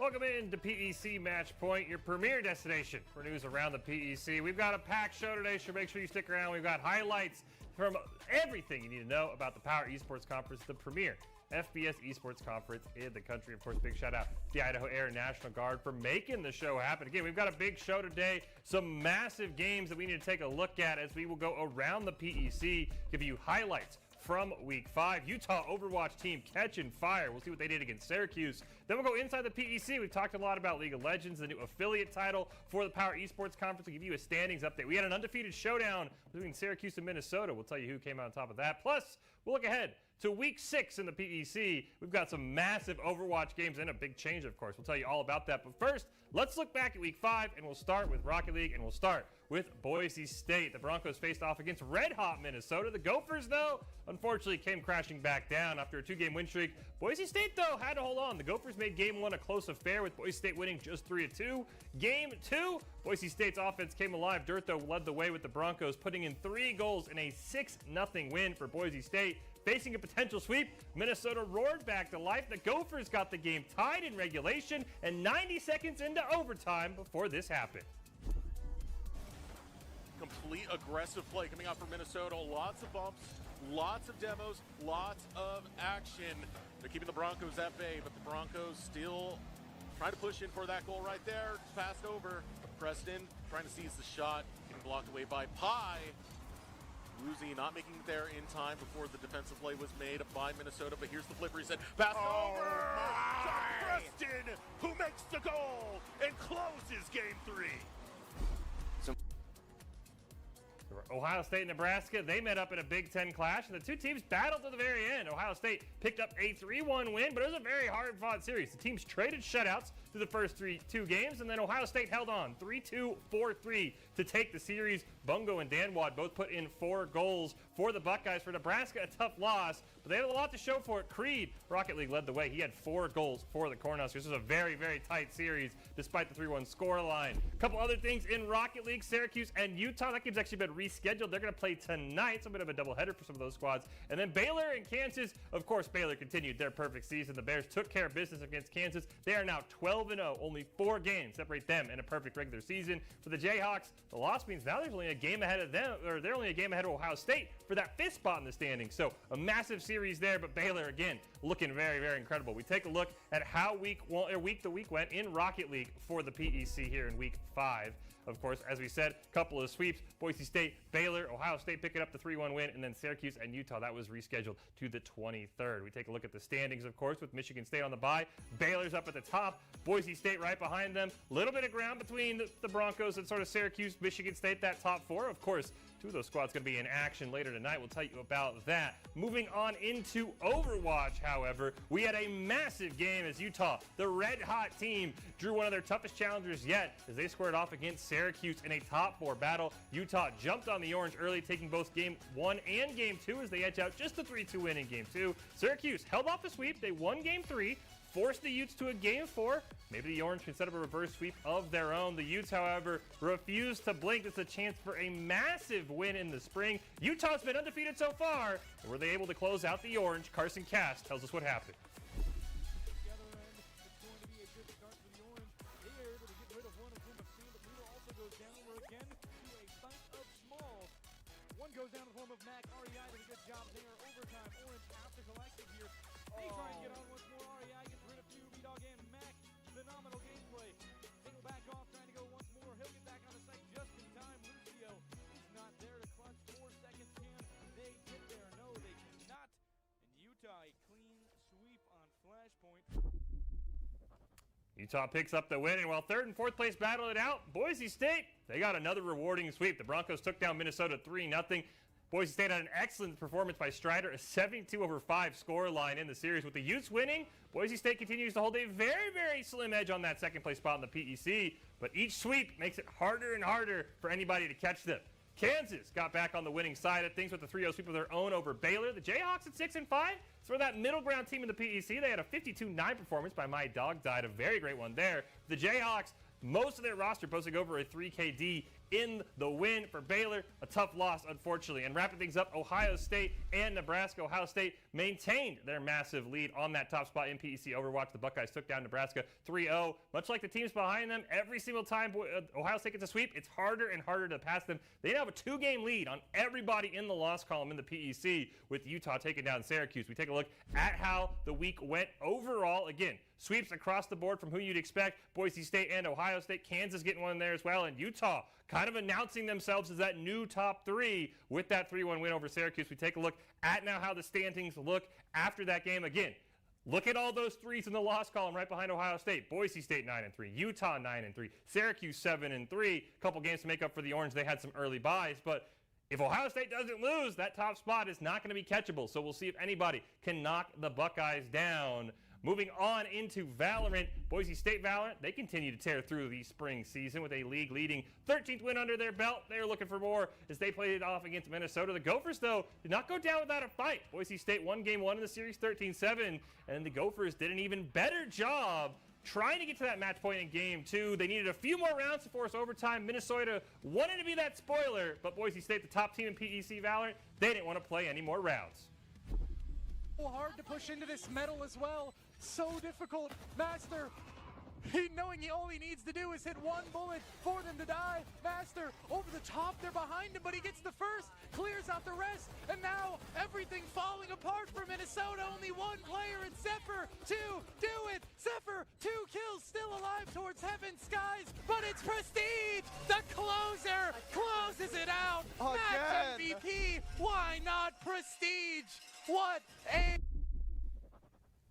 Welcome in to PEC Match Point, your premier destination for news around the PEC. We've got a packed show today, so make sure you stick around. We've got highlights from everything you need to know about the Power Esports Conference, the premier FBS Esports Conference in the country. Of course, big shout out to the Idaho Air National Guard for making the show happen. Again, we've got a big show today, some massive games that we need to take a look at as we will go around the PEC, give you highlights from Week 5. Utah Overwatch team catching fire. We'll see what they did against Syracuse. Then we'll go inside the PEC. We've talked a lot about League of Legends, the new affiliate title for the Power Esports Conference. We'll give you a standings update. We had an undefeated showdown between Syracuse and Minnesota. We'll tell you who came out on top of that. Plus, we'll look ahead to Week 6 in the PEC. We've got some massive Overwatch games and a big change, of course. We'll tell you all about that. But first, let's look back at Week 5, and we'll start with Rocket League, and we'll start with Boise State. The Broncos faced off against red-hot Minnesota. The Gophers, though, unfortunately came crashing back down after a 2-game win streak. Boise State, though, had to hold on. The Gophers made Game 1 a close affair, with Boise State winning just 3-2. Game 2, Boise State's offense came alive. Dirt, though, led the way with the Broncos, putting in 3 goals in a 6-0 win for Boise State. Facing a potential sweep, Minnesota roared back to life. The Gophers got the game tied in regulation and 90 seconds into overtime before this happened. Complete aggressive play coming out from Minnesota. Lots of bumps, lots of demos, lots of action. They're keeping the Broncos at bay, but the Broncos still trying to push in for that goal right there. Passed over. Preston trying to seize the shot, getting blocked away by Pye. Woozy not making it there in time before the defensive play was made by Minnesota, but here's the flipper. He said, pass over to Preston, who makes the goal and closes Game 3. Ohio State and Nebraska, they met up in a Big Ten clash, and the two teams battled to the very end. Ohio State picked up a 3-1 win, but it was a very hard-fought series. The teams traded shutouts through the first two games, and then Ohio State held on 3-2, 4-3 to take the series. Bungo and Danwad both put in 4 goals for the Buckeyes. For Nebraska, a tough loss, but they had a lot to show for it. Creed, Rocket League, led the way. He had 4 goals for the Cornhuskers. This was a very, very tight series despite the 3-1 scoreline. A couple other things in Rocket League, Syracuse and Utah. That game's actually been rescheduled. They're going to play tonight. It's a bit of a doubleheader for some of those squads. And then Baylor and Kansas. Of course, Baylor continued their perfect season. The Bears took care of business against Kansas. They are now 12-0. Only 4 games separate them in a perfect regular season. For the Jayhawks, the loss means now there's only a game ahead of them, or they're only a game ahead of Ohio State for that 5th spot in the standings. So a massive series there, but Baylor, again, looking very, very incredible. We take a look at how week to week went in Rocket League for the PEC here in Week 5. Of course, as we said, a couple of sweeps. Boise State, Baylor, Ohio State picking up the 3-1 win, and then Syracuse and Utah, that was rescheduled to the 23rd. We take a look at the standings, of course, with Michigan State on the bye. Baylor's up at the top, Boise State right behind them. A little bit of ground between the Broncos and sort of Syracuse, Michigan State, that top 4. Of course, 2 of those squads going to be in action later tonight. We'll tell you about that. Moving on into Overwatch, however, we had a massive game as Utah, the red-hot team, drew one of their toughest challengers yet as they squared off against Syracuse in a top 4 battle. Utah jumped on the orange early, taking both Game 1 and Game 2 as they edge out just a 3-2 win in Game 2. Syracuse held off the sweep. They won Game 3. Forced the Utes to a Game 4. Maybe the Orange can set up a reverse sweep of their own. The Utes, however, refused to blink. It's a chance for a massive win in the spring. Utah's been undefeated so far. And were they able to close out the Orange? Carson Cass tells us what happened. One goes down in the form of Mac. REI did a good job there. Overtime. Orange after collective here. They try and get on once more. REI gets rid of 2. B-Dog and Mac. Phenomenal gameplay. Single back off, trying to go once more. He'll get back on the site just in time. Lucio is not there to clutch. 4 seconds. Can they get there? No, they cannot. And Utah, a clean sweep on Flashpoint. Utah picks up the win, and while 3rd and 4th place battled it out, Boise State, they got another rewarding sweep. The Broncos took down Minnesota 3-0. Boise State had an excellent performance by Strider, a 72-5 score line in the series. With the Utes winning, Boise State continues to hold a very, very slim edge on that 2nd place spot in the PEC, but each sweep makes it harder and harder for anybody to catch them. Kansas got back on the winning side of things with a 3-0 sweep of their own over Baylor. The Jayhawks at 6-5. So for that middle ground team in the PEC, they had a 52-9 performance by My Dog Died, a very great one there. The Jayhawks most of their roster posting over a 3 KD in the win for Baylor. A tough loss, unfortunately. And wrapping things up, Ohio State and Nebraska. Ohio State maintained their massive lead on that top spot in PEC Overwatch. The Buckeyes took down Nebraska 3-0. Much like the teams behind them, every single time Ohio State gets a sweep, it's harder and harder to pass them. They now have a 2-game lead on everybody in the loss column in the PEC, with Utah taking down Syracuse. We take a look at how the week went overall. Again, sweeps across the board from who you'd expect. Boise State and Ohio State. Kansas getting one in there as well. And Utah kind of announcing themselves as that new top 3 with that 3-1 win over Syracuse. We take a look at now how the standings look after that game. Again, look at all those threes in the loss column right behind Ohio State. Boise State 9-3, Utah 9-3, Syracuse 7-3. A couple games to make up for the Orange. They had some early buys, but if Ohio State doesn't lose, that top spot is not going to be catchable. So we'll see if anybody can knock the Buckeyes down. Moving on into Valorant, Boise State Valorant, they continue to tear through the spring season with a league-leading 13th win under their belt. They're looking for more as they played it off against Minnesota. The Gophers, though, did not go down without a fight. Boise State won game 1 in the series 13-7, and the Gophers did an even better job trying to get to that match point in game 2. They needed a few more rounds to force overtime. Minnesota wanted to be that spoiler, but Boise State, the top team in PEC Valorant, they didn't want to play any more rounds. So hard to push into this metal as well. So difficult. Master, knowing all he needs to do is hit one bullet for them to die. Master, over the top, they're behind him, but he gets the first, clears out the rest, and now everything falling apart for Minnesota. Only one player, and Zephyr to do it. Zephyr, 2 kills, still alive towards heaven's skies, but it's Prestige. The closer closes it out. Max MVP, why not Prestige? What a...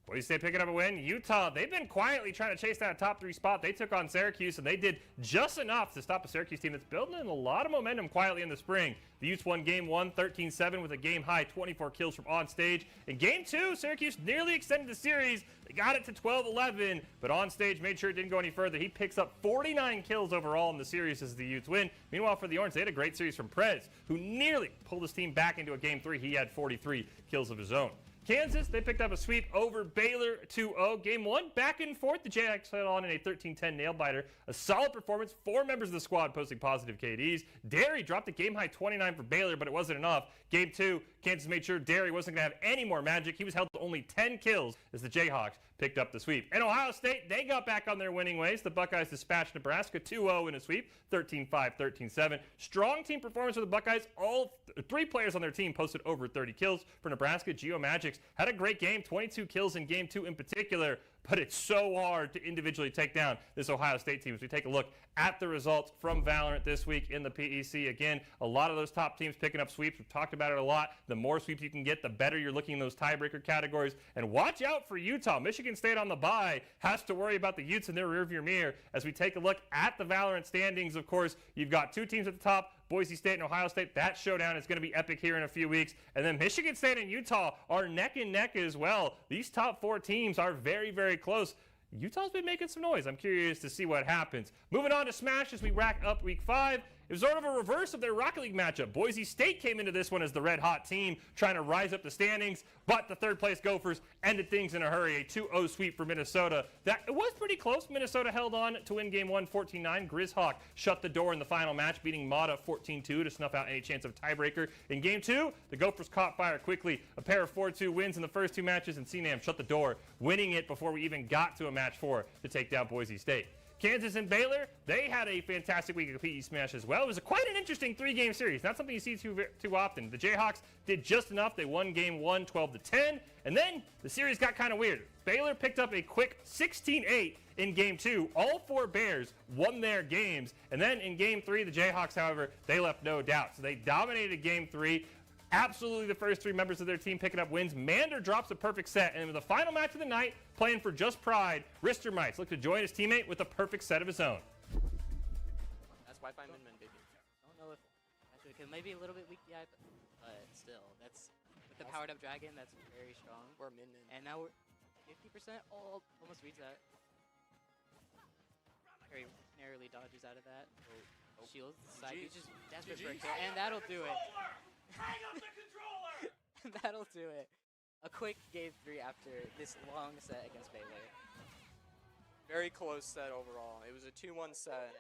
Boise State picking up a win. Utah, they've been quietly trying to chase that top 3 spot. They took on Syracuse, and they did just enough to stop a Syracuse team that's building in a lot of momentum quietly in the spring. The Utes won game 1, 13-7 with a game-high 24 kills from on stage. In game 2, Syracuse nearly extended the series. They got it to 12-11, but on stage made sure it didn't go any further. He picks up 49 kills overall in the series as the Utes win. Meanwhile, for the Orange, they had a great series from Prez, who nearly pulled his team back into a game 3. He had 43 kills of his own. Kansas, they picked up a sweep over Baylor 2-0. Game 1, back and forth. The Jayhawks held on in a 13-10 nail-biter. A solid performance. 4 members of the squad posting positive KDs. Derry dropped a game-high 29 for Baylor, but it wasn't enough. Game 2, Kansas made sure Derry wasn't going to have any more magic. He was held to only 10 kills as the Jayhawks picked up the sweep. And Ohio State, they got back on their winning ways. The Buckeyes dispatched Nebraska 2-0 in a sweep, 13-5, 13-7. Strong team performance for the Buckeyes. All 3 players on their team posted over 30 kills. For Nebraska, Geo Magics had a great game, 22 kills in game 2 in particular. But it's so hard to individually take down this Ohio State team. As we take a look at the results from Valorant this week in the PEC. Again, a lot of those top teams picking up sweeps. We've talked about it a lot. The more sweeps you can get, the better you're looking in those tiebreaker categories. And watch out for Utah. Michigan State on the bye has to worry about the Utes in their rearview mirror. As we take a look at the Valorant standings, of course, you've got 2 teams at the top, Boise State and Ohio State. That showdown is going to be epic here in a few weeks. And then Michigan State and Utah are neck and neck as well. These top 4 teams are very, very close. Utah's been making some noise. I'm curious to see what happens. Moving on to Smash as we rack up week 5. It was sort of a reverse of their Rocket League matchup. Boise State came into this one as the red-hot team, trying to rise up the standings, but the third-place Gophers ended things in a hurry. A 2-0 sweep for Minnesota. It was pretty close. Minnesota held on to win game 1, 14-9. Grizzhawk shut the door in the final match, beating Mata 14-2 to snuff out any chance of tiebreaker. In game 2, the Gophers caught fire quickly. A pair of 4-2 wins in the first 2 matches, and CNAM shut the door, winning it before we even got to a match 4 to take down Boise State. Kansas and Baylor, they had a fantastic week of PE Smash as well. It was quite an interesting 3-game series. Not something you see too often. The Jayhawks did just enough. They won game 1, 12-10. And then the series got kind of weird. Baylor picked up a quick 16-8 in game 2. All 4 Bears won their games. And then in game 3, the Jayhawks, however, they left no doubt. So they dominated game 3. Absolutely the first 3 members of their team picking up wins. Mander drops a perfect set, and in the final match of the night, playing for Just Pride, Rister Mites looked to join his teammate with a perfect set of his own. That's Wi-Fi min-min, baby. I don't know if actually, maybe a little bit weak DI, but still, that's with the powered up dragon, that's very strong. We're min-min. And now we're 50%, almost reach that. Very narrowly dodges out of that. Shields, side, he's just desperate for a kill, and that'll do it. Hang up the controller! That'll do it. A quick game 3 after this long set against Baylor. Very close set overall. It was a 2-1 set.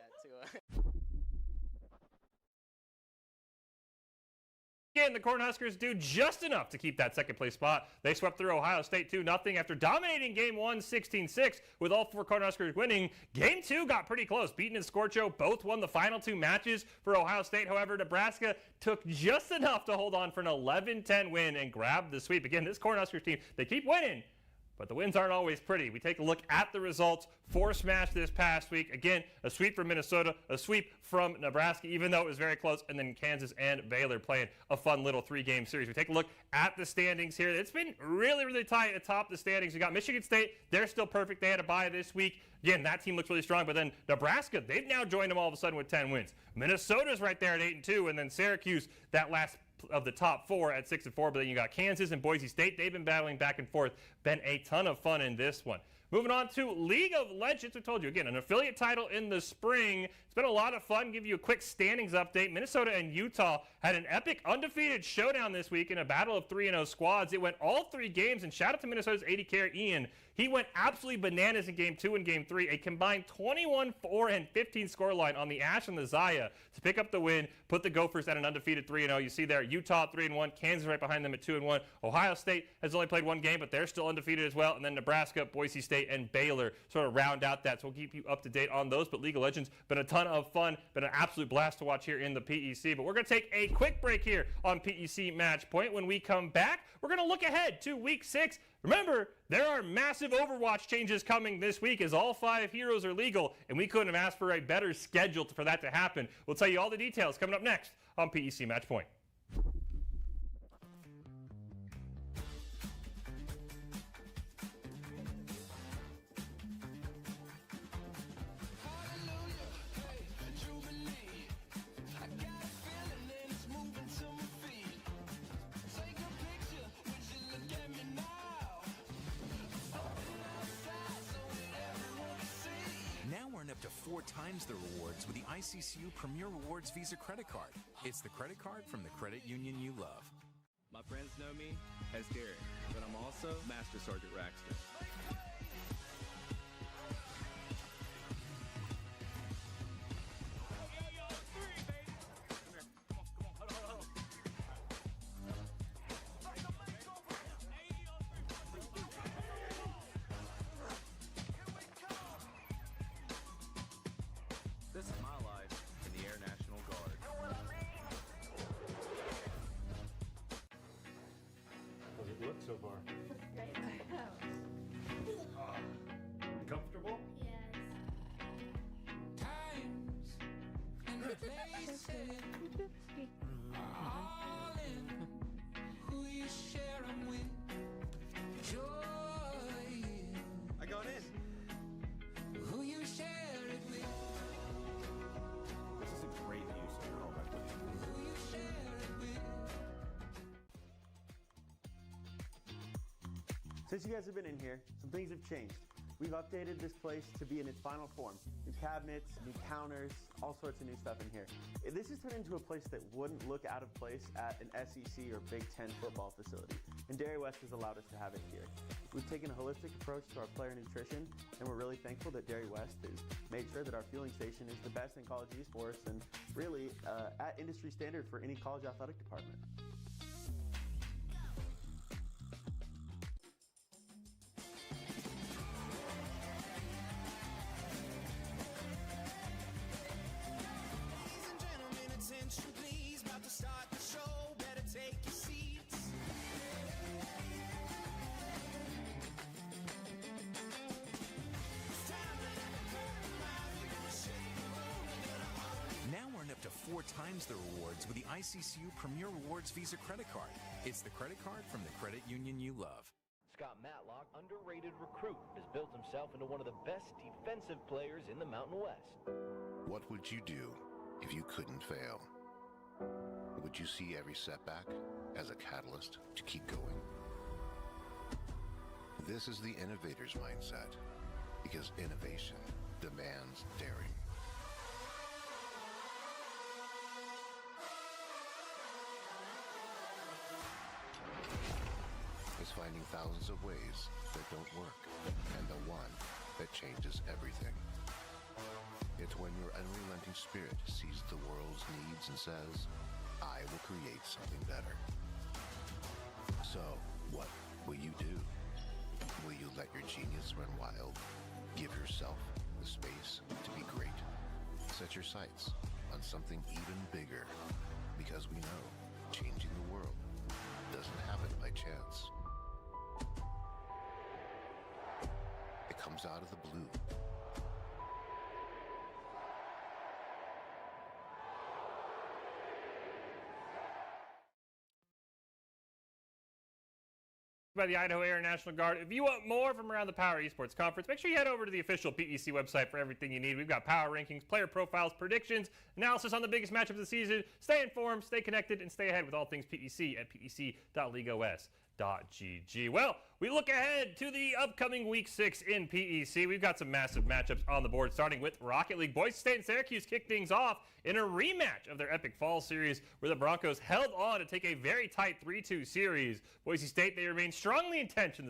Again, the Cornhuskers do just enough to keep that second place spot. They swept through Ohio State 2-0 after dominating Game 1 16-6 with all 4 Cornhuskers winning. Game 2 got pretty close. Beaton and Scorcho both won the final 2 matches for Ohio State. However, Nebraska took just enough to hold on for an 11-10 win and grab the sweep. Again, this Cornhuskers team, they keep winning, but the wins aren't always pretty. We take a look at the results for Smash this past week. Again, a sweep from Minnesota, a sweep from Nebraska, even though it was very close, and then Kansas and Baylor playing a fun little 3-game series. We take a look at the standings here. It's been really, really tight atop the standings. We got Michigan State. They're still perfect. They had a bye this week. Again, that team looks really strong, but then Nebraska, they've now joined them all of a sudden with 10 wins. Minnesota's right there at 8-2, and then Syracuse, that last of the top 4 at 6-4, but then you got Kansas and Boise State. They've been battling back and forth. Been a ton of fun in this one. Moving on to League of Legends. We told you, again, an affiliate title in the spring. It's been a lot of fun. Give you a quick standings update. Minnesota and Utah had an epic undefeated showdown this week in a battle of 3-0 squads. It went all 3 games, and shout out to Minnesota's AD carry, Ian. He went absolutely bananas in Game 2 and Game 3. A combined 21-4 and 15 scoreline on the Ash and the Zaya to pick up the win, put the Gophers at an undefeated 3-0. You see there, Utah 3-1, Kansas right behind them at 2-1. Ohio State has only played 1 game, but they're still undefeated as well. And then Nebraska, Boise State, and Baylor sort of round out that. So we'll keep you up to date on those. But League of Legends, been a ton of fun, been an absolute blast to watch here in the PEC. But we're going to take a quick break here on PEC Match Point. When we come back, we're going to look ahead to Week 6. Remember, there are massive Overwatch changes coming this week as all 5 heroes are legal, and we couldn't have asked for a better schedule for that to happen. We'll tell you all the details coming up next on PEC Match Point. Up to 4 times the rewards with the ICCU Premier Rewards Visa credit card. It's the credit card from the credit union you love. My friends know me as Derek, but I'm also Master Sergeant Raxton. This is my life in the Air National Guard. How's it look so far? Comfortable? Times and places, all in who you share 'em with. Joy, I got in. who you share it with. This is a great use of your home equity. Who you share it with. Since you guys have been in here, some things have changed. We've updated this place to be in its final form. New cabinets, new counters, all sorts of new stuff in here. This has turned into a place that wouldn't look out of place at an SEC or Big Ten football facility, and Dairy West has allowed us to have it here. We've taken a holistic approach to our player nutrition, and we're really thankful that Dairy West has made sure that our fueling station is the best in college esports and really at industry standard for any college athletic department. Ladies and gentlemen, attention please. About to start the show, better take your seats. It's time to let the curtain rise. We're gonna shake the room, we're gonna honor. Now earn up to 4 times the rewards with the ICCU Premier Rewards Visa credit card. It's the credit card from the credit union you love. Scott Matlock, underrated recruit, has built himself into one of the best defensive players in the Mountain West. What would you do if you couldn't fail? Would you see every setback as a catalyst to keep going? This is the innovator's mindset, because innovation demands daring. Is finding thousands of ways that don't work, and the one that changes everything. It's when your unrelenting spirit sees the world's needs and says, I will create something better. So, what will you do? Will you let your genius run wild? Give yourself the space to be great. Set your sights on something even bigger, because we know changing the world doesn't happen by chance. It comes out of the blue. By the Idaho Air National Guard. If you want more from around the Power Esports Conference, make sure you head over to the official PEC website for everything you need. We've got power rankings, player profiles, predictions, analysis on the biggest matchup of the season. Stay informed, stay connected, and stay ahead with all things PEC at pec.leagueos.gg. Well, we look ahead to the upcoming Week 6 in PEC. We've got some massive matchups on the board, starting with Rocket League. Boise State and Syracuse kick things off in a rematch of their epic fall series, where the Broncos held on to take a very tight 3-2 series. Boise State, they remain strongly entrenched in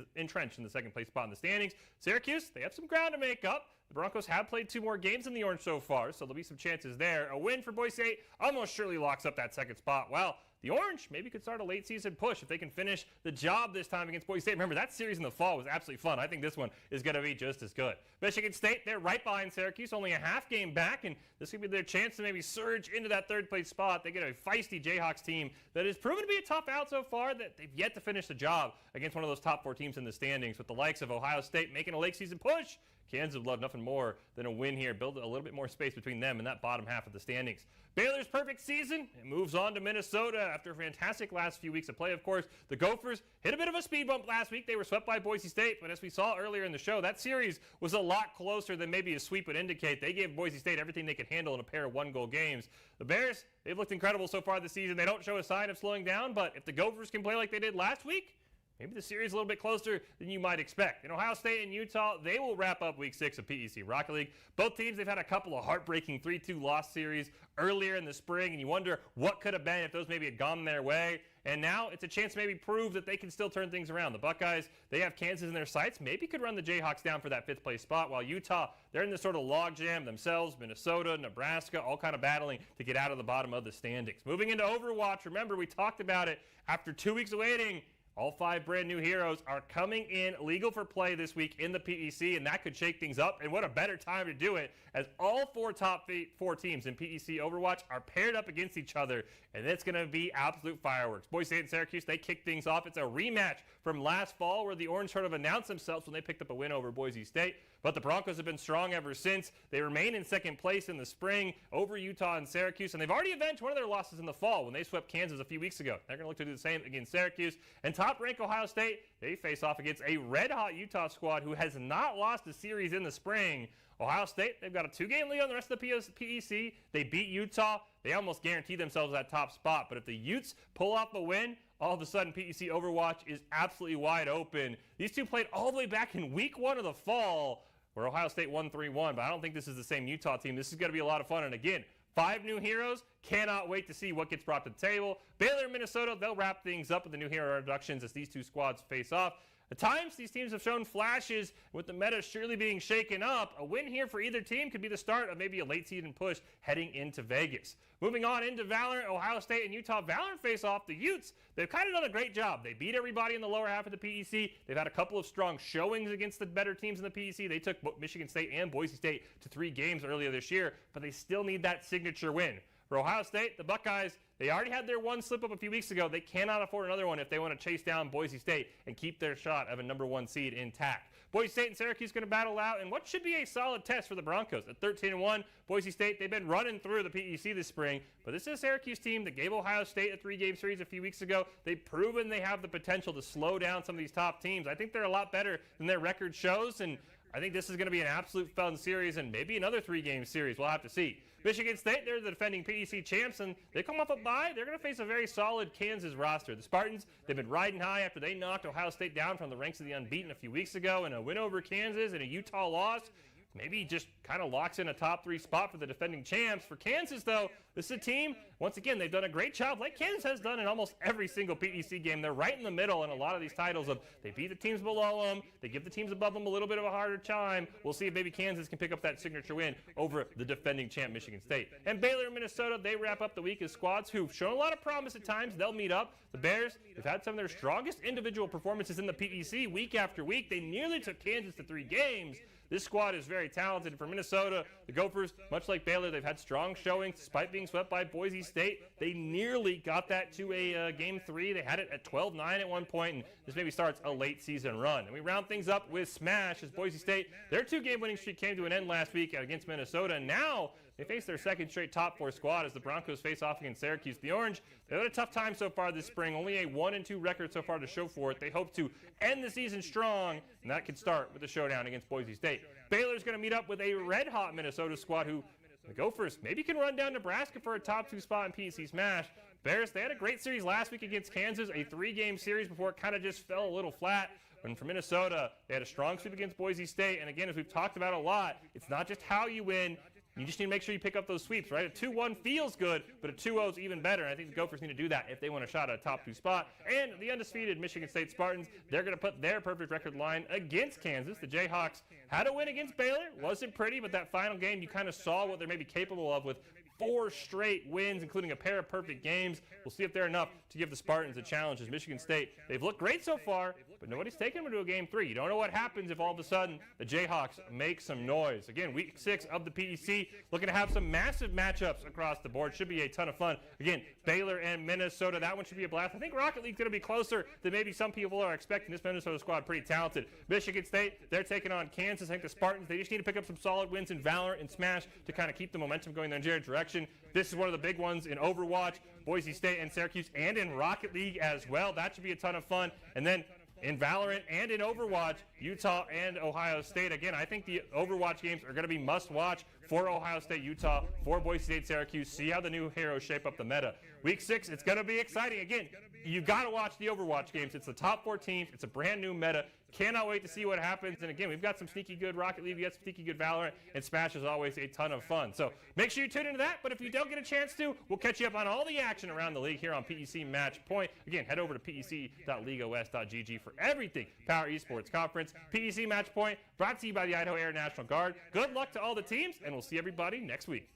the second place spot in the standings. Syracuse, they have some ground to make up. The Broncos have played 2 more games in the Orange so far, so there'll be some chances there. A win for Boise State almost surely locks up that second spot. Well, the Orange maybe could start a late season push if they can finish the job this time against Boise State. Remember, that series in the fall was absolutely fun. I think this one is going to be just as good. Michigan State, they're right behind Syracuse, only a half game back, and this could be their chance to maybe surge into that third place spot. They get a feisty Jayhawks team that has proven to be a tough out so far, that they've yet to finish the job against one of those top 4 teams in the standings, with the likes of Ohio State making a late season push. Kansas would love nothing more than a win here, build a little bit more space between them and that bottom half of the standings. Baylor's perfect season, it moves on to Minnesota after a fantastic last few weeks of play. Of course, the Gophers hit a bit of a speed bump last week. They were swept by Boise State, but as we saw earlier in the show, that series was a lot closer than maybe a sweep would indicate. They gave Boise State everything they could handle in a pair of 1-goal games. The Bears, they've looked incredible so far this season. They don't show a sign of slowing down, but if the Gophers can play like they did last week, maybe the series is a little bit closer than you might expect. In Ohio State and Utah, they will wrap up Week 6 of PEC Rocket League. Both teams, they've had a couple of heartbreaking 3-2 loss series earlier in the spring, and you wonder what could have been if those maybe had gone their way. And now it's a chance to maybe prove that they can still turn things around. The Buckeyes, they have Kansas in their sights, maybe could run the Jayhawks down for that 5th place spot, while Utah, they're in this sort of logjam themselves. Minnesota, Nebraska, all kind of battling to get out of the bottom of the standings. Moving into Overwatch, remember we talked about it after 2 weeks of waiting. All 5 brand new heroes are coming in legal for play this week in the PEC, and that could shake things up. And what a better time to do it, as all 4 top 4 teams in PEC Overwatch are paired up against each other, and it's going to be absolute fireworks. Boise State and Syracuse, they kick things off. It's a rematch from last fall, where the Orange sort of announced themselves when they picked up a win over Boise State. But the Broncos have been strong ever since. They remain in second place in the spring over Utah and Syracuse, and they've already avenged one of their losses in the fall when they swept Kansas a few weeks ago. They're going to look to do the same against Syracuse. And top-ranked Ohio State, they face off against a red-hot Utah squad who has not lost a series in the spring. Ohio State, they've got a 2-game lead on the rest of the PEC. They beat Utah. They almost guarantee themselves that top spot. But if the Utes pull off the win, all of a sudden PEC Overwatch is absolutely wide open. These two played all the way back in Week 1 of the fall, where Ohio State won 3-1, but I don't think this is the same Utah team. This is going to be a lot of fun. And again, 5 new heroes. Cannot wait to see what gets brought to the table. Baylor and Minnesota, they'll wrap things up with the new hero introductions as these 2 squads face off. At times, these teams have shown flashes, with the meta surely being shaken up. A win here for either team could be the start of maybe a late season push heading into Vegas. Moving on into Valorant, Ohio State and Utah. Valorant face off. The Utes, they've kind of done a great job. They beat everybody in the lower half of the PEC. They've had a couple of strong showings against the better teams in the PEC. They took Michigan State and Boise State to 3 games earlier this year, but they still need that signature win. For Ohio State, the Buckeyes, they already had their one slip-up a few weeks ago. They cannot afford another one if they want to chase down Boise State and keep their shot of a #1 seed intact. Boise State and Syracuse going to battle out in what should be a solid test for the Broncos. At 13-1, Boise State, they've been running through the PEC this spring, but this is a Syracuse team that gave Ohio State a 3-game series a few weeks ago. They've proven they have the potential to slow down some of these top teams. I think they're a lot better than their record shows, and I think this is going to be an absolute fun series and maybe another 3-game series. We'll have to see. Michigan State, they're the defending PEC champs, and they come off a bye. They're going to face a very solid Kansas roster. The Spartans, they've been riding high after they knocked Ohio State down from the ranks of the unbeaten a few weeks ago in a win over Kansas and a Utah loss. maybe just kind of locks in a top 3 spot for the defending champs. For Kansas, though, this is a team, once again, they've done a great job, like Kansas has done in almost every single PEC game. They're right in the middle in a lot of these titles of they beat the teams below them, they give the teams above them a little bit of a harder time. We'll see if maybe Kansas can pick up that signature win over the defending champ Michigan State. And Baylor and Minnesota, they wrap up the week as squads who've shown a lot of promise at times. They'll meet up. The Bears, they've had some of their strongest individual performances in the PEC week after week. They nearly took Kansas to 3 games. This squad is very talented. For Minnesota, the Gophers, much like Baylor, they've had strong showings despite being swept by Boise State. They nearly got that to a Game 3. They had it at 12-9 at one point, and this maybe starts a late season run. And we round things up with Smash as Boise State. Their 2-game winning streak came to an end last week against Minnesota, and now they face their second straight top 4 squad as the Broncos face off against Syracuse. The Orange, they've had a tough time so far this spring. Only a 1-2 record so far to show for it. They hope to end the season strong, and that could start with a showdown against Boise State. Baylor's going to meet up with a red-hot Minnesota squad who, the Gophers, maybe can run down Nebraska for a top 2 spot in PEC Smash. Bears, they had a great series last week against Kansas, a 3-game series before it kind of just fell a little flat. And for Minnesota, they had a strong sweep against Boise State. And again, as we've talked about a lot, it's not just how you win. You just need to make sure you pick up those sweeps, right? A 2-1 feels good, but a 2-0 is even better. And I think the Gophers need to do that if they want a shot at a top 2 spot. And the undisputed Michigan State Spartans, they're going to put their perfect record line against Kansas. The Jayhawks had a win against Baylor. Wasn't pretty, but that final game, you kind of saw what they're maybe capable of with 4 straight wins, including a pair of perfect games. We'll see if they're enough to give the Spartans a challenge. As Michigan State, they've looked great so far, but nobody's taken them to a Game 3. You don't know what happens if all of a sudden the Jayhawks make some noise. Again, week 6 of the PEC, looking to have some massive matchups across the board. Should be a ton of fun. Again, Baylor and Minnesota, that one should be a blast. I think Rocket League's going to be closer than maybe some people are expecting. This Minnesota squad pretty talented. Michigan State, they're taking on Kansas. I think the Spartans, they just need to pick up some solid wins in Valorant and Smash to kind of keep the momentum going in their direction. This is one of the big ones in Overwatch, Boise State and Syracuse, and in Rocket League as well. That should be a ton of fun. And then in Valorant and in Overwatch, Utah and Ohio State. Again, I think the Overwatch games are going to be must-watch for Ohio State, Utah, for Boise State, Syracuse. See how the new heroes shape up the meta. Week 6, it's going to be exciting. Again, you got to watch the Overwatch games. It's the top 4 teams. It's a brand new meta. Cannot wait to see what happens. And again, we've got some sneaky good Rocket League. We've got some sneaky good Valorant. And Smash is always a ton of fun. So make sure you tune into that. But if you don't get a chance to, we'll catch you up on all the action around the league here on PEC Match Point. Again, head over to pec.leagueos.gg for everything Power Esports Conference. PEC Match Point, brought to you by the Idaho Air National Guard. Good luck to all the teams, and we'll see everybody next week.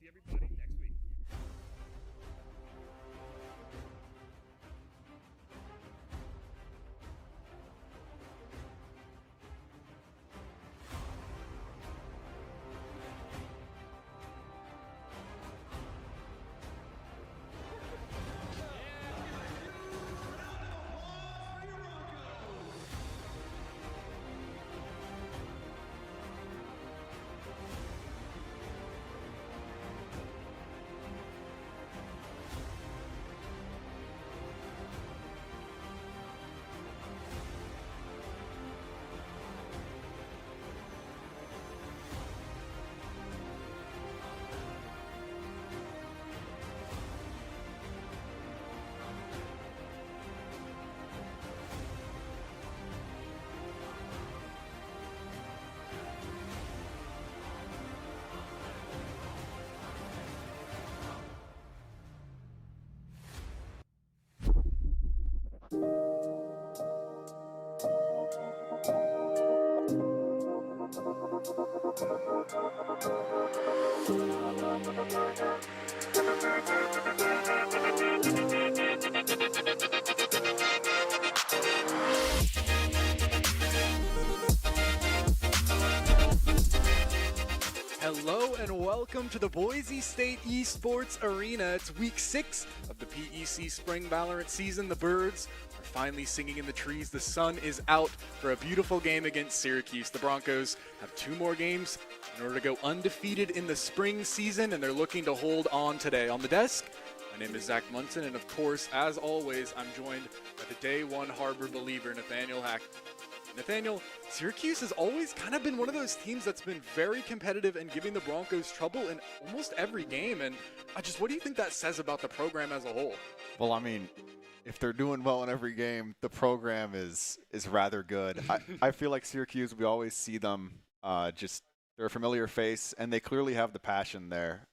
Hello and welcome to the Boise State Esports Arena. It's week 6 of the PEC Spring Valorant season. The birds are finally singing in the trees. The sun is out for a beautiful game against Syracuse. The Broncos have 2 more games in order to go undefeated in the spring season, and they're looking to hold on today. On the desk, my name is Zach Munson, and of course, as always, I'm joined by the Day 1 Harbor believer, Nathaniel Hack. Nathaniel, Syracuse has always kind of been one of those teams that's been very competitive and giving the Broncos trouble in almost every game. And what do you think that says about the program as a whole? Well, I mean, if they're doing well in every game, the program is rather good. I feel like Syracuse, we always see them just They're a familiar face, and they clearly have the passion there,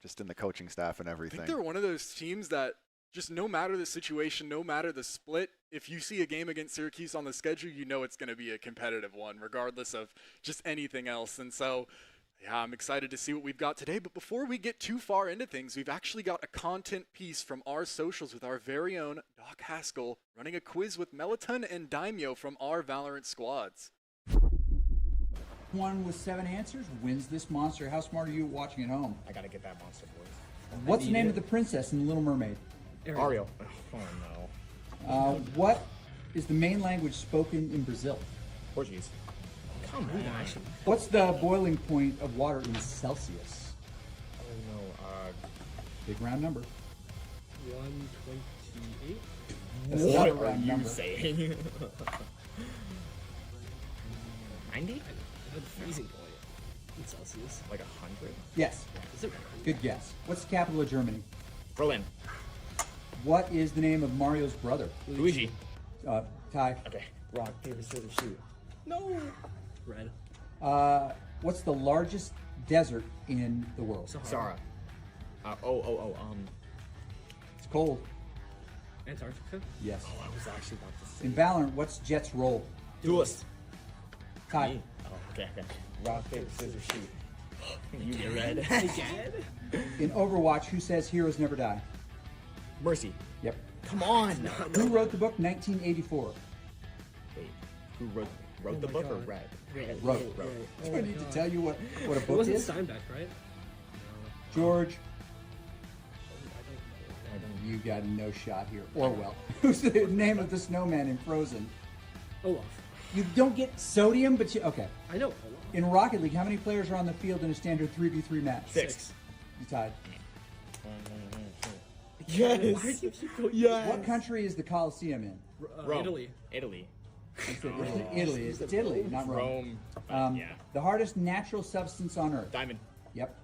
just in the coaching staff and everything. I think they're one of those teams that just no matter the situation, no matter the split, if you see a game against Syracuse on the schedule, you know it's going to be a competitive one, regardless of just anything else. And so, yeah, I'm excited to see what we've got today. But before we get too far into things, we've actually got a content piece from our socials with our very own Doc Haskell running a quiz with Melatonin and Daimyo from our Valorant squads. One with 7 answers wins this monster. How smart are you watching at home? I gotta get that monster, boys. What's the name of the princess in The Little Mermaid? Ariel. Oh no. What is the main language spoken in Brazil? Portuguese. Come on. What's the boiling point of water in Celsius? I don't know. Big round number. 128. That's What not a are round you number. saying? 90? The freezing point in Celsius. Like 100? Yes. Is it? Good guess. What's the capital of Germany? Berlin. What is the name of Mario's brother? Luigi. Ty. Okay. Rock, paper, scissors, shoot. No. Red. What's the largest desert in the world? Sahara. It's cold. Antarctica? Yes. Oh, I was actually about to say. In Valorant, what's Jet's role? Duelist. Ty. Me? Oh, okay. Rock, paper, scissors, shoot. You get red. Again? In Overwatch, who says heroes never die? Mercy. Yep. Come on. Who wrote the book 1984? Wait, who wrote the book or read? Wrote. Do I need to tell you what a book wasn't is? Steinbeck, right? George. You got no shot here. Orwell. Who's the name of the snowman in Frozen? Olaf. You don't get sodium, but you... Okay. I know. In Rocket League, how many players are on the field in a standard 3v3 match? 6. You tied. Yes. Why do you keep going? Yes. What country is the Coliseum in? Rome. Italy. Italy. Italy. It's Italy, not Rome. Yeah. The hardest natural substance on Earth. Diamond. Yep.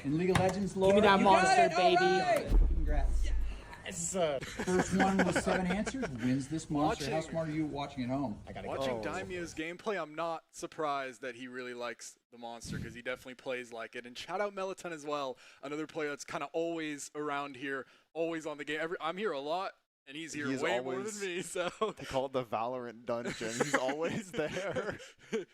In League of Legends lore. Give me that you got monster, it! All baby. right. Congrats. Yes. First one with 7 answers wins this monster. How smart are you watching at home? Watching Daimyo's gameplay, I'm not surprised that he really likes the monster because he definitely plays like it. And shout out Melatonin as well, another player that's kind of always around here, always on the game. I'm here a lot, and he's here way more than me. So they call it the Valorant dungeon. He's always there,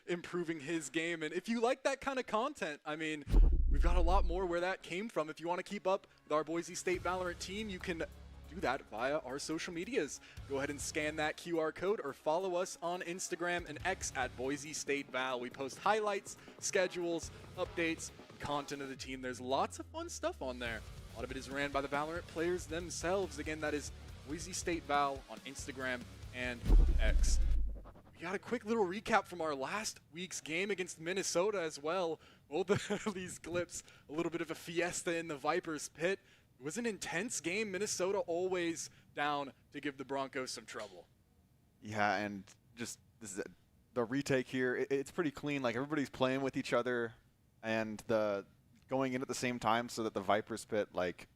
improving his game. And if you like that kind of content, I mean, we've got a lot more where that came from. If you want to keep up with our Boise State Valorant team, you can do that via our social medias. Go ahead and scan that QR code or follow us on Instagram and X at Boise State Val. We post highlights, schedules, updates, content of the team. There's lots of fun stuff on there. A lot of it is ran by the Valorant players themselves. Again, that is Boise State Val on Instagram and X. We got a quick little recap from our last week's game against Minnesota as well. Both of these clips, a little bit of a fiesta in the Vipers pit. It was an intense game. Minnesota always down to give the Broncos some trouble. Yeah, and just the retake here, it's pretty clean. Like, everybody's playing with each other and the going in at the same time so that the Vipers pit, like,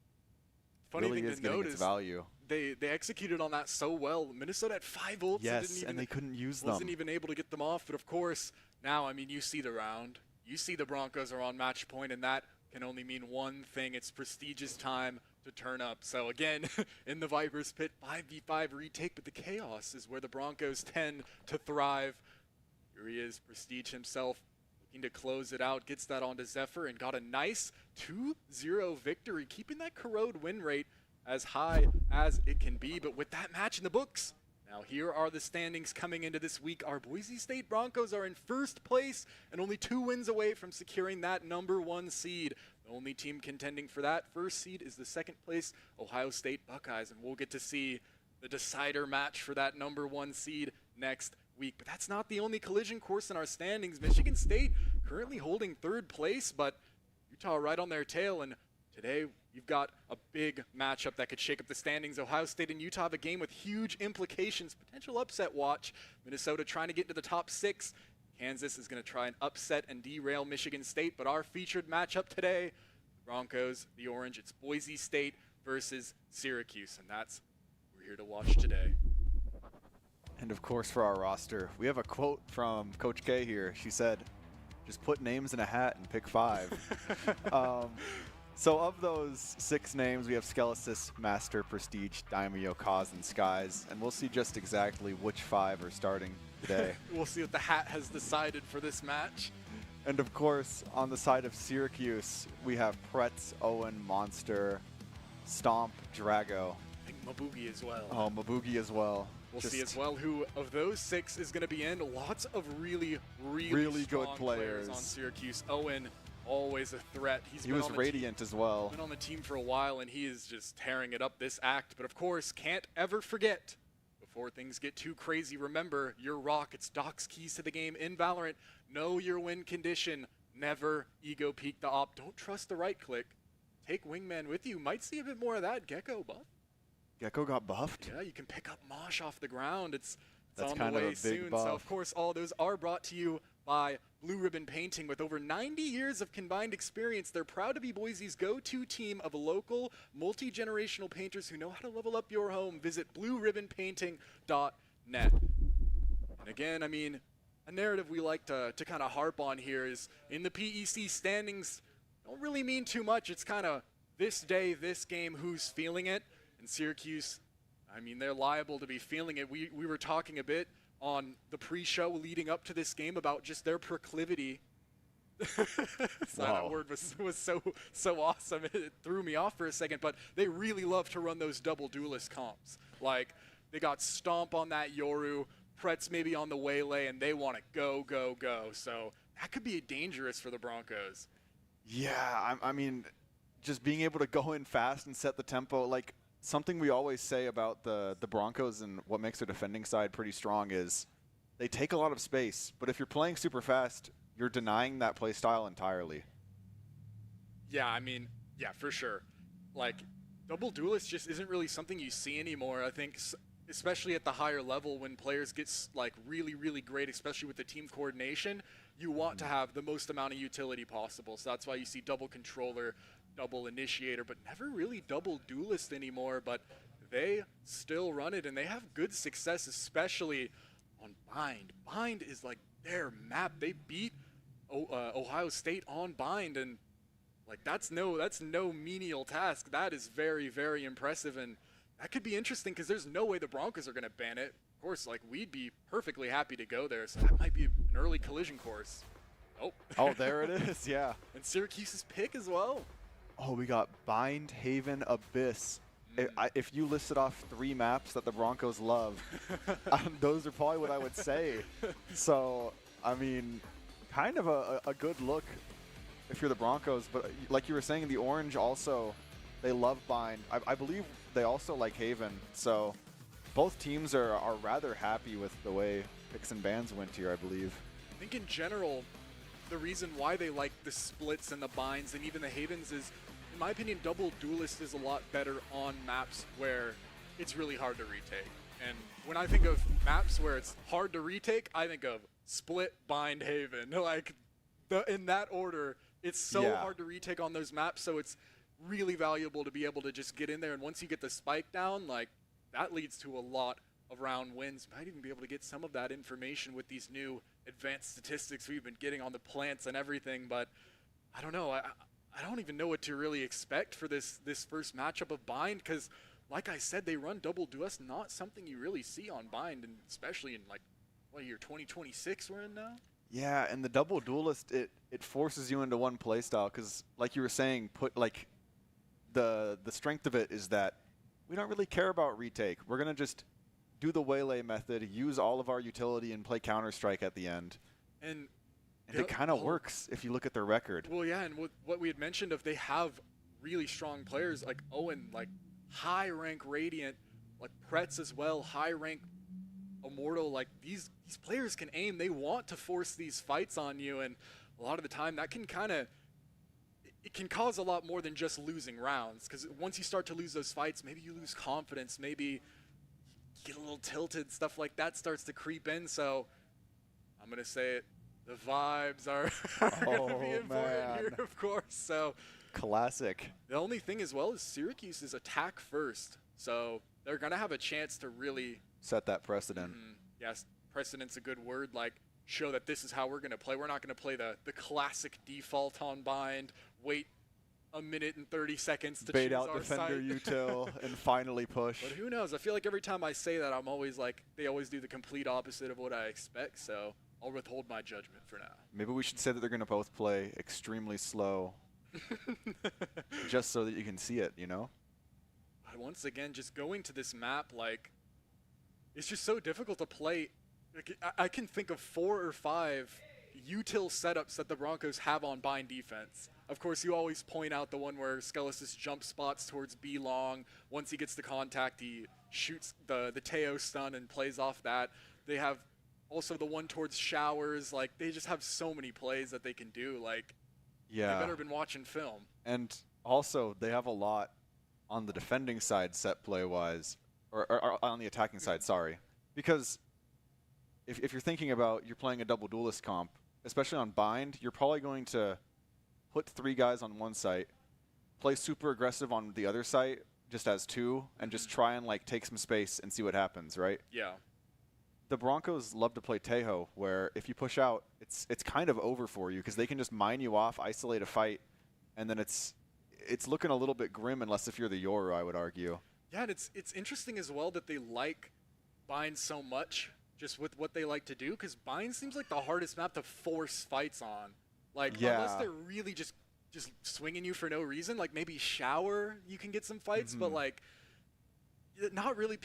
Funny really thing is to getting notice, its value. They executed on that so well. Minnesota had 5 ults. Yes, and they couldn't use them. Wasn't even able to get them off. But, of course, now, I mean, you see the round. You see the Broncos are on match point, and that can only mean one thing. It's prestigious time to turn up. So again, in the Vipers pit, 5v5 retake, but the chaos is where the Broncos tend to thrive. Here he is, Prestige himself, looking to close it out, gets that onto Zephyr, and got a nice 2-0 victory, keeping that Corrode win rate as high as it can be. But with that match in the books, now here are the standings coming into this week. Our Boise State Broncos are in first place and only 2 wins away from securing that #1 seed. The only team contending for that first seed is the second place Ohio State Buckeyes, and we'll get to see the decider match for that #1 seed next week. But that's not the only collision course in our standings. Michigan State currently holding 3rd place, but Utah right on their tail, and today you've got a big matchup that could shake up the standings. Ohio State and Utah have a game with huge implications. Potential upset watch. Minnesota trying to get into the top 6. Kansas is going to try and upset and derail Michigan State. But our featured matchup today, the Broncos, the Orange, it's Boise State versus Syracuse. And that's what we're here to watch today. And of course, for our roster, we have a quote from Coach K here. She said, Just put names in a hat and pick 5. So of those 6 names, we have Skelesis, Master, Prestige, Daimyo, Kaz, and Skies, and we'll see just exactly which 5 are starting today. We'll see what the hat has decided for this match. And of course, on the side of Syracuse, we have Pretz, Owen, Monster, Stomp, Drago. I think Mabugi as well. Oh, Mabugi as well. We'll see as well who of those 6 is going to be in. Lots of really strong good players on Syracuse. Owen, always a threat. He was Radiant as well. Been on the team for a while, and he is just tearing it up this act. But of course, can't ever forget, before things get too crazy, remember your rock. It's Doc's keys to the game in Valorant. Know your win condition. Never ego peek the op. Don't trust the right click. Take Wingman with you. Might see a bit more of that. Gecko buff. Gecko got buffed? Yeah, you can pick up Mosh off the ground. It's That's on kind the of a way big soon. buff. So of course, all those are brought to you by Blue Ribbon Painting. With over 90 years of combined experience, they're proud to be Boise's go-to team of local, multi-generational painters who know how to level up your home. Visit blueribbonpainting.net. And again, I mean, a narrative we like to kind of harp on here is in the PEC standings, don't really mean too much. It's kind of this day, this game, who's feeling it. And Syracuse, I mean, they're liable to be feeling it. We were talking a bit on the pre-show leading up to this game about just their proclivity. That word was so awesome. It threw me off for a second, but they really love to run those double duelist comps. Like, they got Stomp on that Yoru, Pretz maybe on the Waylay, and they want to go. So that could be dangerous for the Broncos. Yeah, I mean, just being able to go in fast and set the tempo, like, something we always say about the Broncos and what makes their defending side pretty strong is they take a lot of space, but if you're playing super fast, you're denying that play style entirely. Yeah, I mean, yeah, for sure. Like, double duelist just isn't really something you see anymore. I think, especially at the higher level, when players get like really great, especially with the team coordination, you want to have the most amount of utility possible. So that's why you see double controller, double initiator, but never really double duelist anymore. But they still run it, and they have good success, especially on Bind. Bind is like their map. They beat Ohio State on Bind, and like that's no menial task. That is very impressive, and that could be interesting because there's no way the Broncos are going to ban it. Of course, like, we'd be perfectly happy to go there, so that might be an early collision course. Oh, there it is, yeah. And Syracuse's pick as well. Oh, we got Bind, Haven, Abyss. If you listed off 3 maps that the Broncos love, those are probably what I would say. So, I mean, kind of a good look if you're the Broncos. But like you were saying, the Orange also, they love Bind. I believe they also like Haven. So both teams are rather happy with the way picks and bans went here, I believe. I think in general, the reason why they like the splits and the binds and even the Havens is, in my opinion, double duelist is a lot better on maps where it's really hard to retake. And when I think of maps where it's hard to retake, I think of split, bind, Haven. Like, in that order, it's so hard to retake on those maps, so it's really valuable to be able to just get in there. And once you get the spike down, like, that leads to a lot of round wins. Might even be able to get some of that information with these new advanced statistics we've been getting on the plants and everything. But I don't know. I don't even know what to really expect for this first matchup of Bind, because like I said, they run double duelist, not something you really see on Bind, and especially in, like, what year, 2026 we're in now? Yeah, and the double duelist, it forces you into one playstyle, because like you were saying, the strength of it is that we don't really care about retake. We're going to just do the Waylay method, use all of our utility, and play Counter-Strike at the end. And it kind of works if you look at their record. Well, yeah, and what we had mentioned of they have really strong players like Owen, like high-rank Radiant, like Pretz as well, high-rank Immortal. Like, these players can aim. They want to force these fights on you, and a lot of the time that can kind of, it can cause a lot more than just losing rounds, because once you start to lose those fights, maybe you lose confidence, maybe you get a little tilted, stuff like that starts to creep in. So I'm going to say it, the vibes are going to be important here, of course. So classic. The only thing as well is Syracuse is attack first, so they're going to have a chance to really set that precedent. Yes, precedent's a good word. Like, show that this is how we're going to play. We're not going to play the classic default on bind, wait a minute and 30 seconds to bait choose out our defender site. util and finally push. But who knows? I feel like every time I say that, I'm always like, they always do the complete opposite of what I expect, so I'll withhold my judgment for now. Maybe we should say that they're going to both play extremely slow just so that you can see it, you know? But once again, just going to this map, like, it's just so difficult to play. Like, I can think of 4 or 5 util setups that the Broncos have on bind defense. Of course, you always point out the one where Skelis jump spots towards B long. Once he gets the contact, he shoots the Teo stun and plays off that. They have also the one towards showers. Like, they just have so many plays that they can do. Like, yeah. They better have been watching film. And also, they have a lot on the defending side set play-wise, or on the attacking side, sorry. Because if you're thinking about you're playing a double duelist comp, especially on bind, you're probably going to put 3 guys on one site, play super aggressive on the other site just as 2, and just try and like take some space and see what happens, right? Yeah. The Broncos love to play Tejo, where if you push out, it's kind of over for you because they can just mine you off, isolate a fight, and then it's looking a little bit grim unless if you're the Yoru, I would argue. Yeah, and it's interesting as well that they like bind so much, just with what they like to do, because bind seems like the hardest map to force fights on. Like, unless they're really just swinging you for no reason, like maybe shower, you can get some fights, but like, not really.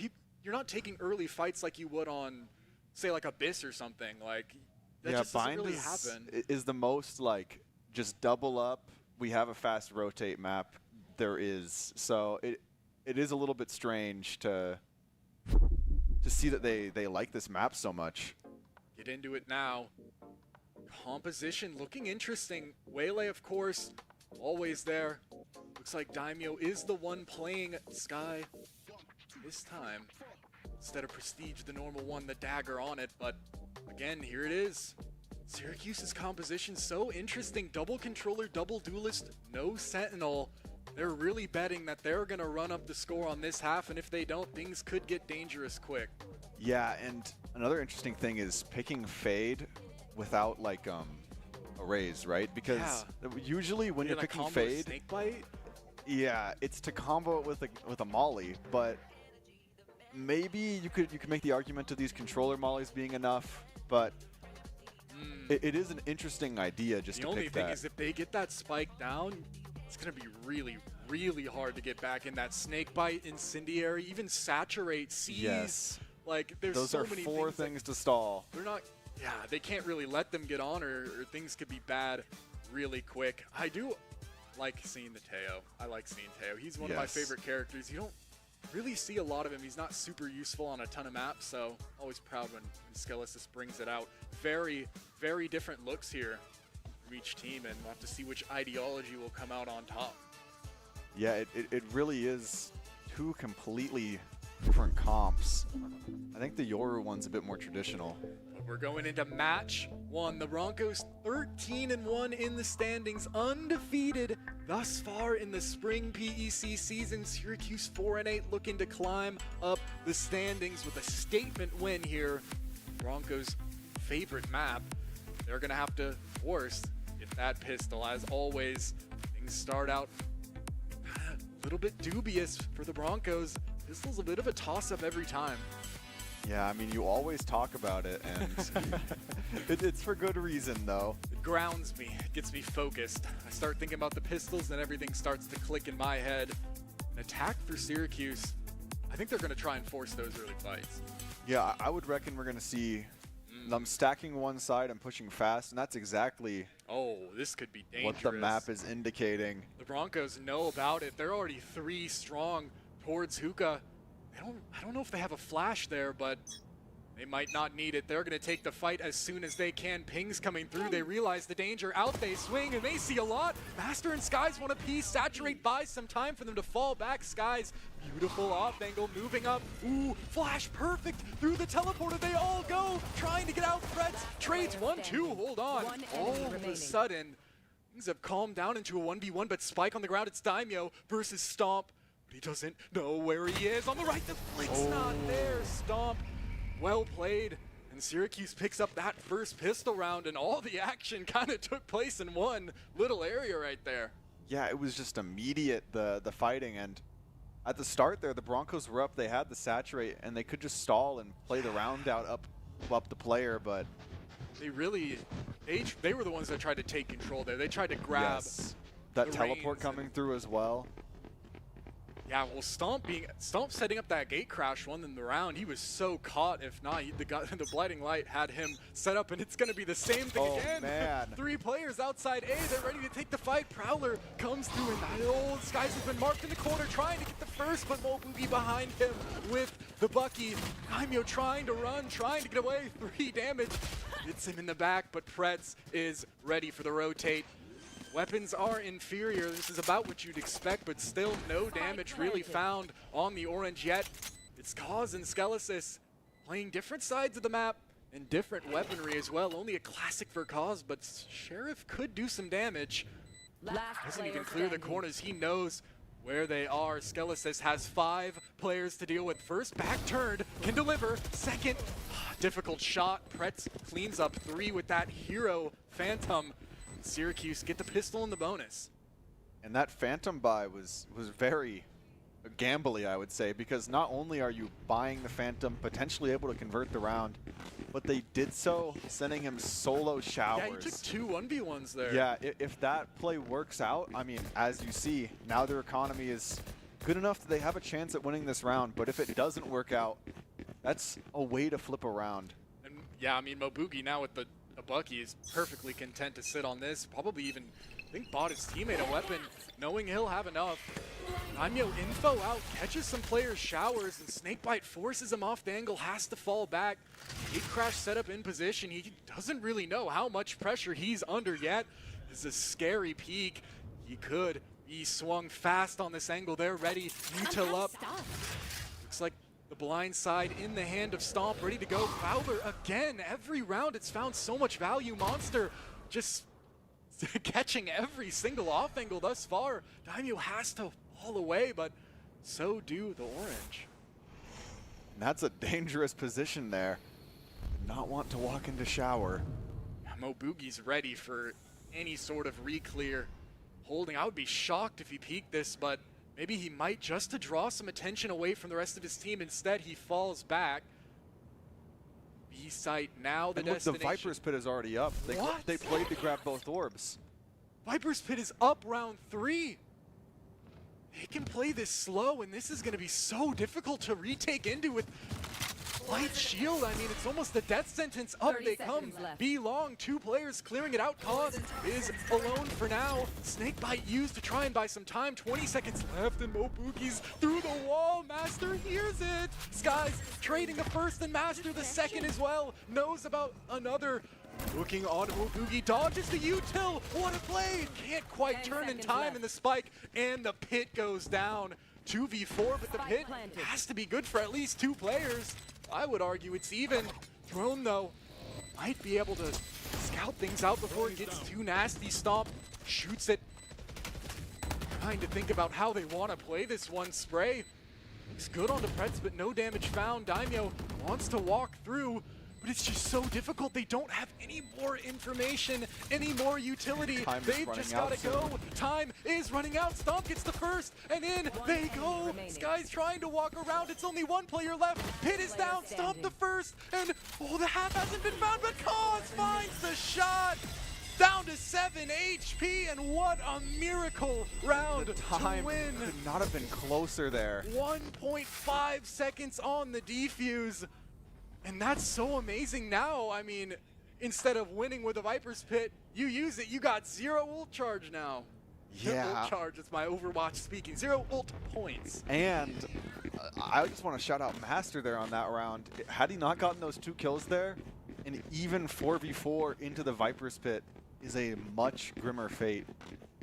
You're not taking early fights like you would on, say, like Abyss or something. Like, that just doesn't really happen. Is the most like just double up. We have a fast rotate map. There is, so it is a little bit strange to see that they like this map so much. Get into it now. Composition looking interesting. Waylay, of course, always there. Looks like Daimyo is the one playing Sky this time. Instead of Prestige, the normal one, the dagger on it. But again, here it is. Syracuse's composition so interesting. Double controller, double duelist, no sentinel. They're really betting that they're going to run up the score on this half, and if they don't, things could get dangerous quick. Yeah, and another interesting thing is picking Fade without like a raise, right? Because usually when you're picking Fade, Snakebite? Yeah, it's to combo it with a molly, but maybe you could make the argument of these controller mollies being enough, but it is an interesting idea just to pick that. The only thing is if they get that spike down, it's going to be really, really hard to get back in that Snakebite, Incendiary, even Saturate, Seize. Yes. Like, there's Those so are many 4 things to stall. They're not, yeah, they can't really let them get on or things could be bad really quick. I do like seeing the Teo. I like seeing Teo. He's one of my favorite characters. You don't really see a lot of him. He's not super useful on a ton of maps, so always proud when Skelis brings it out. Very, very different looks here from each team, and we'll have to see which ideology will come out on top. Yeah, it really is 2 completely different comps. I think the Yoru one's a bit more traditional. But we're going into match 1. The Broncos 13-1 in the standings, undefeated thus far in the spring PEC season. Syracuse 4-8 looking to climb up the standings with a statement win here. Broncos' favorite map. They're going to have to force get that pistol. As always, things start out a little bit dubious for the Broncos. Pistol's a bit of a toss-up every time. Yeah, I mean, you always talk about it, and it's for good reason, though. It grounds me. It gets me focused. I start thinking about the pistols, and everything starts to click in my head. An attack for Syracuse. I think they're going to try and force those early fights. Yeah, I would reckon we're going to see them stacking one side and pushing fast, and that's exactly this could be dangerous. What the map is indicating. The Broncos know about it. They're already 3 strong towards Hookah. I don't know if they have a flash there, but they might not need it. They're going to take the fight as soon as they can. Ping's coming through. They realize the danger. Out they swing, and they see a lot. Master and Skies want a piece. Saturate buys some time for them to fall back. Skies, beautiful off angle, moving up. Ooh, flash perfect. Through the teleporter, they all go. Trying to get out threats. Trades 1-2. Hold on. All of a sudden, things have calmed down into a 1v1, but Spike on the ground. It's Daimyo versus Stomp. But he doesn't know where he is. On the right, the flick's not there. Stomp, well played. And Syracuse picks up that first pistol round, and all the action kind of took place in one little area right there. Yeah, it was just immediate, the fighting. And at the start there, the Broncos were up. They had the saturate, and they could just stall and play the round out up the player, but they really, they were the ones that tried to take control there. They tried to grab that teleport coming through as well. Yeah, well, Stomp setting up that gate crash won them the round. He was so caught. If not, the blinding light had him set up, and it's going to be the same thing again. Man. 3 players outside A. They're ready to take the fight. Prowler comes through, and the old Skies has been marked in the corner, trying to get the first, but Mobugi behind him with the Bucky. Daimyo trying to run, trying to get away. 3 damage. Hits him in the back, but Pretz is ready for the rotate. Weapons are inferior. This is about what you'd expect, but still no damage really found on the orange yet. It's Cause and Skelesis playing different sides of the map and different weaponry as well. Only a classic for Cause, but Sheriff could do some damage. Doesn't even clear the corners. He knows where they are. Skelesis has 5 players to deal with. First back turned, can deliver. Second, difficult shot. Pretz cleans up 3 with that hero Phantom. Syracuse get the pistol and the bonus. And that Phantom buy was very gambly, I would say, because not only are you buying the Phantom, potentially able to convert the round, but they did so sending him solo showers. Yeah, he took 2 1v1s there. Yeah, if that play works out, I mean, as you see, now their economy is good enough that they have a chance at winning this round, but if it doesn't work out, that's a way to flip a round. And yeah, I mean, Mobugi now with the Bucky is perfectly content to sit on this. Probably even, I think, bought his teammate a weapon, knowing he'll have enough. Daimyo info out, catches some players' showers, and Snakebite forces him off the angle, has to fall back. Gate crash set up in position. He doesn't really know how much pressure he's under yet. This is a scary peek. He could be swung fast on this angle. They're ready. Util up. Looks like the blind side in the hand of Stomp, ready to go. Fowler again. Every round it's found so much value. Monster just catching every single off angle thus far. Daimyo has to fall away, but so do the orange. And that's a dangerous position there. Not want to walk into shower. Mobugi's ready for any sort of re-clear. Holding, I would be shocked if he peeked this, but maybe he might, just to draw some attention away from the rest of his team. Instead, he falls back. B-site now the destination. Look, the Viper's Pit is already up. They played to grab both orbs. Viper's Pit is up round 3. They can play this slow, and this is going to be so difficult to retake into with light shield. I mean, it's almost a death sentence. Up they come. B long, 2 players clearing it out. Cause is alone for now. Snakebite used to try and buy some time. 20 seconds left, and Mobugi's through the wall. Master hears it. Skies trading the first, and Master the second as well. Knows about another. Looking on Mobugi, dodges the util. What a play! Can't quite turn in time in the spike, and the pit goes down. 2v4, but the pit has to be good for at least 2 players. I would argue it's even. Throne, though, might be able to scout things out before it gets too nasty. Stomp shoots it. Trying to think about how they want to play this one. Spray looks good on the Pretz, but no damage found. Daimyo wants to walk through, but it's just so difficult. They don't have any more information, any more utility. They've just got to go. Time is running out. Stomp gets the first, and in they go. Sky's trying to walk around. It's only 1 player left. Pit is down. Stomp the first, and the half hasn't been found, but Cause finds the shot. Down to 7 HP, and what a miracle round the time to win. Could not have been closer there. 1.5 seconds on the defuse. And that's so amazing now. I mean, instead of winning with a Viper's Pit, you use it. You got 0 ult charge now. Yeah. Ult charge, it's my Overwatch speaking. 0 ult points. And I just want to shout out Master there on that round. Had he not gotten those 2 kills there, an even 4v4 into the Viper's Pit is a much grimmer fate.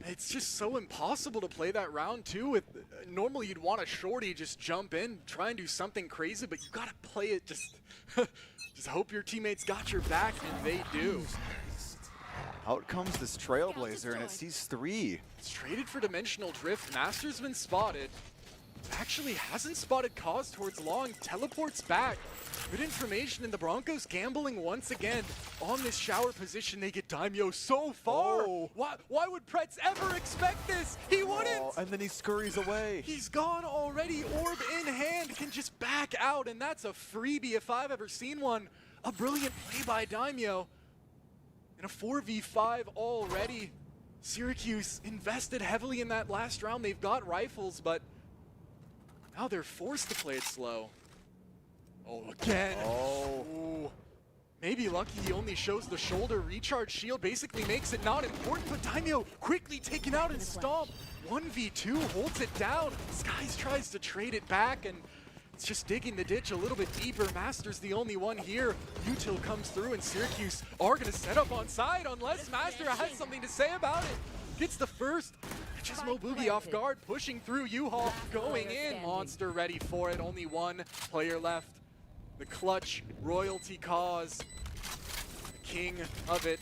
It's just so impossible to play that round too. With normally you'd want a shorty just jump in, try and do something crazy, but you gotta play it just just hope your teammates got your back, and they do. Out comes this Trailblazer, and it sees 3. It's traded for Dimensional Drift. Master's been spotted. actually hasn't spotted cause towards long, teleports back. Good information, and the Broncos gambling once again on this shower position. They get Daimyo so far. Oh. Why would Pretz ever expect this? He wouldn't. Oh, and then he scurries away. He's gone already. Orb in hand, can just back out, and that's a freebie if I've ever seen one. A brilliant play by Daimyo. And a 4v5 already. Syracuse invested heavily in that last round. They've got rifles, but now they're forced to play it slow. Oh, again. Oh. Ooh. Maybe lucky he only shows the shoulder. Recharge shield basically makes it not important, but Daimyo quickly taken out and stomped. 1v2 holds it down. Skies tries to trade it back, and it's just digging the ditch a little bit deeper. Master's the only one here. Util comes through, and Syracuse are going to set up on side unless Master has something to say about it. Gets the first. Catches Mobugi off guard, pushing through. U-Haul going in. Monster ready for it. Only one player left. The clutch royalty cause. The king of it.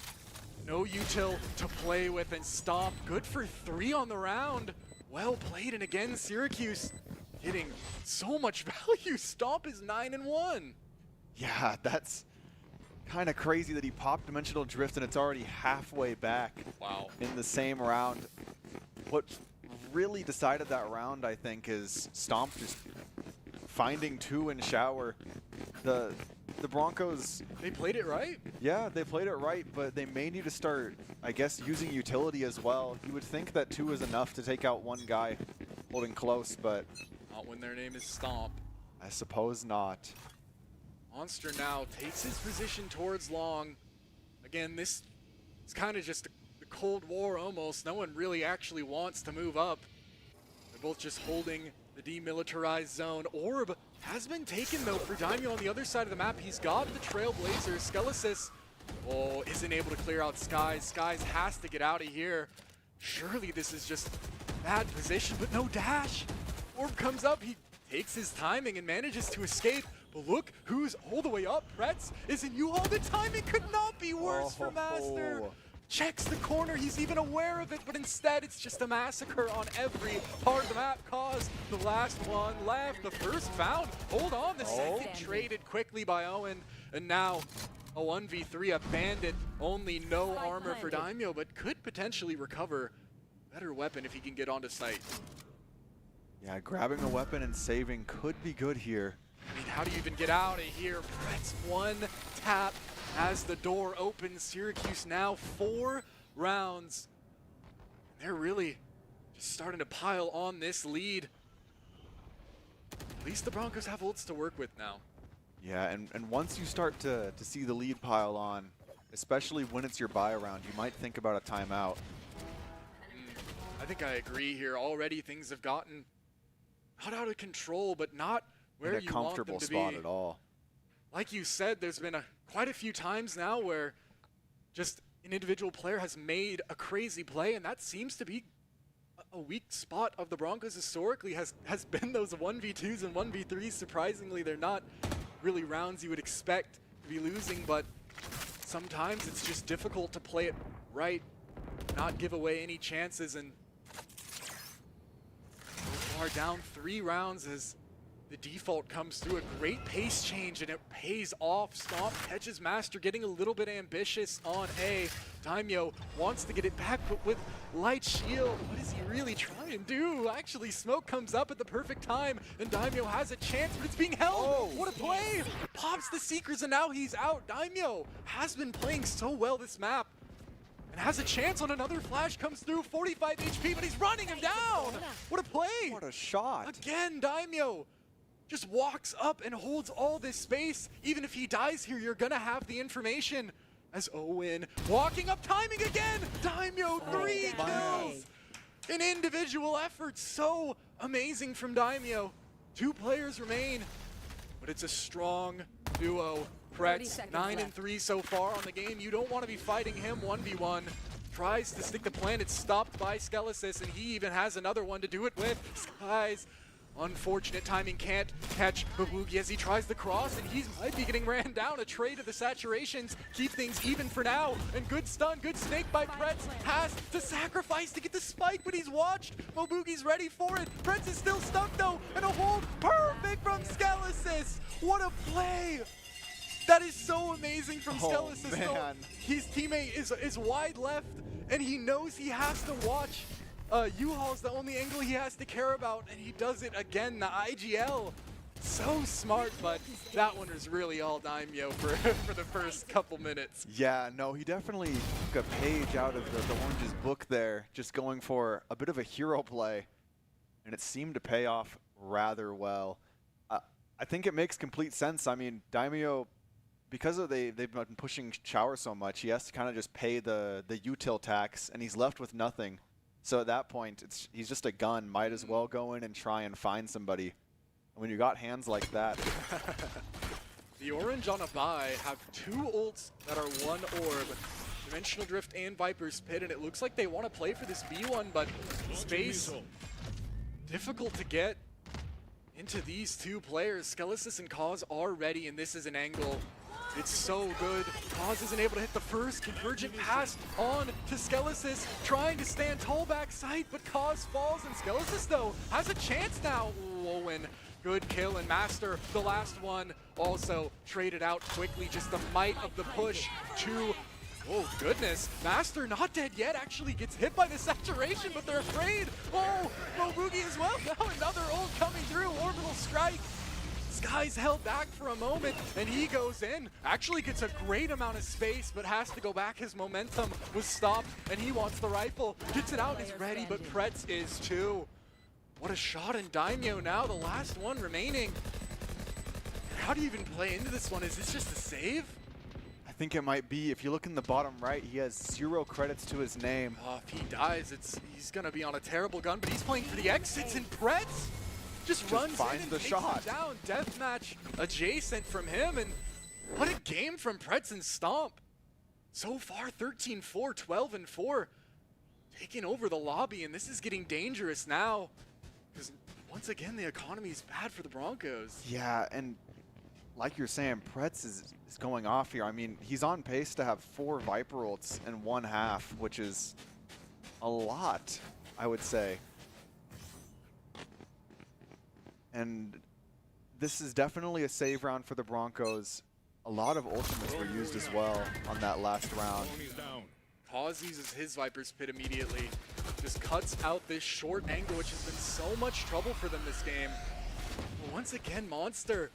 No Util to play with, and Stomp good for 3 on the round. Well played, and again Syracuse getting so much value. Stomp is 9-1. Yeah, that's kind of crazy that he popped Dimensional Drift and it's already halfway back. Wow. In the same round. What really decided that round, I think, is Stomp just finding 2 in shower. The Broncos... They played it right? Yeah, they played it right, but they may need to start, I guess, using utility as well. You would think that 2 is enough to take out one guy holding close, but... Not when their name is Stomp. I suppose not. Monster now takes his position towards long. Again, this is kind of just the Cold War almost. No one really actually wants to move up. They're both just holding the demilitarized zone. Orb has been taken though for Daimyo on the other side of the map. He's got the Trailblazer. Skelesis, oh, isn't able to clear out Skies. Skies has to get out of here. Surely this is just bad position, but no dash. Orb comes up, he takes his timing and manages to escape. But look who's all the way up. Pretz is in U-Haul. The timing could not be worse for Master. Checks the corner, he's even aware of it, but instead it's just a massacre on every part of the map. Cause the last one left, the first found. Hold on, the second traded quickly by Owen. And now a 1v3, a bandit. Only no armor for Daimyo, but could potentially recover. Better weapon if he can get onto site. Yeah, grabbing a weapon and saving could be good here. I mean, how do you even get out of here? Pretz one tap as the door opens. Syracuse now 4 rounds. They're really just starting to pile on this lead. At least the Broncos have ults to work with now. Yeah, and once you start to see the lead pile on, especially when it's your buy round, you might think about a timeout. I think I agree here. Already things have gotten not out of control, but not where in a comfortable spot at all. Like you said, there's been quite a few times now where just an individual player has made a crazy play, and that seems to be a weak spot of the Broncos historically, has been those 1v2s and 1v3s. Surprisingly, they're not really rounds you would expect to be losing, but sometimes it's just difficult to play it right, not give away any chances, and so far down 3 rounds as the default comes through. A great pace change, and it pays off. Stomp catches Master, getting a little bit ambitious on A. Daimyo wants to get it back, but with light shield, what is he really trying to do? Actually, smoke comes up at the perfect time, and Daimyo has a chance, but it's being held. Oh, what a play! Pops the Seekers, and now he's out. Daimyo has been playing so well this map, and has a chance on another flash, comes through, 45 HP, but he's running him down! What a play! What a shot! Again, Daimyo just walks up and holds all this space. Even if he dies here, you're gonna have the information. As Owen walking up, timing again. Daimyo 3 kills. An individual effort, so amazing from Daimyo. 2 players remain, but it's a strong duo. Pretz 9-3 so far on the game. You don't want to be fighting him 1v1. Tries to stick the plan. It's stopped by Skelesis, and he even has another one to do it with. Skies Unfortunate timing, can't catch Babugi as he tries the cross, and he might be getting ran down. A trade of the saturations, keep things even for now. And good stun, good snake by Pretz. Has to sacrifice to get the spike, but he's watched. Babugi's ready for it. Pretz is still stuck though, and a hold perfect from Skelesis. What a play! That is so amazing from Skelesis. Man. His teammate is wide left, and he knows he has to watch. U-Haul's the only angle he has to care about, and he does it again, the IGL. So smart, but that one is really all Daimyo for the first couple minutes. Yeah, no, he definitely took a page out of the Orange's book there, just going for a bit of a hero play, and it seemed to pay off rather well. I think it makes complete sense. I mean, Daimyo, because they've been pushing Shower so much, he has to kind of just pay the util tax, and he's left with nothing. So at that point, he's just a gun. Might as well go in and try and find somebody. And when you got hands like that. The Orange on a bye have 2 ults that are 1 orb. Dimensional Drift and Viper's Pit, and it looks like they want to play for this B1, but space difficult to get into these 2 players. Skelesis and Cause are ready, and this is an angle. It's so good. Cause isn't able to hit the first convergent pass on to Skelesis, trying to stand tall back sight, but Cause falls, and Skelesis, though, has a chance now. Owen, good kill, and Master, the last one, also traded out quickly. Just the might of the push to... Oh, goodness. Master not dead yet, actually gets hit by the saturation, but they're afraid. Oh, Boogie as well. Now another ult coming through, Orbital Strike. Sky's held back for a moment, and he goes in. Actually gets a great amount of space, but has to go back. His momentum was stopped, and he wants the rifle. Gets it out, he's ready, but Pretz is too. What a shot in Daimyo now, the last one remaining. How do you even play into this one? Is this just a save? I think it might be. If you look in the bottom right, he has 0 credits to his name. Oh, if he dies, he's going to be on a terrible gun, but he's playing for the exits, and Pretz just runs in and the takes shot him down. Deathmatch adjacent from him, and what a game from Pretz and Stomp. So far, 13-4, 12-4, taking over the lobby, and this is getting dangerous now, because once again, the economy is bad for the Broncos. Yeah, and like you're saying, Pretz is going off here. I mean, he's on pace to have 4 Viper ults in 1 half, which is a lot, I would say. And this is definitely a save round for the Broncos. A lot of ultimates were used as well on that last round. Cause uses his Viper's Pit immediately. Just cuts out this short angle, which has been so much trouble for them this game. But once again, Monster,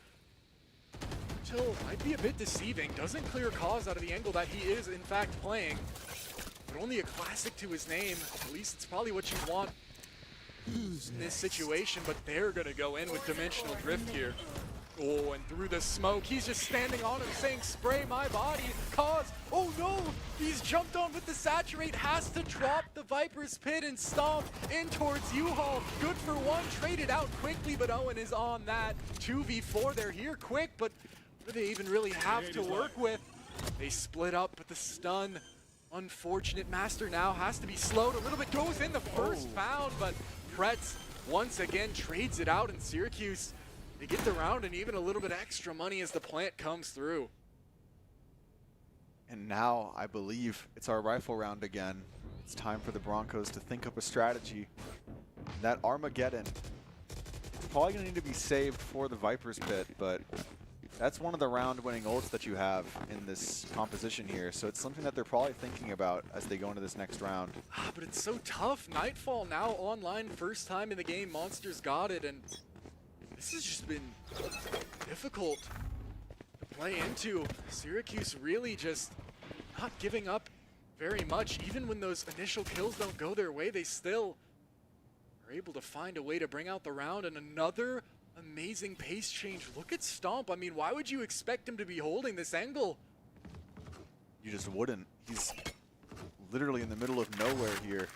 Chill might be a bit deceiving. Doesn't clear Cause out of the angle that he is, in fact, playing. But only a classic to his name. At least it's probably what you want in this situation, but they're gonna go in with Dimensional Drift here. Oh, and through the smoke, he's just standing on him saying, spray my body. Cause, oh no, he's jumped on with the Saturate, has to drop the Viper's Pit and stomp in towards U-Haul. Good for 1, traded out quickly, but Owen is on that. 2v4, they're here quick, but what do they even really have to work with? They split up, but the stun, unfortunate. Master now has to be slowed a little bit, goes in the first found, but Pretz once again trades it out, in Syracuse they get the round and even a little bit extra money as the plant comes through. And now I believe it's our rifle round again. It's time for the Broncos to think up a strategy. That Armageddon, it's probably going to need to be saved for the Viper's Pit, but that's one of the round-winning ults that you have in this composition here, so it's something that they're probably thinking about as they go into this next round. But it's so tough. Nightfall now online, first time in the game. Monsters got it, and this has just been difficult to play into. Syracuse really just not giving up very much. Even when those initial kills don't go their way, they still are able to find a way to bring out the round, and another amazing pace change. Look at Stomp. I mean, why would you expect him to be holding this angle? You just wouldn't. He's literally in the middle of nowhere here.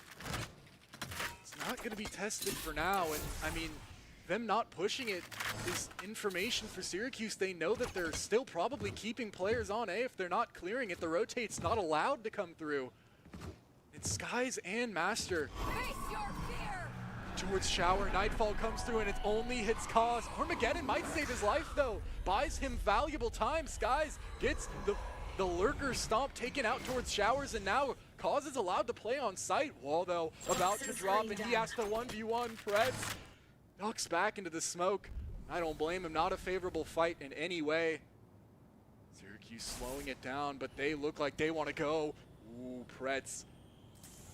It's not going to be tested for now, and I mean, them not pushing it is information for Syracuse. They know that they're still probably keeping players on A. If they're not clearing it, the rotate's not allowed to come through. It's Skies and Master towards Shower. Nightfall comes through and it only hits Cause. Armageddon might save his life though. Buys him valuable time. Skies gets the Lurker stomp taken out towards Showers, and now Cause is allowed to play on site. Wall though about to drop, and he has to 1v1 Preds. Ducks back into the smoke. I don't blame him. Not a favorable fight in any way. Syracuse slowing it down, but they look like they want to go. Ooh, Pretz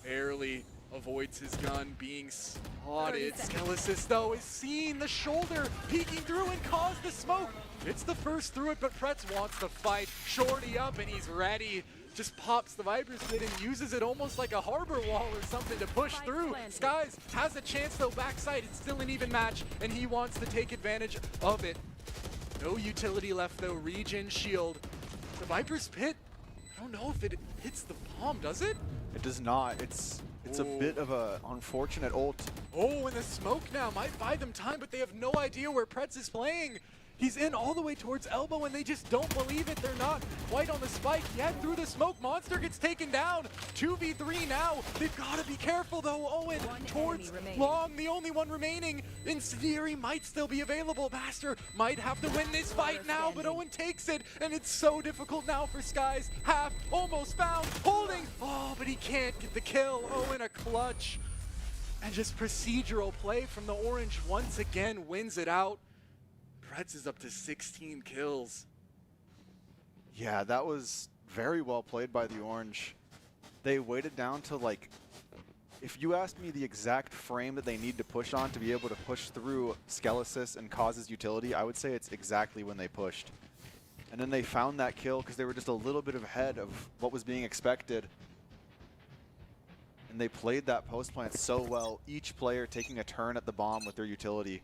barely avoids his gun being spotted. Skelesis, though, is seeing the shoulder, peeking through and cause the smoke. It's the first through it, but Pretz wants to fight. Shorty up, and he's ready. Just pops the Viper's Pit and uses it almost like a harbor wall or something to push through. Skies has a chance, though, backside. It's still an even match, and he wants to take advantage of it. No utility left, though. Regen shield. The Viper's Pit, I don't know if it hits the bomb, does it? It does not. It's a bit of a unfortunate ult. Oh, and the smoke now might buy them time, but they have no idea where Pretz is playing. He's in all the way towards Elbow, and they just don't believe it. They're not quite on the spike yet. Through the smoke, Monster gets taken down. 2v3 now. They've got to be careful, though. Owen towards Long, the only one remaining. Incendiary might still be available. Master might have to win this fight now, but Owen takes it, and it's so difficult now for Skies. Half almost found, holding. Oh, but he can't get the kill. Owen a clutch. And just procedural play from the Orange once again wins it out. Pretz is up to 16 kills. Yeah, that was very well played by the Orange. They waited down to, like, if you asked me the exact frame that they need to push on to be able to push through Skelesis and Cause's utility, I would say it's exactly when they pushed. And then they found that kill because they were just a little bit ahead of what was being expected. And they played that post plant so well, each player taking a turn at the bomb with their utility.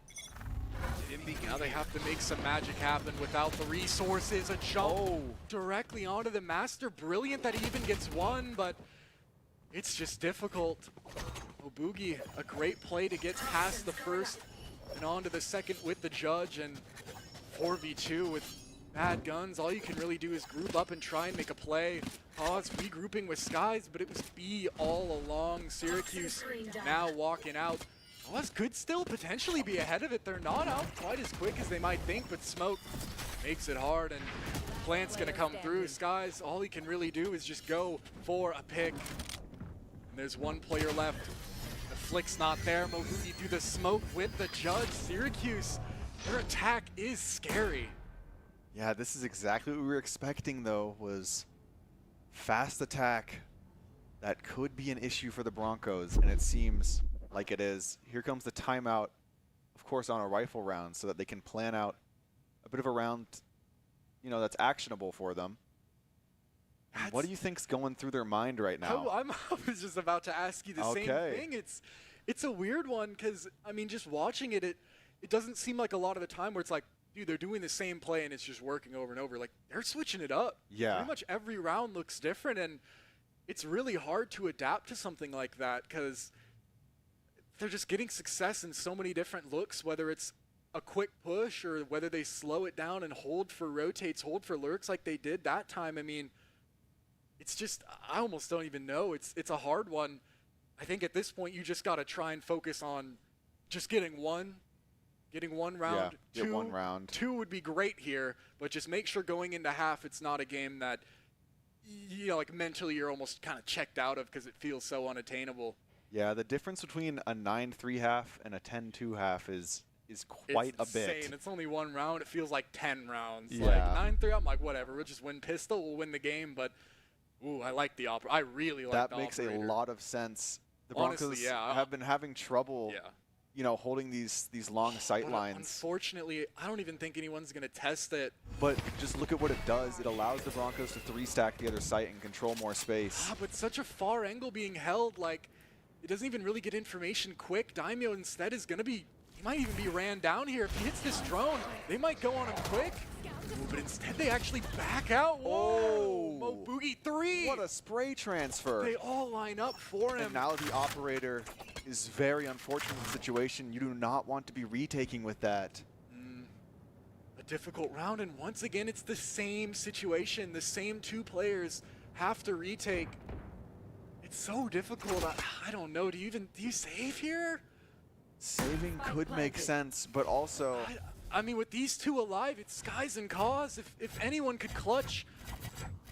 Now they have to make some magic happen without the resources. A jump directly onto the Master. Brilliant that he even gets one, but it's just difficult. Oh, Boogie, a great play to get past the first and onto the second with the Judge, and 4v2 with bad guns. All you can really do is group up and try and make a play. Cause regrouping with Skies, but it was B all along. Syracuse now walking out. Oz could still potentially be ahead of it. They're not out quite as quick as they might think, but Smoke makes it hard, and Plant's gonna come through. Skies, all he can really do is just go for a pick. And there's one player left. The flick's not there. Mobugi through the smoke with the Judge. Syracuse, their attack is scary. Yeah, this is exactly what we were expecting, though, was fast attack. That could be an issue for the Broncos, and it seems like it is. Here comes the timeout, of course, on a rifle round, so that they can plan out a bit of a round, you know, that's actionable for them. What do you think's going through their mind right now? I was just about to ask you the same thing. It's a weird one because, I mean, just watching it, it doesn't seem like a lot of the time where it's like, dude, they're doing the same play and it's just working over and over. Like, they're switching it up. Yeah. Pretty much every round looks different, and it's really hard to adapt to something like that because they're just getting success in so many different looks, whether it's a quick push or whether they slow it down and hold for rotates, hold for lurks like they did that time. I mean, it's just, I almost don't even know. It's a hard one. I think at this point you just got to try and focus on just getting one round. Yeah, get one round. Two would be great here, but just make sure going into half it's not a game that, you know, like mentally you're almost kind of checked out of because it feels so unattainable. Yeah, the difference between a 9-3 half and a 10-2 half is quite a bit. Insane. It's only one round. It feels like 10 rounds. Yeah. Like 9-3, I'm like, whatever. We'll just win pistol. We'll win the game. But, ooh, I like the operator. I really like the operator. That makes a lot of sense. The Honestly, Broncos yeah. have been having trouble, you know, holding these long sight lines. Unfortunately, I don't even think anyone's going to test it. But just look at what it does. It allows the Broncos to 3-stack the other site and control more space. But such a far angle being held, like, it doesn't even really get information quick. Daimyo instead is going to be, he might even be ran down here. If he hits this drone, they might go on him quick. Ooh, but instead they actually back out. Whoa! Mo Boogie 3! What a spray transfer. They all line up for him. And now the operator is very unfortunate in the situation. You do not want to be retaking with that. A difficult round, and once again it's the same situation. The same two players have to retake. It's so difficult. I don't know. Do you save here? Saving could make sense, but also... I mean, with these two alive, it's Skies and Cause. If anyone could clutch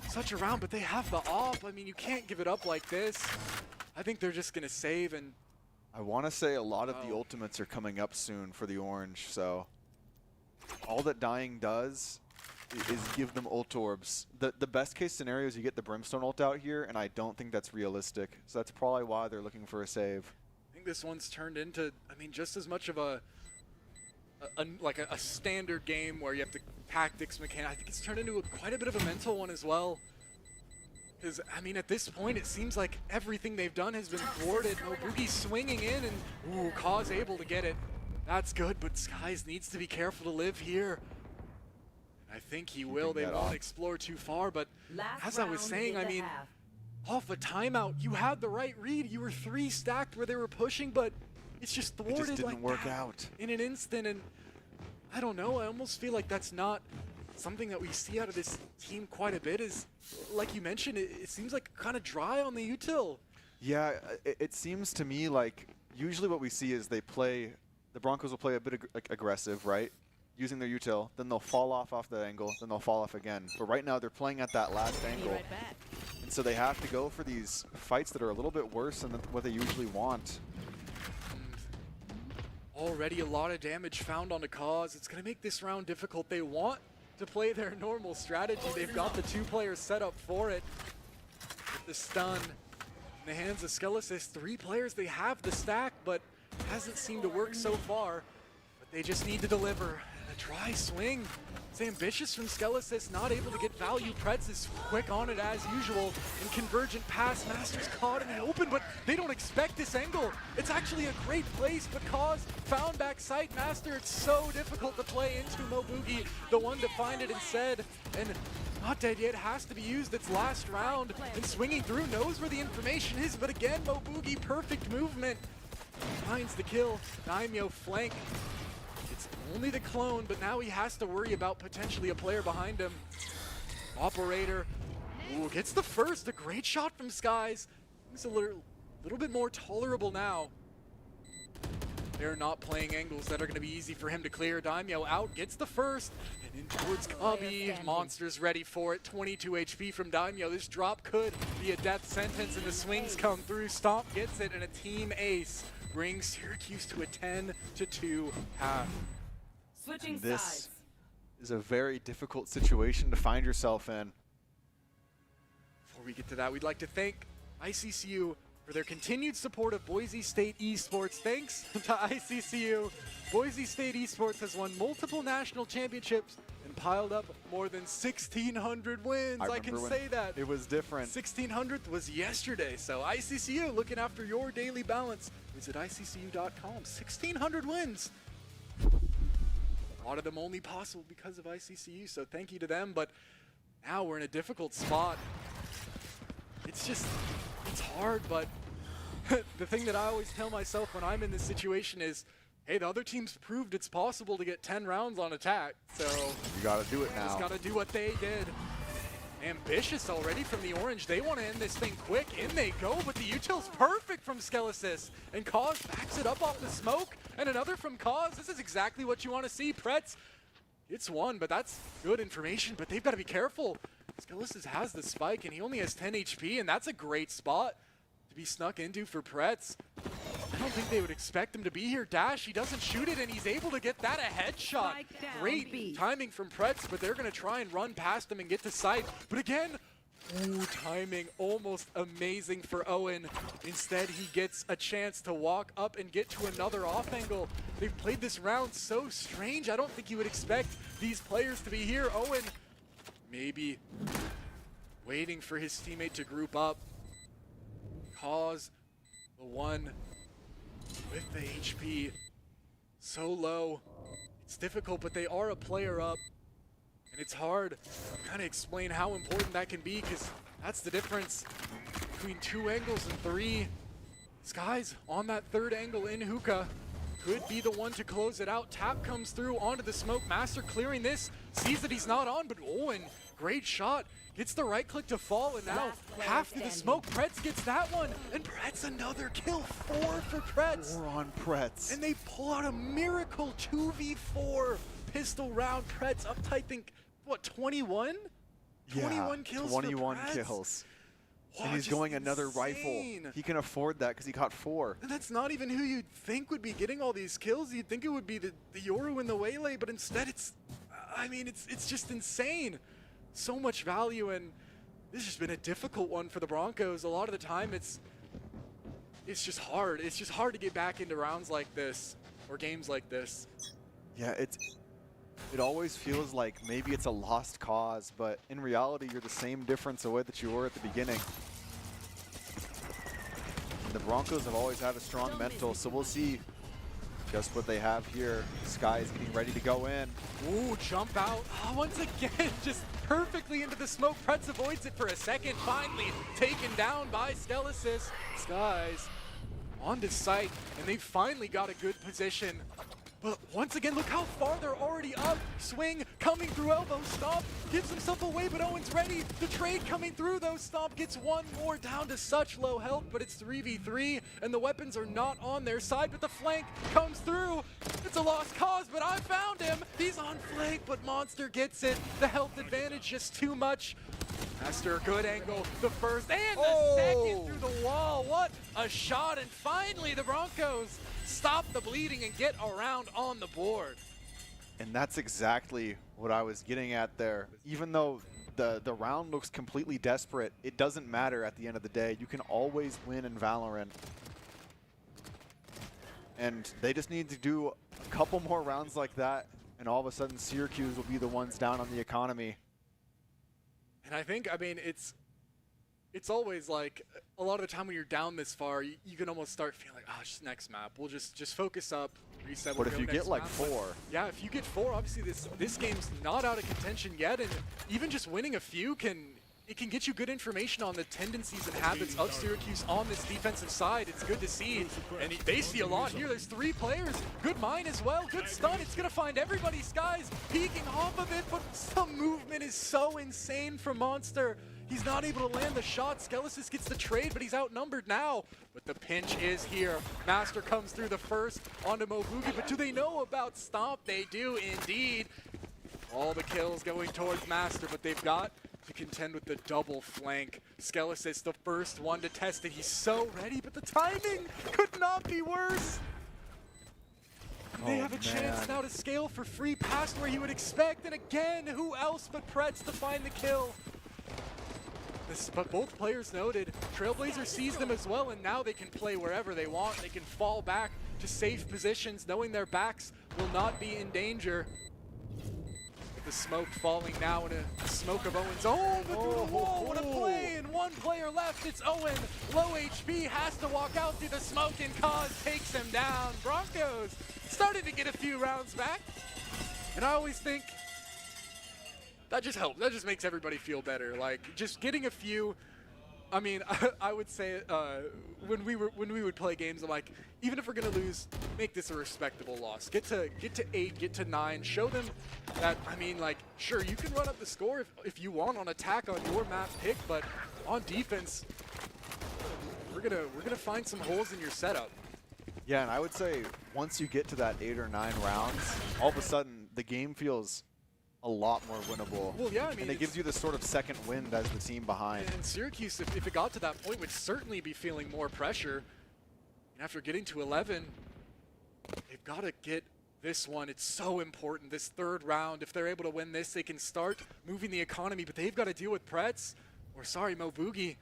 such a round, but they have the op. I mean, you can't give it up like this. I think they're just going to save and... I want to say a lot of the ultimates are coming up soon for the Orange, so... All that Dying does is give them ult orbs. The best case scenario is you get the Brimstone ult out here, and I don't think that's realistic. So that's probably why they're looking for a save. I think this one's turned into, I mean, just as much of a standard game where you have the tactics mechanic. I think it's turned into quite a bit of a mental one as well. Because, I mean, at this point, it seems like everything they've done has been thwarted. Mobugi swinging in, and ooh, Cause able to get it. That's good, but Skies needs to be careful to live here. I think he will. They won't explore too far, but as I was saying, I mean, off a timeout, you had the right read. You were 3 stacked where they were pushing, but it's just thwarted it just didn't like work that out in an instant. And I don't know, I almost feel like that's not something that we see out of this team quite a bit. Is, like you mentioned, it seems like kind of dry on the util. Yeah, it seems to me like usually what we see is the Broncos will play a bit aggressive, right? Using their util, then they'll fall off that angle, then they'll fall off again. But right now they're playing at that last angle. And so they have to go for these fights that are a little bit worse than what they usually want. Already a lot of damage found on the Cause. It's going to make this round difficult. They want to play their normal strategy. They've got the 2 players set up for it. With the stun in the hands of Skelesis. 3 players, they have the stack, but hasn't seemed to work so far. But they just need to deliver. And a dry swing. It's ambitious from Skelesis, not able to get value. Pretz is quick on it as usual. And Convergent pass, Master's caught in the open, but they don't expect this angle. It's actually a great place, but Cause found back sight. Master, it's so difficult to play into Mobugi, the one to find it instead. And not dead yet, has to be used its last round. And swinging through, knows where the information is, but again, Mobugi, perfect movement. Finds the kill. Daimyo flank. It's only the clone, but now he has to worry about potentially a player behind him. Operator, ooh, gets the first. A great shot from Skies. It's a little bit more tolerable now. They're not playing angles that are going to be easy for him to clear. Daimyo out, gets the first, and in towards Kabi. Monster's ready for it. 22 HP from Daimyo. This drop could be a death sentence, and the swings come through. Stomp gets it, and a team ace brings Syracuse to a 10-2 half. This is a very difficult situation to find yourself in. Before we get to that, we'd like to thank ICCU for their continued support of Boise State Esports. Thanks to ICCU, Boise State Esports has won multiple national championships and piled up more than 1,600 wins. I can say that. It was different. 1,600th was yesterday. So ICCU, looking after your daily balance. Visit ICCU.com. 1,600 wins. A lot of them only possible because of ICCU, so thank you to them. But now we're in a difficult spot. It's hard, but the thing that I always tell myself when I'm in this situation is, hey, the other team's proved it's possible to get 10 rounds on attack, so you gotta do it now. Just gotta do what they did. Ambitious already from the Orange. They want to end this thing quick. In they go, but the util's perfect from Skelesis. And Cause backs it up off the smoke. And another from Cause. This is exactly what you want to see. Pretz, it's one, but that's good information. But they've got to be careful. Skelesis has the spike, and he only has 10 HP, and that's a great spot to be snuck into for Pretz. I don't think they would expect him to be here. Dash, he doesn't shoot it, and he's able to get that a headshot. Great timing from Pretz, but they're going to try and run past him and get to sight. But again, ooh, timing almost amazing for Owen. Instead, he gets a chance to walk up and get to another off angle. They've played this round so strange. I don't think you would expect these players to be here. Owen maybe waiting for his teammate to group up. Cause the one with the HP so low. It's difficult, but they are a player up. And it's hard to kind of explain how important that can be, because that's the difference between 2 angles and 3. Skies on that 3rd angle in hookah could be the one to close it out. Tap comes through onto the smoke. Master clearing this, sees that he's not on, but Owen, great shot. Gets the right click to fall, and now half through the smoke. Pretz gets that one, and Pretz another kill. 4 for Pretz. 4 on Pretz. And they pull out a miracle 2v4 pistol round. Pretz up to, I think, what, 21? 21 kills 21 for Pretz? kills. Wow, and he's just going another rifle. insane. He can afford that because he caught 4. And that's not even who you'd think would be getting all these kills. You'd think it would be the Yoru in the Waylay, but instead it's, I mean, it's just insane. So much value, and this has been a difficult one for the Broncos. A lot of the time it's just hard. It's just hard to get back into rounds like this or games like this. Yeah, it always feels like maybe it's a lost cause, but in reality, you're the same difference away that you were at the beginning. And the Broncos have always had a strong mental, so we'll see just what they have here. Sky is getting ready to go in. Ooh, jump out. Oh, once again, just perfectly into the smoke. Pretz avoids it for a second. Finally taken down by Skelesis. Skies onto sight, and they finally got a good position. But once again, look how far they're already up. Swing coming through elbow. Stomp gives himself away, but Owen's ready. The trade coming through, though. Stomp gets one more down to such low health, but it's 3v3, and the weapons are not on their side, but the flank comes through. It's a lost cause, but I found him. He's on flank, but Monster gets it. The health advantage just too much. Master, good angle. The first and the second through the wall. What a shot, and finally the Broncos stop the bleeding and get around on the board. And that's exactly what I was getting at there. Even though the round looks completely desperate, it doesn't matter at the end of the day. You can always win in Valorant. And they just need to do a couple more rounds like that, and all of a sudden Syracuse will be the ones down on the economy. And I think, I mean, it's always like a lot of the time when you're down this far, you can almost start feeling like, oh, just next map. We'll just focus up, reset. But if you get like 4. Yeah, if you get 4, obviously this game's not out of contention yet, and even just winning a few can get you good information on the tendencies and habits of Syracuse on this defensive side. It's good to see, and they see a lot here. There's 3 players. Good mine as well. Good stun. It's going to find everybody. Skies peeking off of it, but some movement is so insane from Monster. He's not able to land the shot. Skelesis gets the trade, but he's outnumbered now. But the pinch is here. Master comes through the first onto Mobugi, but do they know about Stomp? They do indeed. All the kills going towards Master, but they've got to contend with the double flank. Skelesis, the first one to test it. He's so ready, but the timing could not be worse. They have a chance now to scale for free past where you would expect, and again, who else but Pretz to find the kill? But both players noted, Trailblazer sees them as well, and now they can play wherever they want. They can fall back to safe positions, knowing their backs will not be in danger. With the smoke falling now in a smoke of Owen's own, but through the wall, what a play, and one player left, it's Owen. Low HP, has to walk out through the smoke, and Cause takes him down. Broncos started to get a few rounds back, and I always think, that just helps. That just makes everybody feel better. Like, just getting a few. I mean, I would say when we would play games, I'm like, even if we're gonna lose, make this a respectable loss. Get to 8, get to 9. Show them that. I mean, like, sure, you can run up the score if you want on attack on your map pick, but on defense, we're gonna find some holes in your setup. Yeah, and I would say once you get to that 8 or 9 rounds, all of a sudden the game feels a lot more winnable. Well, yeah, I mean, and it gives you this sort of second wind as the team behind. And Syracuse, if it got to that point, would certainly be feeling more pressure. And after getting to 11, they've got to get this one. It's so important, this third round. If they're able to win this, they can start moving the economy, but they've got to deal with Pretz, or sorry, Mobugi,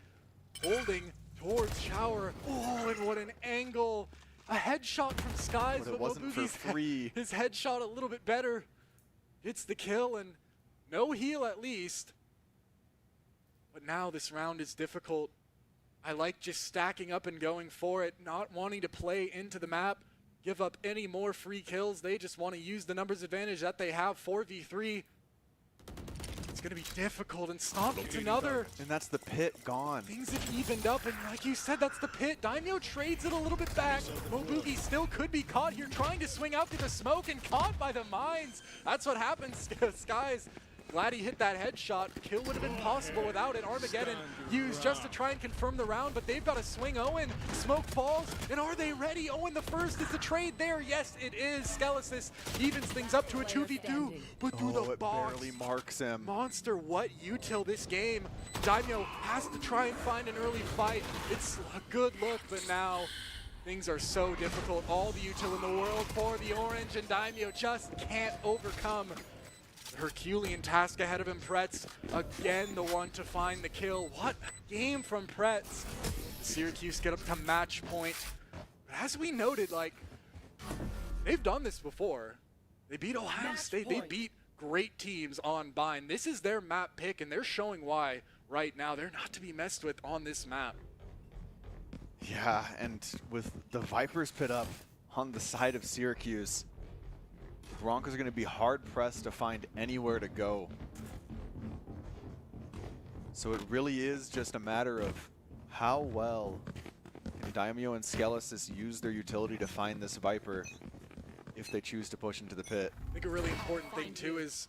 holding towards Shower. Oh, and what an angle. A headshot from Skies, but it wasn't for free. His headshot a little bit better. It's the kill, and no heal at least. But now this round is difficult. I like just stacking up and going for it, not wanting to play into the map, give up any more free kills. They just want to use the numbers advantage that they have, 4v3. It's going to be difficult, and Stomp gets another. And that's the pit gone. Things have evened up, and like you said, that's the pit. Daimyo trades it a little bit back. Mobugi still could be caught here, trying to swing out through the smoke and caught by the mines. That's what happens. Skies Glad he hit that headshot. Kill would have been possible without it. Armageddon used just to try and confirm the round, but they've got to swing Owen. Smoke falls, and are they ready? Owen the first, is the trade there? Yes, it is. Skelesis evens things up to a 2v2, but through the box. Barely marks him. Monster, what util this game. Daimyo has to try and find an early fight. It's a good look, but now things are so difficult. All the util in the world for the Orange, and Daimyo just can't overcome the Herculean task ahead of him. Pretz, again, the one to find the kill. What a game from Pretz. Syracuse get up to match point. But as we noted, like, they've done this before. They beat Ohio State. They beat great teams on Bind. This is their map pick, and they're showing why right now. They're not to be messed with on this map. Yeah, and with the Vipers pit up on the side of Syracuse, Broncos are going to be hard-pressed to find anywhere to go. So it really is just a matter of how well can Daimyo and Skelesis use their utility to find this Viper if they choose to push into the pit. I think a really important thing, too, is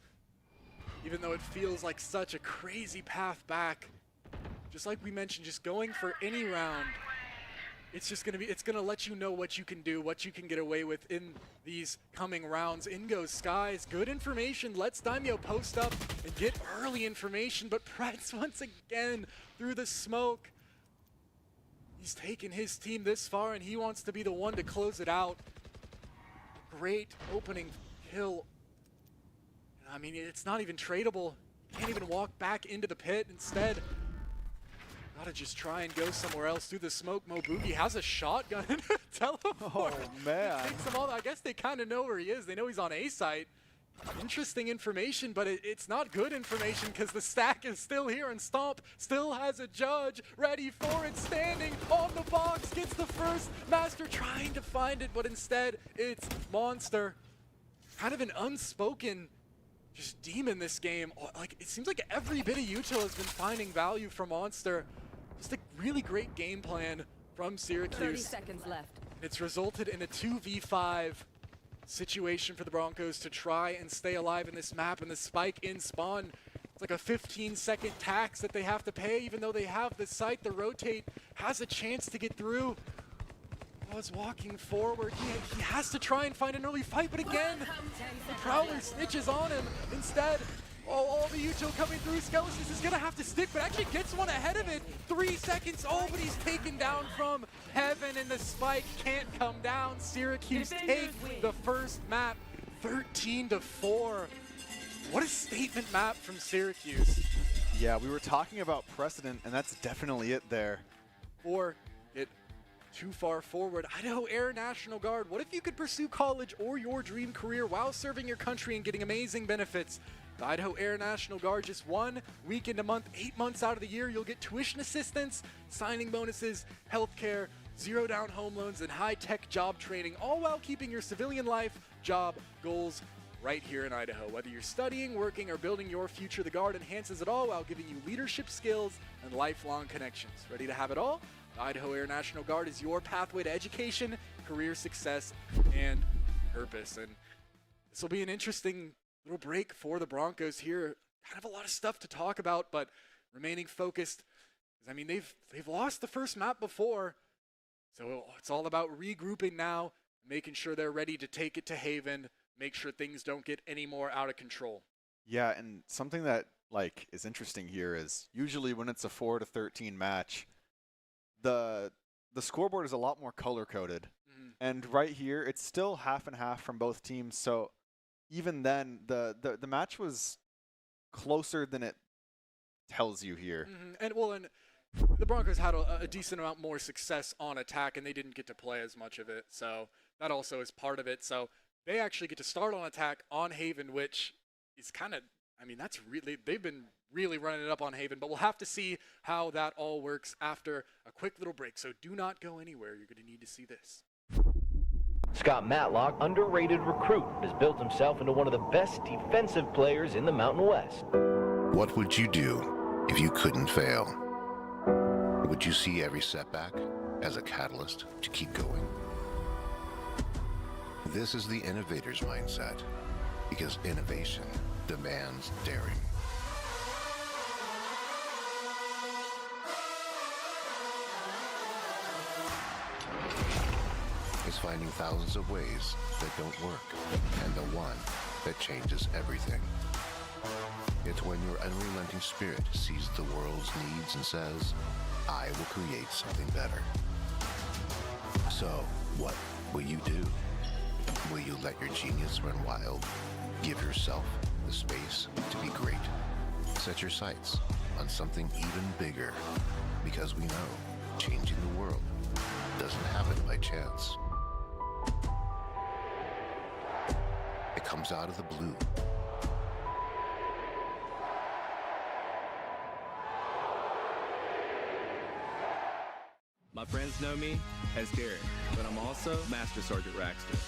even though it feels like such a crazy path back, just like we mentioned, just going for any round, it's gonna let you know what you can do, what you can get away with in these coming rounds. In goes Skies, good information, lets Daimyo post up and get early information, but Pretz once again through the smoke. He's taken his team this far and he wants to be the one to close it out. Great opening kill. I mean, it's not even tradable. Can't even walk back into the pit. Instead, gotta just try and go somewhere else through the smoke. Mobugi has a shotgun and a teleport. Oh, man. Takes them all. I guess they kind of know where he is. They know he's on A site. Interesting information, but it's not good information because the stack is still here and Stomp still has a judge ready for it, standing on the box, gets the first. Master trying to find it, but instead it's Monster. Kind of an unspoken just demon this game. Like, it seems like every bit of util has been finding value from Monster. Just a really great game plan from Syracuse. 30 seconds left. It's resulted in a 2v5 situation for the Broncos to try and stay alive in this map, and the spike in spawn, it's like a 15-second tax that they have to pay, even though they have the site. The rotate has a chance to get through. Was walking forward. He has to try and find an early fight, but again, the Prowler snitches on him. Instead, all the util coming through. Skelesis is gonna have to stick, but actually gets one ahead of it. 3 seconds. Oh, but he's taken down from heaven, and the spike can't come down. Syracuse take the first map, 13-4. What a statement map from Syracuse. Yeah, we were talking about precedent, and that's definitely it there. Or it too far forward. Idaho Air National Guard. What if you could pursue college or your dream career while serving your country and getting amazing benefits? The Idaho Air National Guard, just 1 weekend a month, 8 months out of the year, you'll get tuition assistance, signing bonuses, healthcare, 0 down home loans, and high-tech job training, all while keeping your civilian life, job, goals right here in Idaho. Whether you're studying, working, or building your future, the Guard enhances it all while giving you leadership skills and lifelong connections. Ready to have it all? The Idaho Air National Guard is your pathway to education, career success, and purpose. And this will be an interesting little break for the Broncos here. Kind of a lot of stuff to talk about, but remaining focused. I mean, they've lost the first map before, so it's all about regrouping now, making sure they're ready to take it to Haven, make sure things don't get any more out of control. Yeah, and something that is interesting here is usually when it's a 4-13 match, the scoreboard is a lot more color-coded. And right here, it's still half and half from both teams. So even then, the match was closer than it tells you here. And the Broncos had a decent amount more success on attack, and they didn't get to play as much of it. So that also is part of it. So they actually get to start on attack on Haven, which is kind of, I mean, that's really, they've been really running it up on Haven, but we'll have to see how that all works after a quick little break. So do not go anywhere. You're going to need to see this. Scott Matlock, underrated recruit, has built himself into one of the best defensive players in the Mountain West. What would you do if you couldn't fail? Would you see every setback as a catalyst to keep going? This is the innovator's mindset, because innovation demands daring. is finding thousands of ways that don't work, and the one that changes everything. It's when your unrelenting spirit sees the world's needs and says, I will create something better. So, what will you do? Will you let your genius run wild? Give yourself the space to be great. Set your sights on something even bigger, because we know changing the world doesn't happen by chance. It comes out of the blue. My friends know me as Derek, but I'm also Master Sergeant Raxter.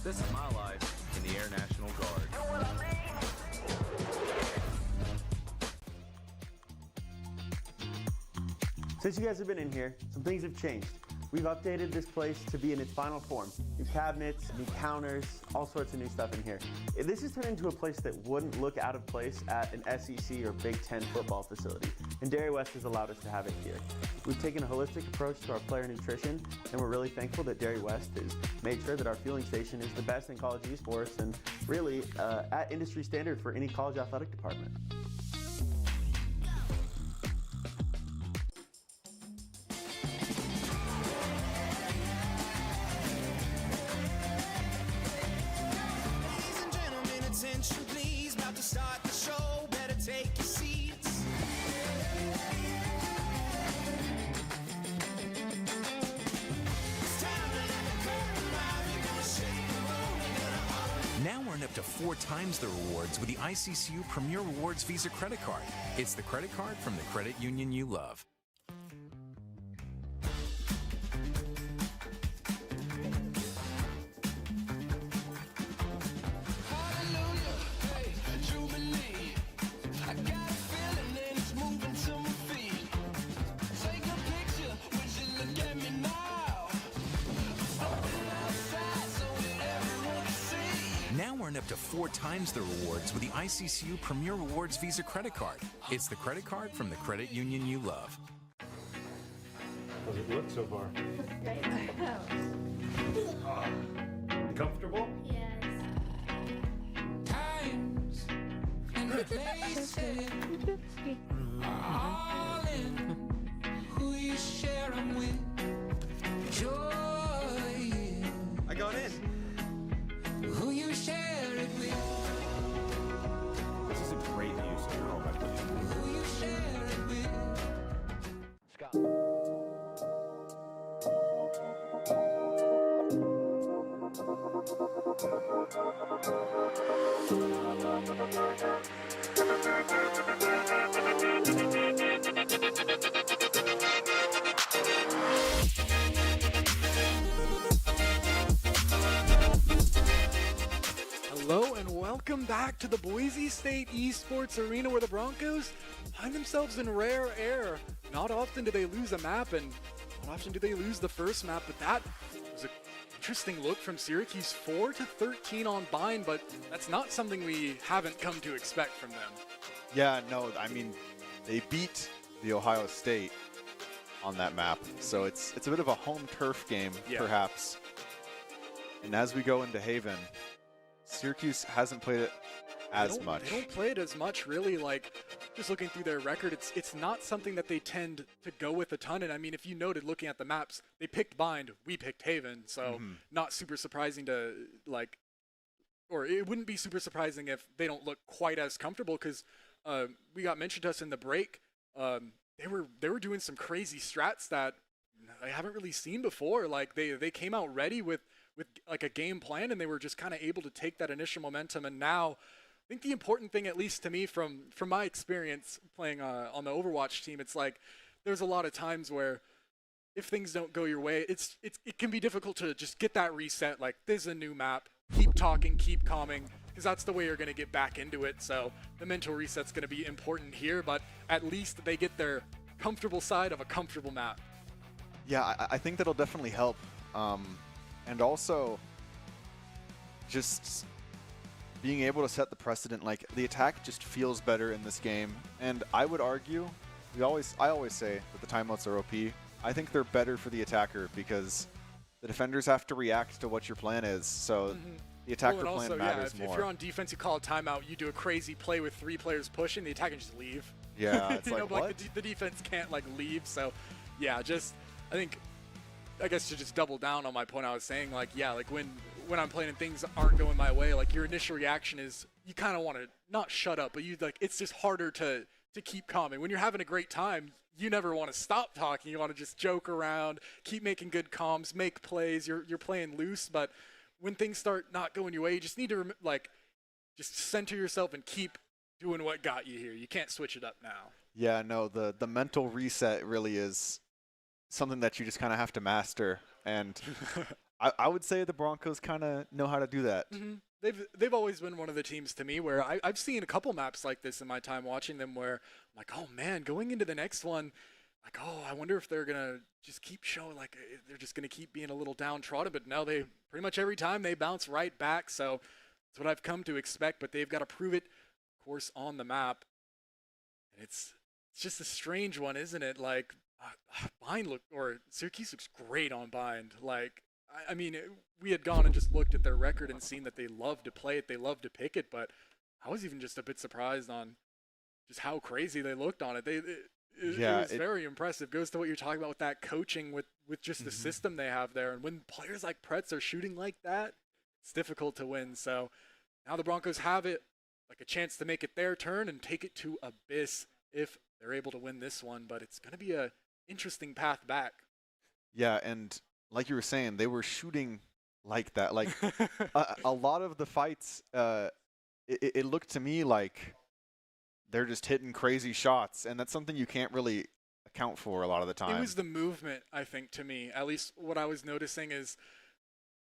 This is my life in the Air National Guard. Since you guys have been in here, some things have changed. We've updated this place to be in its final form. New cabinets, new counters, all sorts of new stuff in here. This has turned into a place that wouldn't look out of place at an SEC or Big Ten football facility, and Dairy West has allowed us to have it here. We've taken a holistic approach to our player nutrition, and we're really thankful that Dairy West has made sure that our fueling station is the best in college esports and really at industry standard for any college athletic department. Attention please, about to start the show, better take your seats. It's time to let the curtain rise, we're gonna shake the room, we're gonna Now earn up to 4 times the rewards with the ICCU Premier Rewards Visa credit card. It's the credit card from the credit union you love. Now earn up to 4 times the rewards with the ICCU Premier Rewards Visa credit card. It's the credit card from the credit union you love. How's it look so far? Great. Comfortable? Yes. times and places all in who you share them with. Joy. I got in. Who you share it with. This is a great use of your home equity. Who you share it with. Scott. Hello and welcome back to the Boise State Esports Arena, where the Broncos find themselves in rare air. Not often do they lose a map, and not often do they lose the first map, but that was an interesting look from Syracuse, 4-13 on Bind, but that's not something we haven't come to expect from them. Yeah, no, I mean, they beat the Ohio State on that map, so it's a bit of a home turf game, perhaps. And as we go into Haven, Syracuse hasn't played it as much. They don't play it as much, really. Like, just looking through their record, it's not something that they tend to go with a ton. And I mean, if you noted looking at the maps, they picked Bind, we picked Haven, so not super surprising to, like, or it wouldn't be super surprising if they don't look quite as comfortable, because we got mentioned to us in the break. They were doing some crazy strats that I haven't really seen before. Like, they came out ready with like a game plan, and they were just kind of able to take that initial momentum. And now I think the important thing, at least to me from my experience playing on the Overwatch team, it's like there's a lot of times where if things don't go your way, it can be difficult to just get that reset. Like, this is a new map, keep talking, keep calming, because that's the way you're going to get back into it. So the mental reset's going to be important here, but at least they get their comfortable side of a comfortable map. Yeah, I think that'll definitely help. And also, just being able to set the precedent, like the attack just feels better in this game. And I would argue, I always say that the timeouts are OP. I think they're better for the attacker because the defenders have to react to what your plan is. So the attacker plan matters more. If you're on defense, you call a timeout, you do a crazy play with 3 players pushing, the attacker can just leave. Yeah, it's like, but what? The defense can't like leave. So yeah, I guess to just double down on my point I was saying, like, yeah, like when I'm playing and things aren't going my way, like your initial reaction is you kind of want to not shut up, but it's just harder to keep calm. And when you're having a great time, you never want to stop talking. You want to just joke around, keep making good comms, make plays. You're playing loose, but when things start not going your way, you just need to just center yourself and keep doing what got you here. You can't switch it up now. Yeah, no, the mental reset really is something that you just kind of have to master. And I would say the Broncos kind of know how to do that. They've always been one of the teams to me where I've seen a couple maps like this in my time watching them where I'm like, oh man, going into the next one, like, oh, I wonder if they're going to just keep showing, like, they're just going to keep being a little downtrodden. But no, they pretty much every time they bounce right back. So that's what I've come to expect. But they've got to prove it, of course, on the map. And it's just a strange one, isn't it? Like, Syracuse looks great on Bind. Like, I mean, we had gone and just looked at their record and seen that they love to play it, they love to pick it, but I was even just a bit surprised on just how crazy they looked on it. It was very impressive. Goes to what you're talking about with that coaching, with just the system they have there. And when players like Pretz are shooting like that, it's difficult to win. So now the Broncos have it, like a chance to make it their turn and take it to Abyss if they're able to win this one. But it's going to be a interesting path back. Yeah, and like you were saying, they were shooting like that. Like a lot of the fights, it looked to me like they're just hitting crazy shots, and that's something you can't really account for a lot of the time. It was the movement, I think, to me. At least what I was noticing is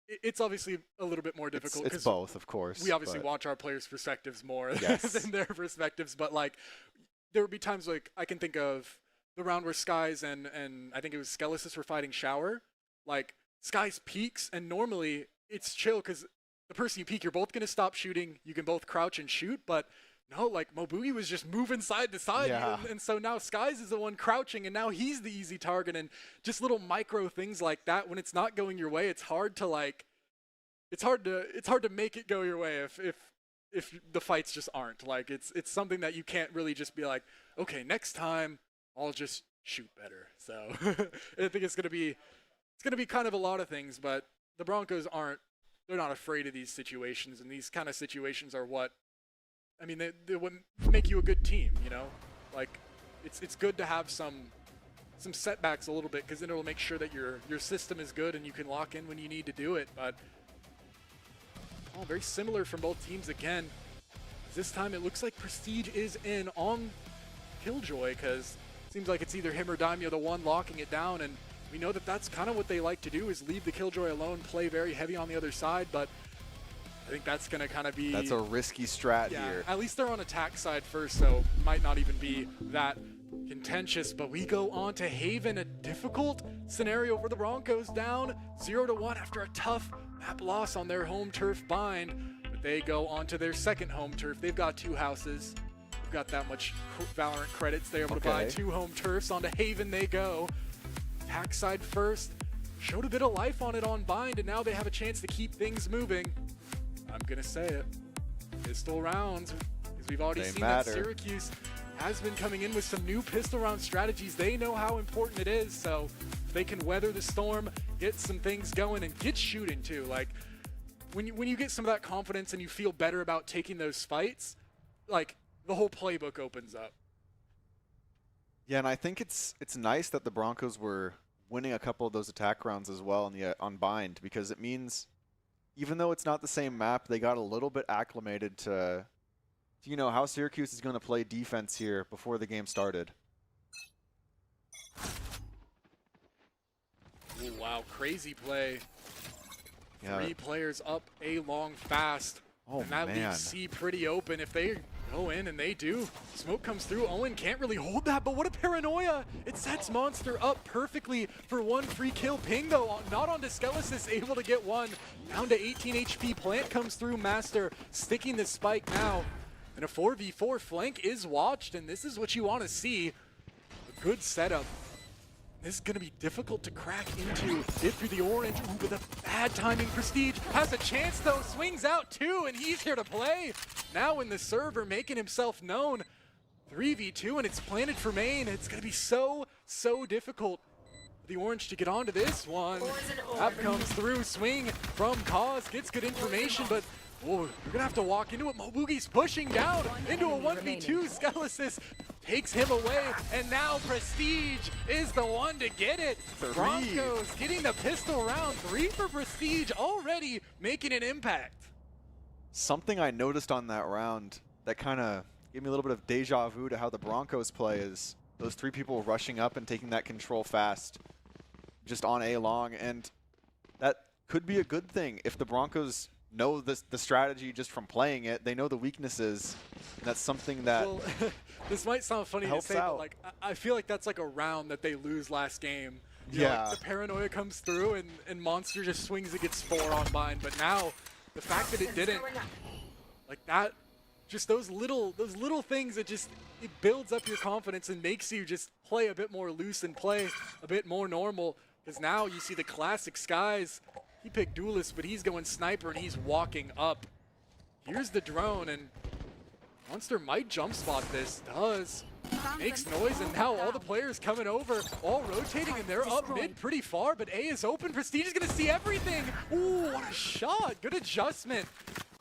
it's obviously a little bit more difficult. It's both, of course. We obviously watch our players' perspectives more than their perspectives, but like there would be times like I can think of the round where Skies and I think it was Skelesis were fighting Shower. Like, Skies peeks, and normally it's chill because the person you peek, you're both going to stop shooting. You can both crouch and shoot, but no, like, Mobui was just moving side to side. Yeah. And so now Skies is the one crouching, and now he's the easy target. And just little micro things like that, when it's not going your way, it's hard to, like, it's hard to make it go your way if the fights just aren't. Like, it's something that you can't really just be like, okay, next time I'll just shoot better. So I think it's going to be kind of a lot of things, but the Broncos they're not afraid of these situations, and these kind of situations are what, I mean, they would make you a good team, you know? Like, it's good to have some setbacks a little bit, because then it'll make sure that your system is good and you can lock in when you need to do it. But very similar from both teams again. This time it looks like Prestige is in on Killjoy, because it seems like it's either him or Daimyo the one locking it down, and we know that that's kind of what they like to do, is leave the Killjoy alone, play very heavy on the other side, but I think that's going to kind of be... That's a risky strat here. At least they're on attack side first, so might not even be that contentious, but we go on to Haven, a difficult scenario for the Broncos, down 0-1 after a tough map loss on their home turf Bind, but they go on to their second home turf. They've got 2 houses. They've got that much Valorant credits. They're able to buy 2 home turfs. Onto Haven they go. Attack side first. Showed a bit of life on it on Bind, and now they have a chance to keep things moving. I'm going to say it. Pistol rounds, because we've already seen that Syracuse has been coming in with some new pistol round strategies. They know how important it is, so if they can weather the storm, get some things going, and get shooting too. Like, when you get some of that confidence and you feel better about taking those fights, like, the whole playbook opens up. Yeah, and I think it's nice that the Broncos were winning a couple of those attack rounds as well on Bind, because it means even though it's not the same map, they got a little bit acclimated to you know, how Syracuse is going to play defense here before the game started. Ooh, wow, crazy play. Yeah. 3 players up A long fast. Oh, and that man. leaves C pretty open. If they go in, and they do. Smoke comes through. Owen can't really hold that, but what a paranoia. It sets Monster up perfectly for one free kill. Ping, though, not onto Skelesis, able to get one. Down to 18 HP. Plant comes through. Master sticking the spike now. And a 4v4 flank is watched, and this is what you want to see. A good setup. This is going to be difficult to crack into it through the orange. Ooh, with a bad timing. Prestige has a chance, though. Swings out too, and he's here to play. Now in the server, making himself known. 3v2, and it's planted for main. It's going to be so difficult for the orange to get onto this one. App comes through. Swing from Cause. Gets good information, but oh, you're going to have to walk into it. Mobugi's pushing down into a 1v2. Skelesis takes him away, and now Prestige is the one to get it. Broncos getting the pistol round. 3 for Prestige, already making an impact. Something I noticed on that round that kind of gave me a little bit of deja vu to how the Broncos play is those 3 people rushing up and taking that control fast just on A long, and that could be a good thing if the Broncos know the strategy just from playing it. They know the weaknesses, and that's something that well, this might sound funny to say, but like I feel like that's like a round that they lose last game. You know, like the paranoia comes through, and Monster just swings and gets 4 on mine. But now the fact that it didn't, like that, just those little things, it builds up your confidence and makes you just play a bit more loose and play a bit more normal. Because now you see the classic Skies. He picked Duelist, but he's going Sniper, and he's walking up. Here's the drone, and Monster might jump spot this. Does. Makes noise, and now all the players coming over, all rotating, and they're up mid pretty far, but A is open. Prestige is going to see everything. Ooh, what a shot. Good adjustment.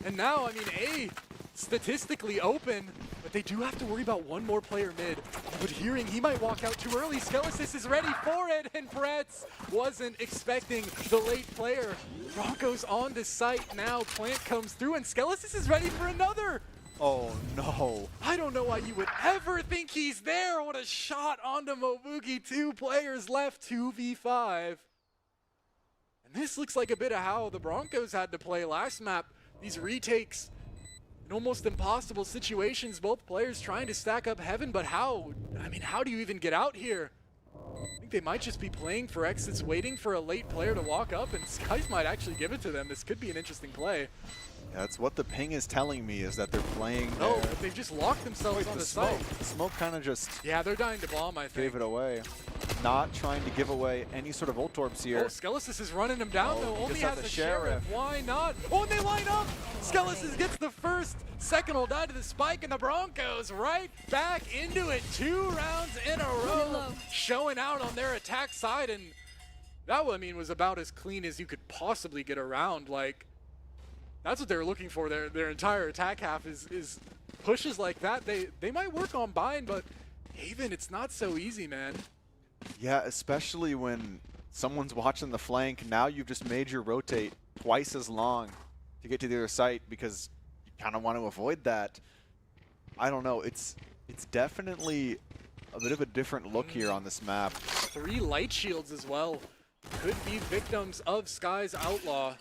And now, I mean, A statistically open, but they do have to worry about one more player mid. But hearing he might walk out too early, Skelesis is ready for it, and Pretz wasn't expecting the late player. Broncos on the site now. Plant comes through, and Skelesis is ready for another. Oh no. I don't know why you would ever think he's there. What a shot onto Mobugi. 2 players left, 2v5. And this looks like a bit of how the Broncos had to play last map. These retakes in almost impossible situations, both players trying to stack up heaven, but how? I mean, how do you even get out here? I think they might just be playing for exits, waiting for a late player to walk up, and Skies might actually give it to them. This could be an interesting play. Yeah, that's what the ping is telling me, is that they're playing No, but they've just locked themselves on the site. The smoke kind of just... Yeah, they're dying to bomb, I think. Gave it away. Not trying to give away any sort of ult orbs here. Oh, Skelesis is running him down, though. Only has has a a sheriff. Why not? Oh, and they line up! Skelesis gets the first. Second will die to the spike, and the Broncos right back into it. 2 rounds in a row, showing out on their attack side, and that, I mean, was about as clean as you could possibly get around. Like, that's what they're looking for. Their entire attack half is pushes like that. They might work on bind, but Haven, it's not so easy, man. Yeah, especially when someone's watching the flank. Now you've just made your rotate twice as long to get to the other site because you kind of want to avoid that. I don't know. It's definitely a bit of a different look here on this map. 3 light shields as well. Could be victims of Sky's Outlaw.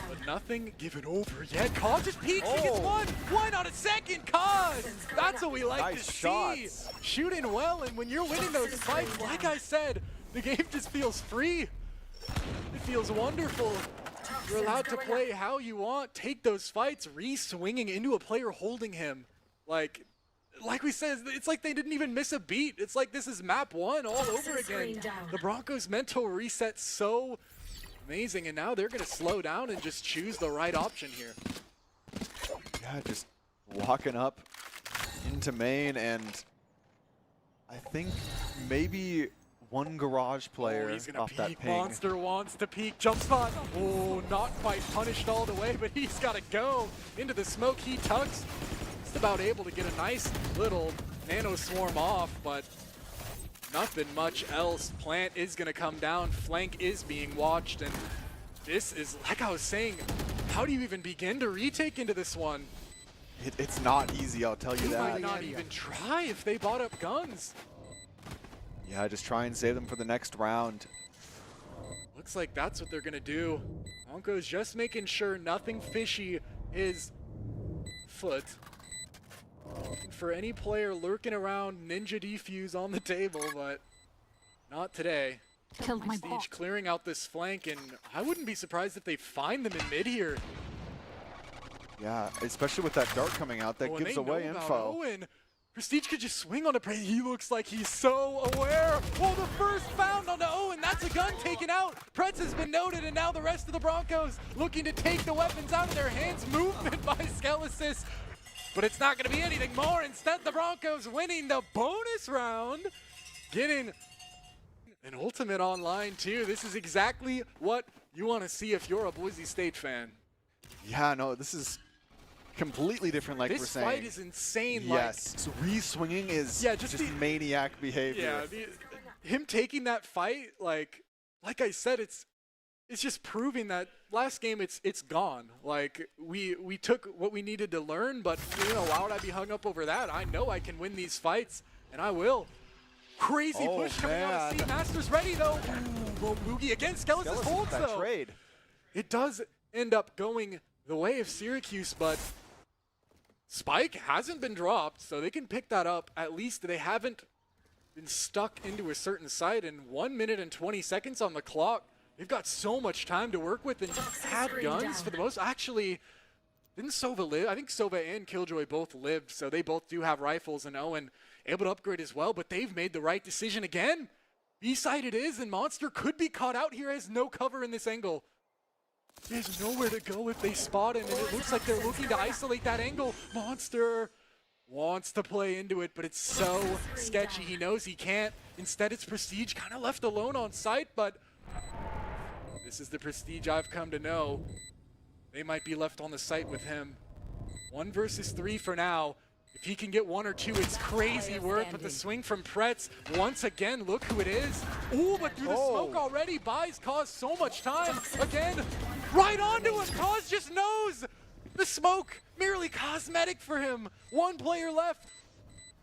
But nothing given over yet. Cause just peeks, he gets 1. Why not a second? Cause! That's what we like to see. Shooting well, and when you're winning those fights, like I said, the game just feels free. It feels wonderful. You're allowed to play how you want, take those fights, re-swinging into a player holding him. Like we said, it's like they didn't even miss a beat. It's like this is map 1 all over again. The Broncos' mental reset so amazing, and now they're going to slow down and just choose the right option here. Yeah, just walking up into main, and I think maybe one garage player off that ping. Monster wants to peek. Jump spot. Oh, not quite punished all the way, but he's got to go into the smoke. He tucks. Just about able to get a nice little nano swarm off, but nothing much else. Plant is going to come down. Flank is being watched, and this is, like I was saying, how do you even begin to retake into this one? It's not easy, I'll tell you that. Might not even try if they bought up guns. Yeah, just try and save them for the next round. Looks like that's what they're going to do. Broncos just making sure nothing fishy is foot. And for any player lurking around, ninja defuse on the table, but not today. Killed my Prestige bot. clearing out this flank, and I wouldn't be surprised if they find them in mid here. Yeah, especially with that dart coming out, that Oh, and gives they away know about info. Owen. Prestige could just swing on a prey. He looks like he's so aware. Oh, the first found onto Owen. That's a gun taken out. Pretz has been noted, and now the rest of the Broncos looking to take the weapons out of their hands. Movement by Skelesis. But it's not going to be anything more. Instead, the Broncos winning the bonus round. Getting an ultimate online, too. This is exactly what you want to see if you're a Boise State fan. Yeah, no, this is completely different, like we're saying. This fight is insane. Yes, so re-swinging is just maniac behavior. Yeah, him taking that fight, like I said, it's just proving that last game it's gone. Like we took what we needed to learn, but you know, why would I be hung up over that? I know I can win these fights, and I will. Crazy push coming out of Seamaster's ready though. Ooh, Boogie again. Skelesis holds that though. Trade. It does end up going the way of Syracuse, but Spike hasn't been dropped, so they can pick that up. At least they haven't been stuck into a certain site, and 1 minute and 20 seconds on the clock. They've got so much time to work with and had guns for the most. Actually, didn't Sova live? I think Sova and Killjoy both lived, so they both do have rifles, and Owen able to upgrade as well, but they've made the right decision again. B-side it is, and Monster could be caught out here, has no cover in this angle. He has nowhere to go if they spot him, and it looks like they're looking to isolate that angle. Monster wants to play into it, but it's so sketchy. He knows he can't. Instead, it's Prestige kind of left alone on site, but this is the Prestige I've come to know. They might be left on the site with him. 1 versus 3 for now. If he can get 1 or 2, it's crazy work, but the swing from Pretz, once again, look who it is. Ooh, but through the smoke already, buys Cause so much time. Again, right onto him. Cause just knows the smoke, merely cosmetic for him. 1 player left.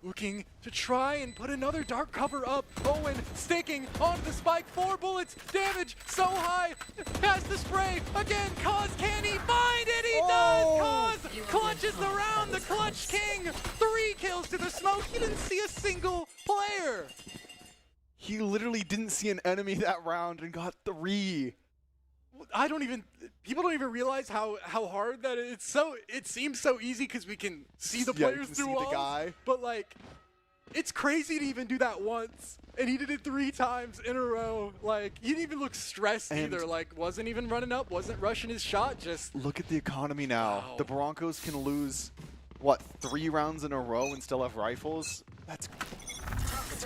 Looking to try and put another dark cover up. Owen sticking onto the spike. 4 bullets. Damage so high. Has the spray. Again, Cause, can he find it? He does! Cause clutches the round. The Clutch King. 3 kills to the smoke. He didn't see a single player. He literally didn't see an enemy that round and got 3. People don't even realize how hard that is. It seems so easy because we can see the players through walls. But like, it's crazy to even do that once. And he did it 3 times in a row. Like, he didn't even look stressed either. Like, wasn't even running up, wasn't rushing his shot, just... Look at the economy now. Wow. The Broncos can lose, what, 3 rounds in a row and still have rifles? That's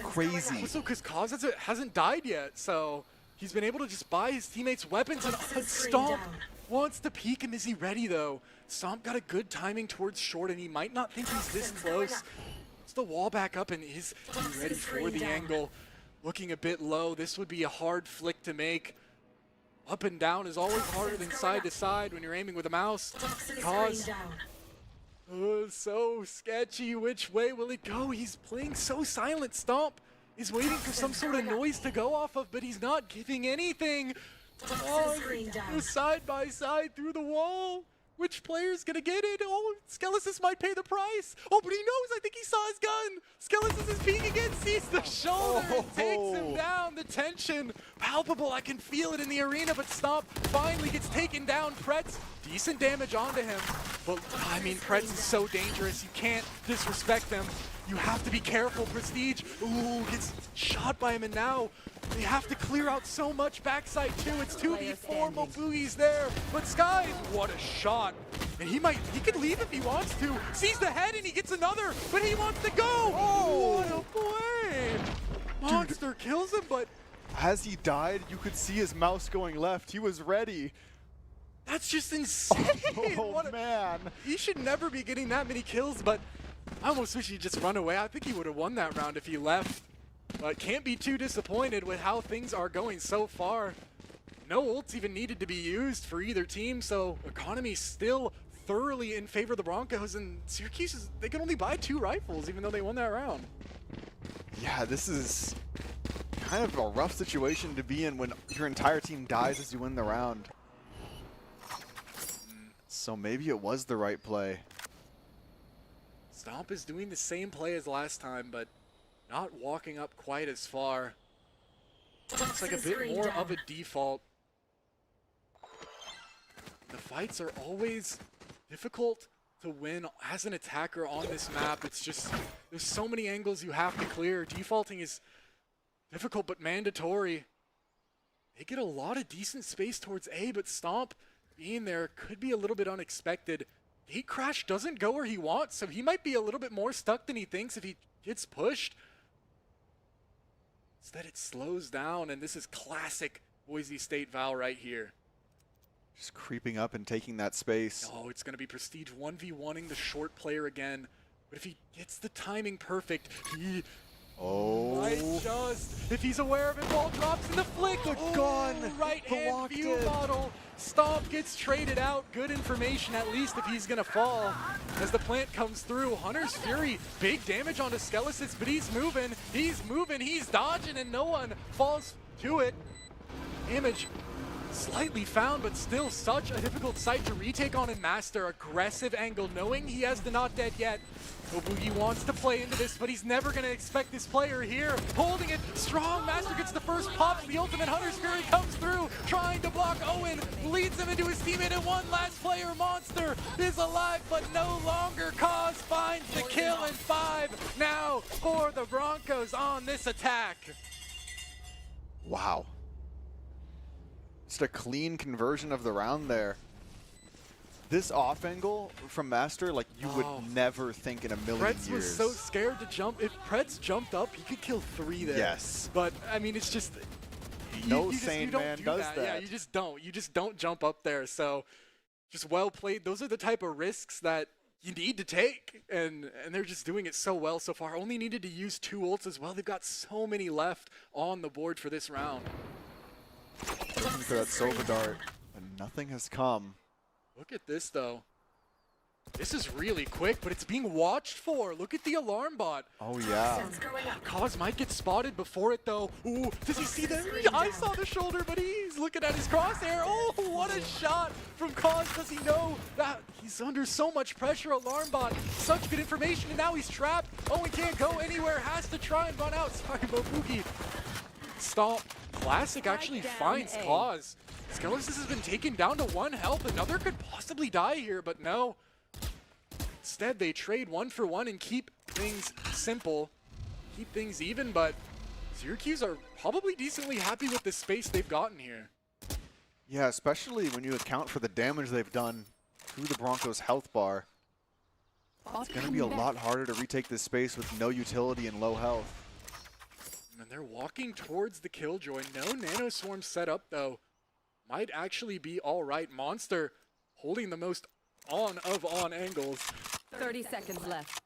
crazy. Also, because Cause hasn't died yet, so... He's been able to just buy his teammates weapons, and Stomp wants to peek him. Is he ready, though? Stomp got a good timing towards short, and he might not think he's this close. It's the wall back up, and is he ready for the angle? Looking a bit low. This would be a hard flick to make. Up and down is always harder than side to side when you're aiming with a mouse. Cause. Oh, so sketchy. Which way will it go? He's playing so silent. Stomp is waiting for some sort of noise to go off of, but he's not giving anything. Oh, side by side through the wall. Which player's gonna get it? Oh, Skelesis might pay the price. Oh, but he knows. I think he saw his gun. Skelesis is peeking in, sees the shoulder, and takes him down. The tension palpable. I can feel it in the arena, but Stomp finally gets taken down. Pretz, decent damage onto him. But, I mean, Pretz is so dangerous. You can't disrespect them. You have to be careful, Prestige. Ooh, gets shot by him, and now they have to clear out so much backside too. It's 2v4, Mobui's there. But Sky, what a shot. And he could leave if he wants to. Sees the head and he gets another, but he wants to go. Oh, what a play. Monster kills him, but as he died, you could see his mouse going left. He was ready. That's just insane. Oh, man. He should never be getting that many kills, but I almost wish he'd just run away. I think he would have won that round if he left. But can't be too disappointed with how things are going so far. No ults even needed to be used for either team, so economy still thoroughly in favor of the Broncos, and Syracuse, they can only buy 2 rifles even though they won that round. Yeah, this is kind of a rough situation to be in when your entire team dies as you win the round. So maybe it was the right play. Stomp is doing the same play as last time, but not walking up quite as far. Looks like a bit more of a default. The fights are always difficult to win as an attacker on this map. It's just, there's so many angles you have to clear. Defaulting is difficult but mandatory. They get a lot of decent space towards A, but Stomp being there could be a little bit unexpected. Gate Crash doesn't go where he wants, so he might be a little bit more stuck than he thinks if he gets pushed. Instead, it slows down, and this is classic Boise State Val right here. Just creeping up and taking that space. Oh, it's going to be Prestige 1v1ing the short player again. But if he gets the timing perfect, he might just, if he's aware of it, ball drops in the flick. The gun, right hand view model. Stomp gets traded out. Good information, at least, if he's going to fall. As the plant comes through, Hunter's Fury, big damage onto Skelesis, but he's moving, he's dodging, and no one falls to it. Damage slightly found, but still such a difficult site to retake on and master. Aggressive angle, knowing he has the not dead yet. Obugi wants to play into this, but he's never going to expect this player here. Holding it strong, Master gets the first pop. The ultimate Hunter's Fury comes through, trying to block Owen, leads him into his teammate, and one last player, Monster, is alive, but no longer. Cause finds the kill, and 5 now for the Broncos on this attack. Wow. Just a clean conversion of the round there. This off angle from Master, like, you would never think in a million Pretz years. was so scared to jump. If Pretz jumped up, he could kill 3 there. Yes. But, I mean, it's just... No sane man does that. Yeah, you just don't. You just don't jump up there. So, just well played. Those are the type of risks that you need to take. And they're just doing it so well so far. Only needed to use 2 ults as well. They've got so many left on the board for this round. Looking for that Silver Dart, and nothing has come. Look at this, though. This is really quick, but it's being watched for. Look at the alarm bot. Oh, yeah. Cause might get spotted before it, though. Ooh, does he see that? I saw the shoulder, but he's looking at his crosshair. Oh, what a shot from Cause. Does he know that he's under so much pressure? Alarm bot, such good information, and now he's trapped. Oh, he can't go anywhere. Has to try and run out. Sorry, Mobugi. Stomp. Classic actually finds Cause. Skelesis has been taken down to 1 health. Another could possibly die here, but no. Instead, they trade 1 for 1 and keep things simple. Keep things even, but Syracuse are probably decently happy with the space they've gotten here. Yeah, especially when you account for the damage they've done through the Broncos' health bar. It's going to be a lot harder to retake this space with no utility and low health. And they're walking towards the Killjoy. No Nano Swarm set up, though. Might actually be all right. Monster holding the most on angles. 30 seconds left.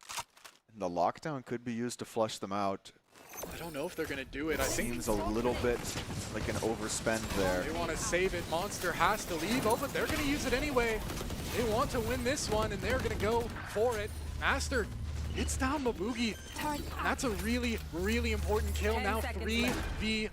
And the lockdown could be used to flush them out. I don't know if they're going to do it. I think seems a little bit like an overspend there. They want to save it. Monster has to leave. Oh, but they're going to use it anyway. They want to win this one, and they're going to go for it. Master hits down Mobugi. That's a really, really important kill. Now 3v4.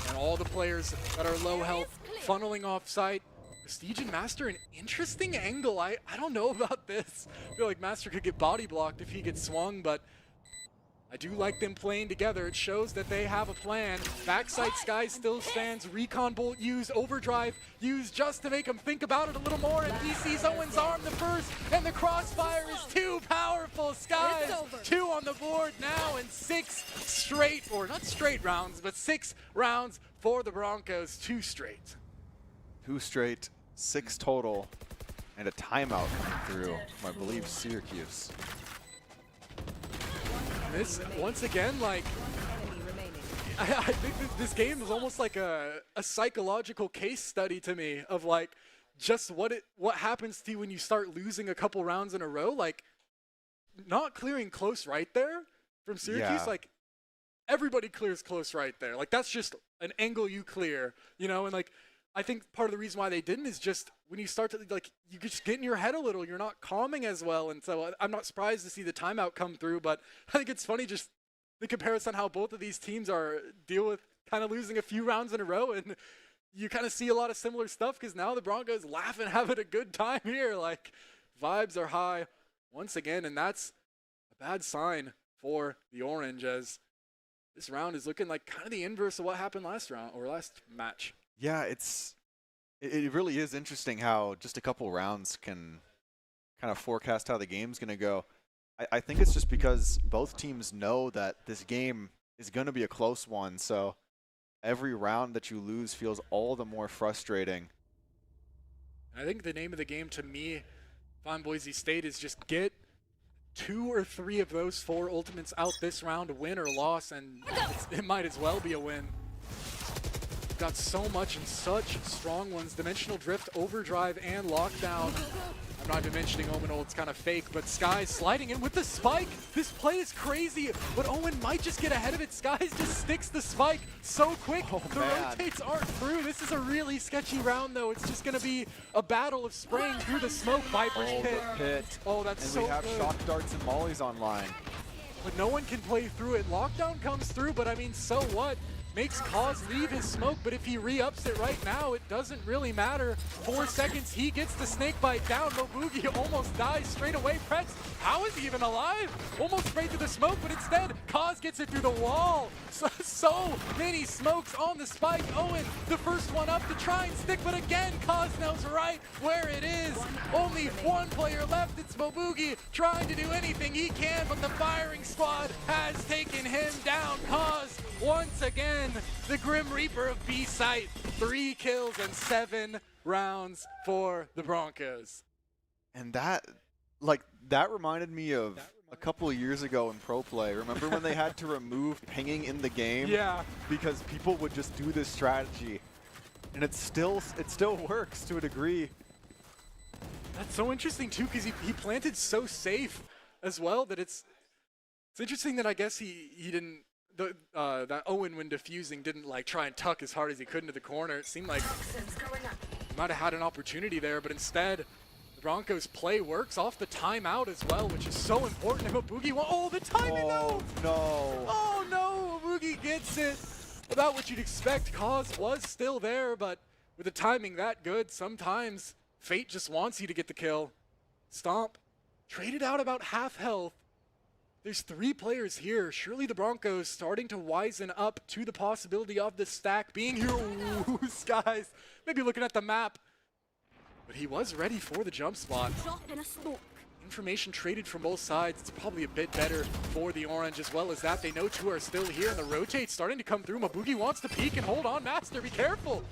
And all the players that are low health funneling off site. Prestige and Master, an interesting angle. I don't know about this. I feel like Master could get body blocked if he gets swung, but I do like them playing together. It shows that they have a plan. Backside Sky still stands. Recon Bolt used. Overdrive used just to make him think about it a little more. And he sees Owen's arm the first. And the crossfire is too powerful. Skies 2 on the board now. And 6 straight, or not straight rounds, but 6 rounds for the Broncos. 2 straight. 2 straight, 6 total. And a timeout coming through from, I believe, Syracuse. This, once again, like, I think that this game is almost like a psychological case study to me of, like, just what happens to you when you start losing a couple rounds in a row. Like, not clearing close right there from Syracuse, like, everybody clears close right there. Like, that's just an angle you clear, you know, and, like, I think part of the reason why they didn't is just when you start to, like, you just get in your head a little. You're not calming as well. And so I'm not surprised to see the timeout come through. But I think it's funny just the comparison how both of these teams deal with kind of losing a few rounds in a row. And you kind of see a lot of similar stuff because now the Broncos laughing, having a good time here. Like, vibes are high once again, and that's a bad sign for the Orange, as this round is looking like kind of the inverse of what happened last round or last match. Yeah, it really is interesting how just a couple rounds can kind of forecast how the game's going to go. I think it's just because both teams know that this game is going to be a close one, so every round that you lose feels all the more frustrating. I think the name of the game to me, if I'm Boise State, is just get 2 or 3 of those 4 ultimates out this round, win or loss, and it might as well be a win. Got so much and such strong ones. Dimensional Drift, Overdrive, and Lockdown. I'm not even mentioning Omen, it's kind of fake, but Skies sliding in with the spike. This play is crazy, but Owen might just get ahead of it. Skies just sticks the spike so quick. The rotates aren't through. This is a really sketchy round, though. It's just going to be a battle of spraying through the smoke. Viper's pit. Oh, that's so good. And we have shock darts and mollies online. But no one can play through it. Lockdown comes through, but I mean, so what? Makes Cause leave his smoke, but if he re-ups it right now, it doesn't really matter. 4 seconds, he gets the snake bite down. Mobugi almost dies straight away. Pretz, how is he even alive? Almost sprayed through the smoke, but instead, Cause gets it through the wall. So many smokes on the spike. Owen, the first one up to try and stick, but again, Cause knows right where it is. Only one player left. It's Mobugi trying to do anything he can, but the firing squad has taken him down. Cause, once again, the Grim Reaper of B-Site. 3 kills and 7 rounds for the Broncos. And that reminded me of a couple of years ago in Pro Play. Remember when they had to remove pinging in the game? Yeah. Because people would just do this strategy. And it still works to a degree. That's so interesting too, because he planted so safe as well that it's interesting that I guess he didn't that Owen, when defusing, didn't like try and tuck as hard as he could into the corner. It seemed like he might have had an opportunity there, but instead the Broncos play works off the timeout as well, which is so important. And Boogie, oh, the timing though! No! Oh no! Boogie gets it. About what you'd expect. Cause was still there, but with the timing that good, sometimes fate just wants you to get the kill. Stomp traded out about half health. There's 3 players here. Surely the Broncos starting to wisen up to the possibility of the stack being here. Ooh, Skies maybe looking at the map. But he was ready for the jump spot. Information traded from both sides. It's probably a bit better for the Orange, as well as that. They know 2 are still here, and the rotate's starting to come through. Mabugi wants to peek and hold on. Master, be careful.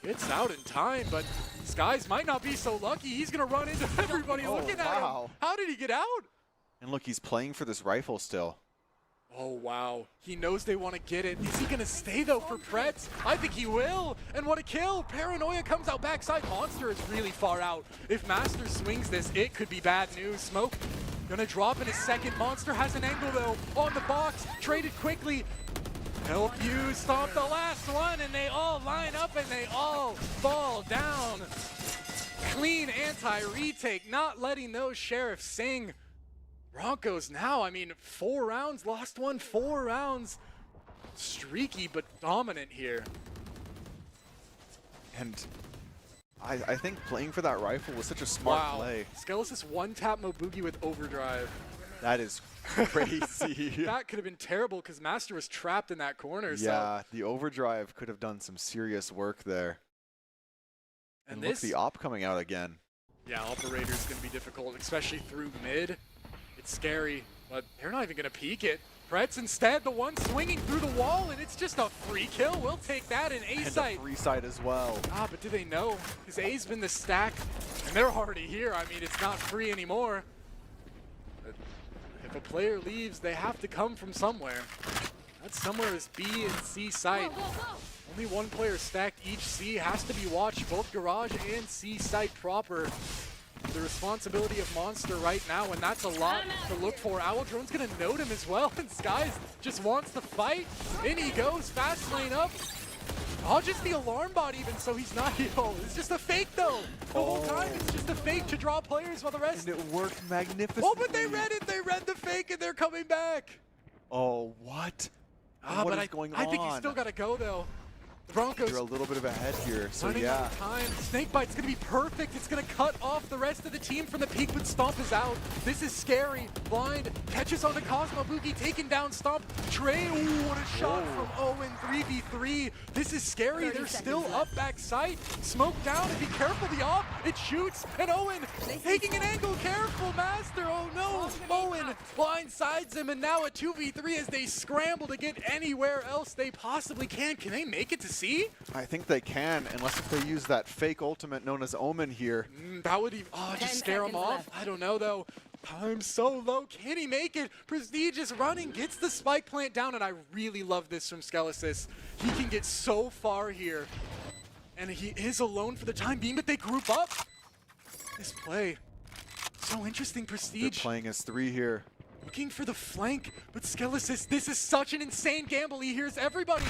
It's out in time, but Skies might not be so lucky. He's going to run into everybody looking at him. How did he get out? And look, he's playing for this rifle still. Oh, wow. He knows they want to get it. Is he going to stay, though, for Pretz? I think he will. And what a kill. Paranoia comes out backside. Monster is really far out. If Master swings this, it could be bad news. Smoke going to drop in a second. Monster has an angle, though, on the box. Traded quickly. Help you stomp the last one, and they all line up, and they all fall down. Clean anti-retake, not letting those sheriffs sing. Broncos now, I mean, 4 rounds, lost 1, 4 rounds. Streaky, but dominant here. And I think playing for that rifle was such a smart play. Skelesis one-tap Mobugi with overdrive. That is crazy. That could have been terrible because Master was trapped in that corner. Yeah, so the overdrive could have done some serious work there. And look, the op coming out again. Yeah, operator's going to be difficult, especially through mid. It's scary, but they're not even going to peek it. Pretz instead, the one swinging through the wall, and it's just a free kill. We'll take that in A-site. And a free site as well. Ah, but do they know? Because A's been the stack, and they're already here. I mean, it's not free anymore. But if a player leaves, they have to come from somewhere. That somewhere is B and C site. Only one player stacked each C. Has to be watched, both garage and C site proper. The responsibility of Monster right now, and that's a lot to look for. Owl Drone's gonna note him as well, and Skies just wants to fight. In he goes, fast lane up. Dodges the alarm bot even, so he's not healed. It's just a fake though. The whole time it's just a fake to draw players while the rest. And it worked magnificently. Oh, but they read it. They read the fake, and they're coming back. Oh, what? Ah, what but is going on? I think he's still gotta go though. The Broncos They're a little bit of ahead here, so running yeah. out of time. Snakebite's gonna be perfect. It's gonna cut off the rest of the team from the peak, but Stomp is out. This is scary. Blind catches on the Cosmo Boogie, taking down Stomp. Trey, ooh, what a shot from Owen, 3v3. This is scary. They're still up backside. Smoke down and be careful the off. It shoots, and Owen taking an angle. Careful, Master. Oh no, Owen blindsides him, and now a 2v3 as they scramble to get anywhere else they possibly can. Can they make it to C? I think they can, unless if they use that fake ultimate known as Omen here. That would even, just scare him off. I don't know though. Time's so low. Can he make it? Prestige is running, gets the spike plant down, and I really love this from Skelesis. He can get so far here, and he is alone for the time being, but they group up. This play, so interesting. Prestige. They're playing as 3 here. Looking for the flank, but Skelesis, this is such an insane gamble. He hears everybody.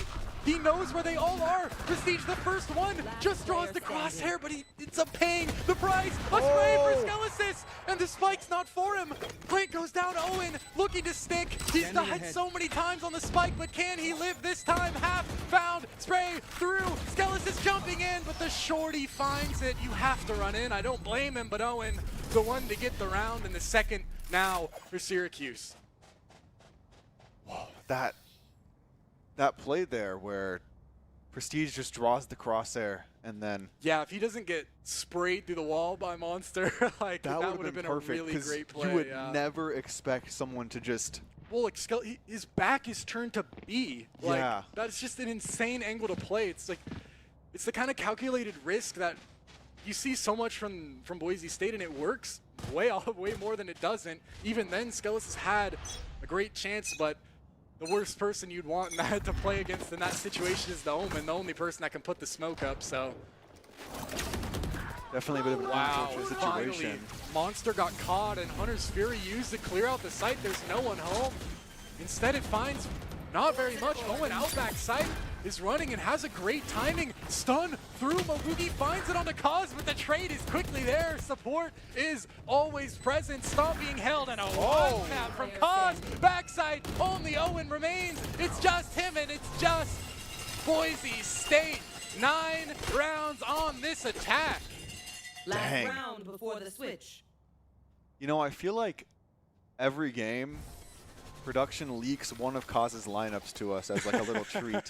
He knows where they all are. Prestige, the first one, just draws the crosshair, but it's a paying the price. A spray for Skelesis, and the spike's not for him. Plant goes down. Owen looking to stick. He's died so many times on the spike, but can he live this time? Half found, spray through. Skelesis jumping in, but the shorty finds it. You have to run in. I don't blame him, but Owen, the one to get the round, and the second now for Syracuse. Whoa, that play there where Prestige just draws the crosshair and then... Yeah, if he doesn't get sprayed through the wall by Monster, like that would have been perfect, a really great play. You would never expect someone to just... Well, like, his back is turned to B. Like, yeah. That's just an insane angle to play. It's like, it's the kind of calculated risk that you see so much from Boise State, and it works way more than it doesn't. Even then, Skelis has had a great chance, but the worst person you'd want to play against in that situation is the Omen, the only person that can put the smoke up, so. Definitely a bit of an unfortunate situation. Finally, Monster got caught, and Hunter's Fury used to clear out the site. There's no one home. Instead, it finds not very much. Owen out back site is running and has a great timing. Stun through. Mobugi finds it on the Cause, but the trade is quickly there. Support is always present. Stomp being held, and a one tap from Cause. Backside, only Owen remains. It's just him, and it's just Boise State. 9 rounds on this attack. Last round before the switch. You know, I feel like every game, production leaks one of Cause's lineups to us as like a little treat.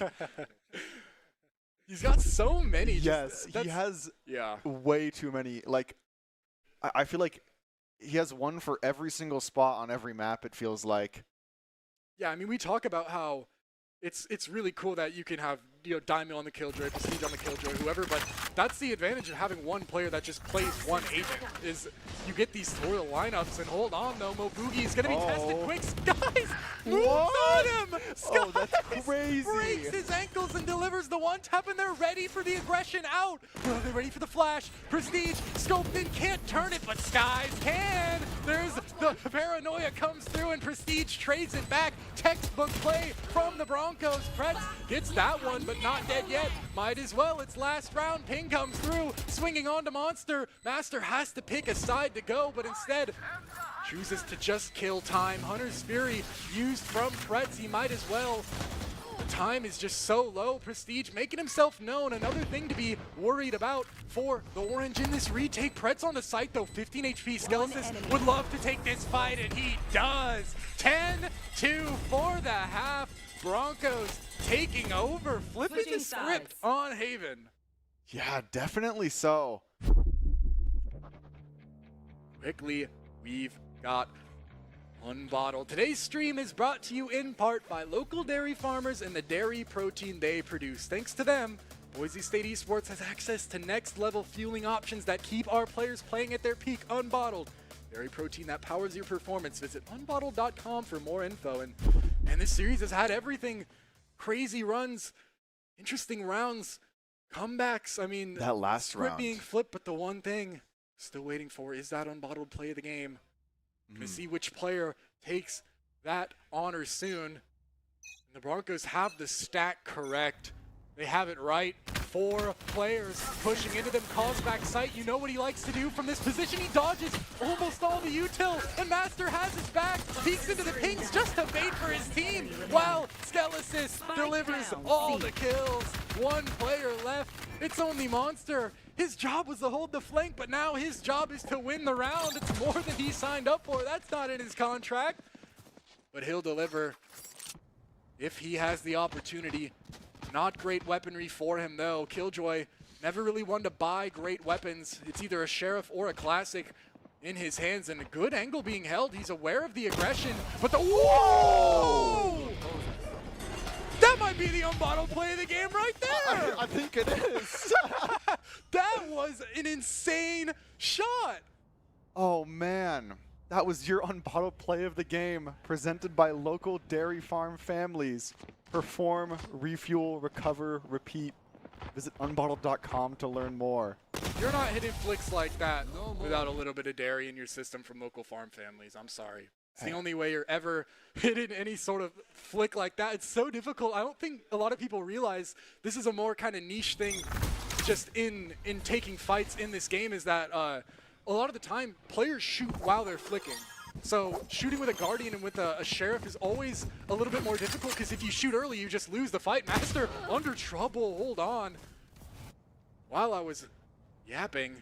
He's got so many. Yes, he has way too many. Like, I feel like he has one for every single spot on every map, it feels like. Yeah, I mean, we talk about how it's really cool that you can have, you know, Diamond on the Killjoy, Prestige on the Killjoy, whoever, but that's the advantage of having one player that just plays one agent, is you get these total lineups. And hold on though, Mobugi's gonna be tested quick. Skies moves on him! Skies that's crazy! Breaks his ankles and delivers the one tap, and they're ready for the aggression out. Oh, they're ready for the flash. Prestige scoped in, can't turn it, but Skies can! There's the paranoia comes through, and Prestige trades it back. Textbook play from the Broncos. Pretz gets that one, but not dead yet. Might as well, it's last round. Ping comes through, swinging on to Monster. Master has to pick a side to go, but instead chooses to just kill time. Hunter's Fury used from Pretz, he might as well. The time is just so low. Prestige making himself known. Another thing to be worried about for the Orange in this retake. Pretz on the site though, 15 HP. Skelesis would love to take this fight, and he does. 10-2 for the half. Broncos taking over, flipping the script on Haven. Yeah, definitely so. Quickly, we've got Unbottled. Today's stream is brought to you in part by local dairy farmers and the dairy protein they produce. Thanks to them, Boise State Esports has access to next level fueling options that keep our players playing at their peak. Unbottled, dairy protein that powers your performance. Visit unbottled.com for more info. And this series has had everything. Crazy runs, interesting rounds, comebacks. I mean, that last script round being flipped, but the one thing still waiting for is that Unbottled play of the game. Gonna see which player takes that honor soon. And the Broncos have the stack correct. They have it right. 4 players pushing into them. Calls back sight. You know what he likes to do from this position. He dodges almost all the util, and Master has his back. Peeks into the pings just to bait for his team, while Skelesis delivers all the kills. 1 player left. It's only Monster. His job was to hold the flank, but now his job is to win the round. It's more than he signed up for. That's not in his contract. But he'll deliver if he has the opportunity. Not great weaponry for him, though. Killjoy never really wanted to buy great weapons. It's either a Sheriff or a Classic in his hands, and a good angle being held. He's aware of the aggression, but the— whoa! That might be the unbottled play of the game right there! I think it is. That was an insane shot! Oh, man. That was your unbottled play of the game, presented by local dairy farm families. Perform, refuel, recover, repeat. Visit unbottled.com to learn more. You're not hitting flicks like that without a little bit of dairy in your system from local farm families. I'm sorry. It's the only way you're ever hitting any sort of flick like that. It's so difficult. I don't think a lot of people realize this is a more kind of niche thing just in taking fights in this game, is that a lot of the time players shoot while they're flicking. So shooting with a Guardian and with a Sheriff is always a little bit more difficult, because if you shoot early, you just lose the fight. Master under trouble. Hold on. While I was yapping,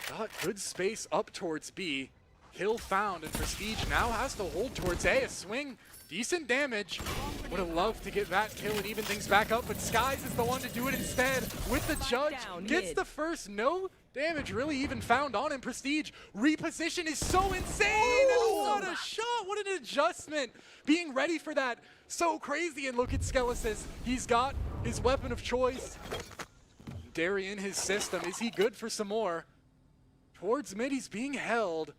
got good space up towards B. Kill found, and Prestige now has to hold towards A. A swing, decent damage. Would have loved to get that kill and even things back up, but Skies is the one to do it instead. With the judge, gets the first. No damage really even found on him. Prestige reposition is so insane. What a shot, what an adjustment. Being ready for that, so crazy. And look at Skelesis, he's got his weapon of choice. Dairy in his system. Is he good for some more? Towards mid, he's being held.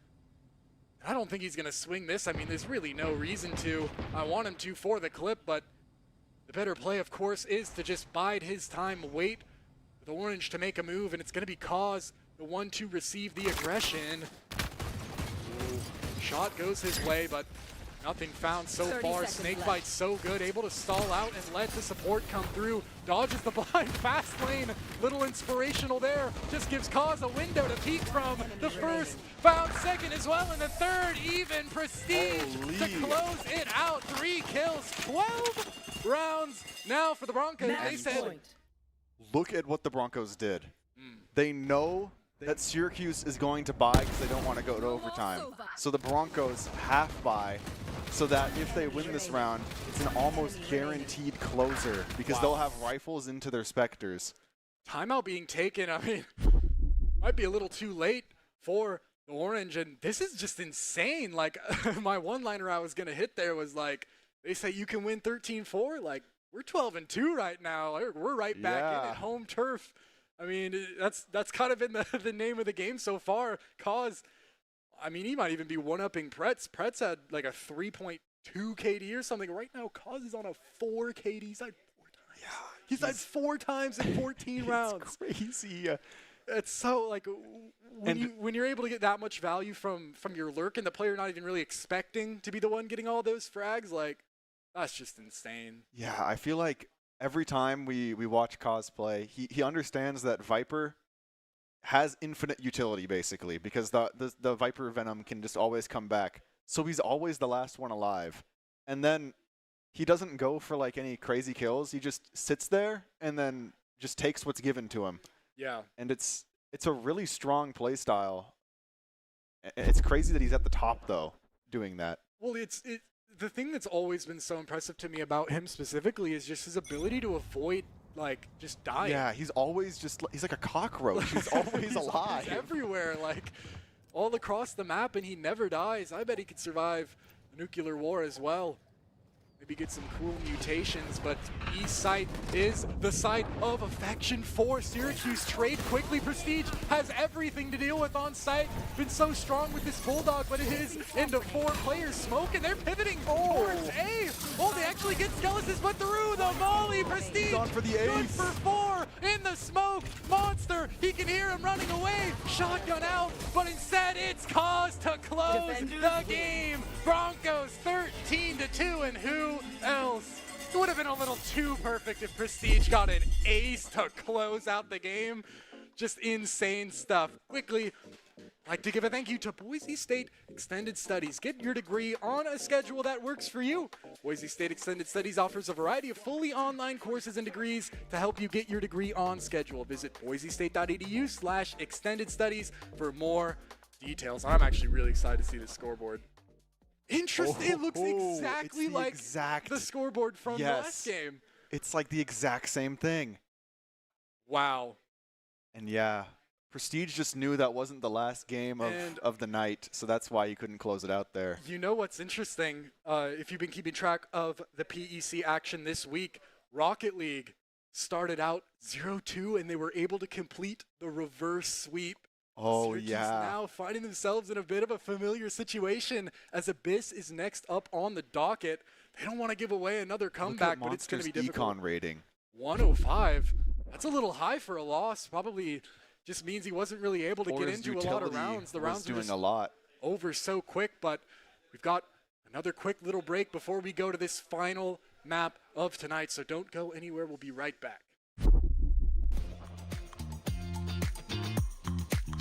I don't think he's going to swing this. I mean, there's really no reason to. I want him to for the clip, but the better play, of course, is to just bide his time, wait for the orange to make a move, and it's going to be Cause, the one to receive the aggression. Ooh. Shot goes his way, but nothing found so far. Snakebite so good, able to stall out and let the support come through. Dodges the blind, fast lane, little inspirational there. Just gives Cause a window to peek from. The first, found second as well, and the third even. Prestige to close it out. 3 kills, 12 rounds now for the Broncos. They said, look at what the Broncos did. They know that Syracuse is going to buy because they don't want to go to overtime. So the Broncos half buy, so that if they win this round, it's an almost guaranteed closer, because they'll have rifles into their Spectres. Timeout being taken. I mean, might be a little too late for the orange, and this is just insane. Like, my one-liner I was going to hit there was like, they say you can win 13-4. Like, we're 12-2 right now. We're right back in at home turf. I mean, that's kind of been the name of the game so far. Cause, I mean, he might even be one-upping Pretz. Pretz had like a 3.2 KD or something. Right now, Cause is on a 4 KD. He's died 4 times. Yeah, he's died 4 times in 14 rounds. Crazy. It's so, like, when you're able to get that much value from your lurk, and the player not even really expecting to be the one getting all those frags, like, that's just insane. Yeah, I feel like every time we watch Cosplay, he understands that Viper has infinite utility, basically, because the Viper Venom can just always come back. So he's always the last one alive. And then he doesn't go for like any crazy kills. He just sits there and then just takes what's given to him. Yeah. And it's a really strong play style. It's crazy that he's at the top, though, doing that. Well, the thing that's always been so impressive to me about him specifically is just his ability to avoid, like, just dying. Yeah, he's always he's like a cockroach. He's always alive. He's everywhere, like, all across the map, and he never dies. I bet he could survive a nuclear war as well. Maybe get some cool mutations, but east side is the site of affection for Syracuse. Trade quickly. Prestige has everything to deal with on site. Been so strong with this Bulldog, but it is into 4 players. Smoke, and they're pivoting towards A. Oh, they actually get Skelesis, but through the volley. Prestige gone for the ace. Good for 4 in the smoke. Monster, he can hear him running away. Shotgun out, but instead it's Cause to close the game. Broncos 13-2, and who else It would have been a little too perfect if Prestige got an ace to close out the game. Just insane stuff. Quickly, I'd like to give a thank you to Boise State Extended Studies. Get your degree on a schedule that works for you. Boise State Extended Studies offers a variety of fully online courses and degrees to help you get your degree on schedule. Visit boisestate.edu/extended studies for more details. I'm actually really excited to see the scoreboard. Interesting. It looks exactly like the scoreboard from the last game. It's like the exact same thing. Wow. And yeah, Prestige just knew that wasn't the last game of the night, so that's why you couldn't close it out there. You know what's interesting? If you've been keeping track of the PEC action this week, Rocket League started out 0-2, and they were able to complete the reverse sweep. Oh, Syracuse yeah. now finding themselves in a bit of a familiar situation as Abyss is next up on the docket. They don't want to give away another comeback, but it's going to be difficult. Econ rating. 105. That's a little high for a loss. Probably just means he wasn't really able to get into a lot of rounds. The rounds doing just a lot. over so quick, but we've got another quick little break before we go to this final map of tonight, so don't go anywhere. We'll be right back.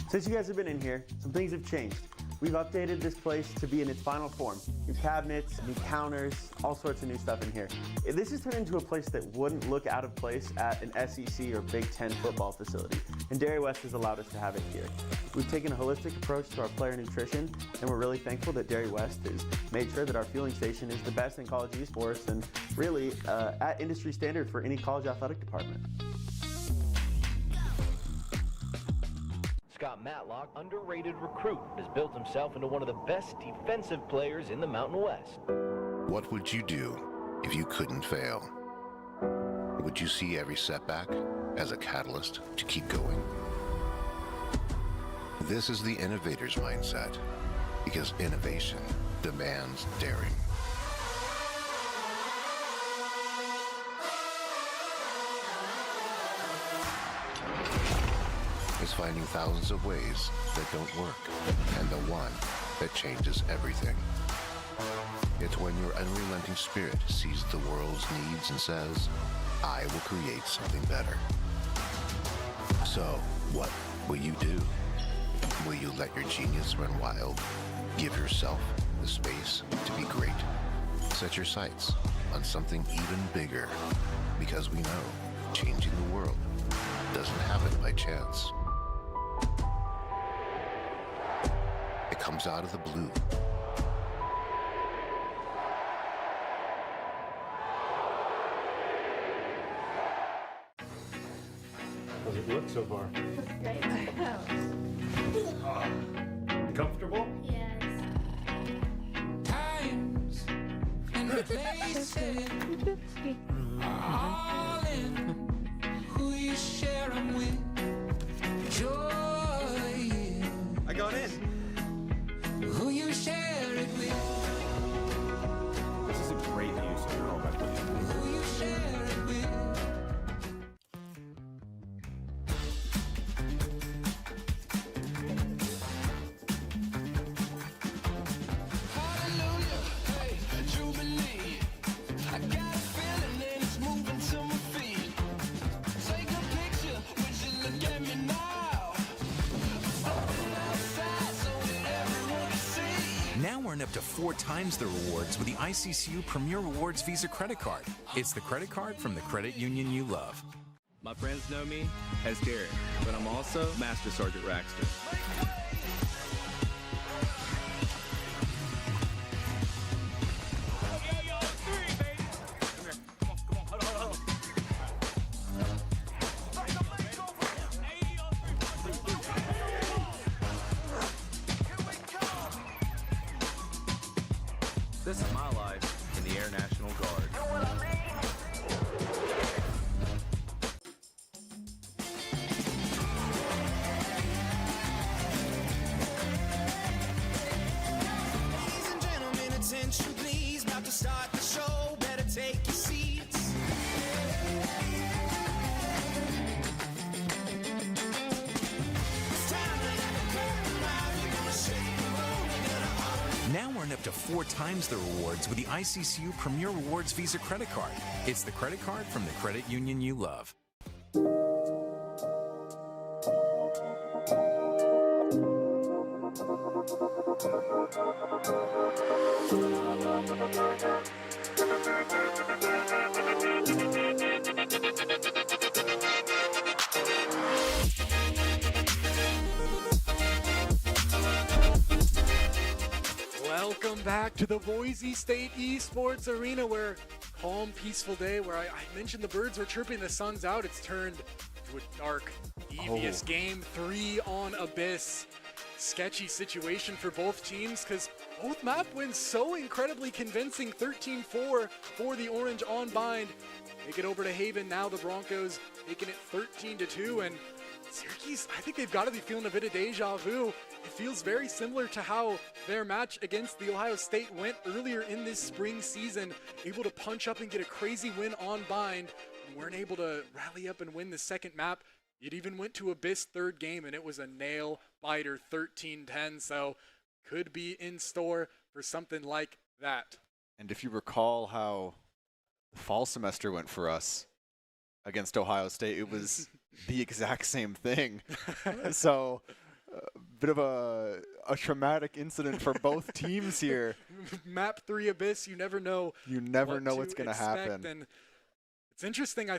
Since you guys have been in here, some things have changed. We've updated this place to be in its final form. New cabinets, new counters, all sorts of new stuff in here. This has turned into a place that wouldn't look out of place at an SEC or Big Ten football facility, and Dairy West has allowed us to have it here. We've taken a holistic approach to our player nutrition, and we're really thankful that Dairy West has made sure that our fueling station is the best in college esports and really at industry standard for any college athletic department. Scott Matlock, underrated recruit, has built himself into one of the best defensive players in the Mountain West. What would you do if you couldn't fail? Would you see every setback as a catalyst to keep going? This is the innovator's mindset, because innovation demands daring. Is finding thousands of ways that don't work, and the one that changes everything. It's when your unrelenting spirit sees the world's needs and says, I will create something better. So, what will you do? Will you let your genius run wild? Give yourself the space to be great? Set your sights on something even bigger, because we know changing the world doesn't happen by chance. It comes out of the blue. How's it look so far? Great. Comfortable? Yes. Times and places all in who you share them with. Joy, I got in. who you share it with. This is a great use of your robot. Who you share it with. Hallelujah, hey, jubilee. I got a feeling that it's moving to my feet. Take a picture, would you look at me now? Open outside so that everyone can see. Now earn up to 4 times the rewards with the ICCU Premier Rewards Visa credit card. It's the credit card from the credit union you love. My friends know me as Derek, but I'm also Master Sergeant Raxter. This is my life in the Air National Guard. Ladies and gentlemen, attention please. About to start the show, better take your seats. It's time to let the curtain out. You're gonna shake the room, you're gonna Now earn up up to 4 times the rewards with the ICCU Premier Rewards Visa credit card. It's the credit card from the credit union you love. Welcome back to the Boise State Esports Arena, where calm, peaceful day where I mentioned the birds were chirping, the sun's out. It's turned to a dark, devious Game 3 on Abyss. Sketchy situation for both teams because both map wins so incredibly convincing. 13-4 for the Orange on Bind. Take it over to Haven. Now the Broncos taking it 13-2, and Syracuse, I think they've got to be feeling a bit of deja vu. It feels very similar to how their match against the Ohio State went earlier in this spring season. Able to punch up and get a crazy win on Bind, and weren't able to rally up and win the second map. It even went to Abyss third game, and it was a nail-biter 13-10, so could be in store for something like that. And if you recall how the fall semester went for us against Ohio State, it was the exact same thing. So a bit of a traumatic incident for both teams here. Map 3 Abyss, you never know. You never know what's going to happen. And it's interesting,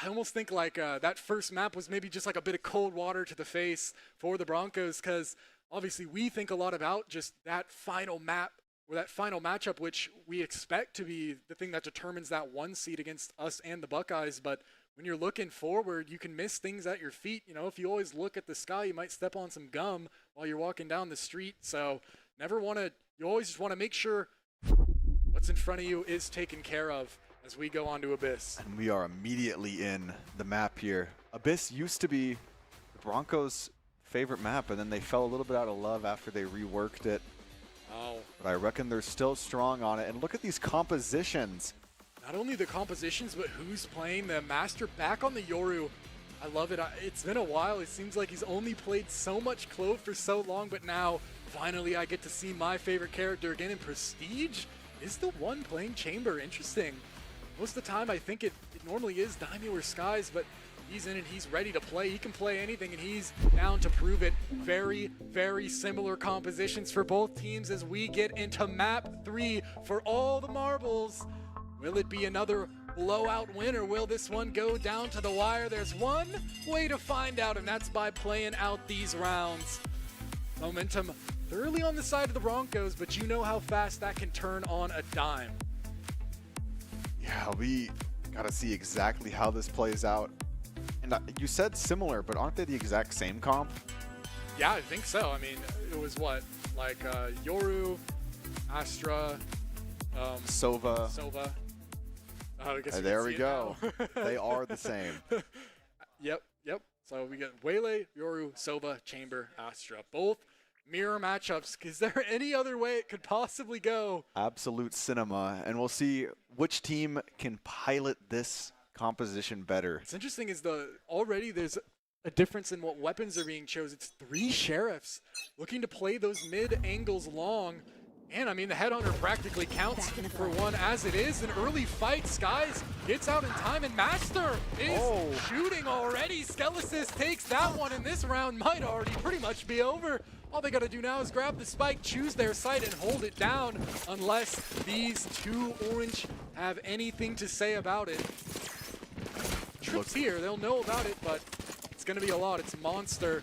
I almost think like that first map was maybe just like a bit of cold water to the face for the Broncos, because obviously we think a lot about just that final map or that final matchup, which we expect to be the thing that determines that 1 seed against us and the Buckeyes. But when you're looking forward, you can miss things at your feet. You know, if you always look at the sky, you might step on some gum while you're walking down the street. So you always just want to make sure what's in front of you is taken care of as we go on to Abyss. And we are immediately in the map here. Abyss used to be the Broncos' favorite map, and then they fell a little bit out of love after they reworked it. Oh. But I reckon they're still strong on it. And look at these compositions. Not only the compositions, but who's playing the Master back on the Yoru. I love it. It's been a while. It seems like he's only played so much Clove for so long, but now finally I get to see my favorite character again in Prestige. Is the one playing Chamber? Interesting. Most of the time I think it normally is Daimyo or Skies, but he's in and he's ready to play. He can play anything, and he's down to prove it. Very, very similar compositions for both teams as we get into map 3 for all the marbles. Will it be another blowout win, or will this one go down to the wire? There's one way to find out, and that's by playing out these rounds. Momentum thoroughly on the side of the Broncos, but you know how fast that can turn on a dime. Yeah, we got to see exactly how this plays out. And you said similar, but aren't they the exact same comp? Yeah, I think so. I mean, it was what? Like Yoru, Astra, Sova. I guess there we go. They are the same. Yep. So we get Waylay, Yoru, Sova, Chamber, Astra. Both mirror matchups. Is there any other way it could possibly go? Absolute cinema. And we'll see which team can pilot this composition better. What's interesting is already there's a difference in what weapons are being chosen. It's 3 Sheriffs looking to play those mid angles long. And I mean, the Headhunter practically counts for one as it is. An early fight. Skies gets out in time, and Master is shooting already. Skelesis takes that one, and this round might already pretty much be over. All they got to do now is grab the spike, choose their site, and hold it down, unless these 2 Orange have anything to say about it. Troops here, they'll know about it, but it's going to be a lot. It's Monster,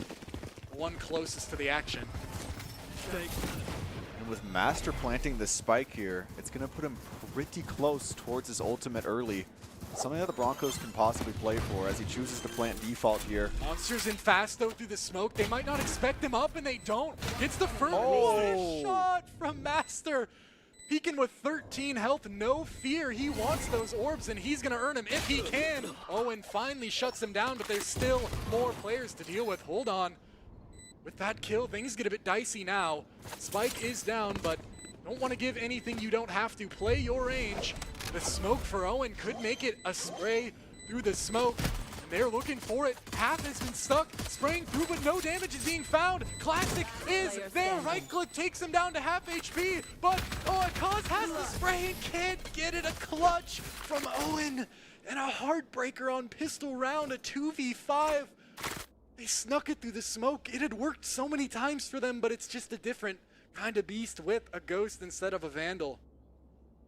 the one closest to the action. And with Master planting the spike here, it's going to put him pretty close towards his ultimate early. Something that the Broncos can possibly play for as he chooses to plant default here. Monster's in fast though through the smoke. They might not expect him up, and they don't. Gets the first shot from Master. Peeking with 13 health, no fear. He wants those orbs, and he's going to earn them if he can. Owen finally shuts him down, but there's still more players to deal with. Hold on. With that kill, things get a bit dicey now. Spike is down, but don't want to give anything you don't have to. Play your range. The smoke for Owen could make it a spray through the smoke. they're looking for it. Half has been stuck, spraying through, but no damage is being found. Classic is there. Right click takes him down to half HP, but Kaz has the spray and can't get it. A clutch from Owen and a heartbreaker on pistol round, a 2v5. They snuck it through the smoke. It had worked so many times for them, but it's just a different kind of beast with a ghost instead of a vandal.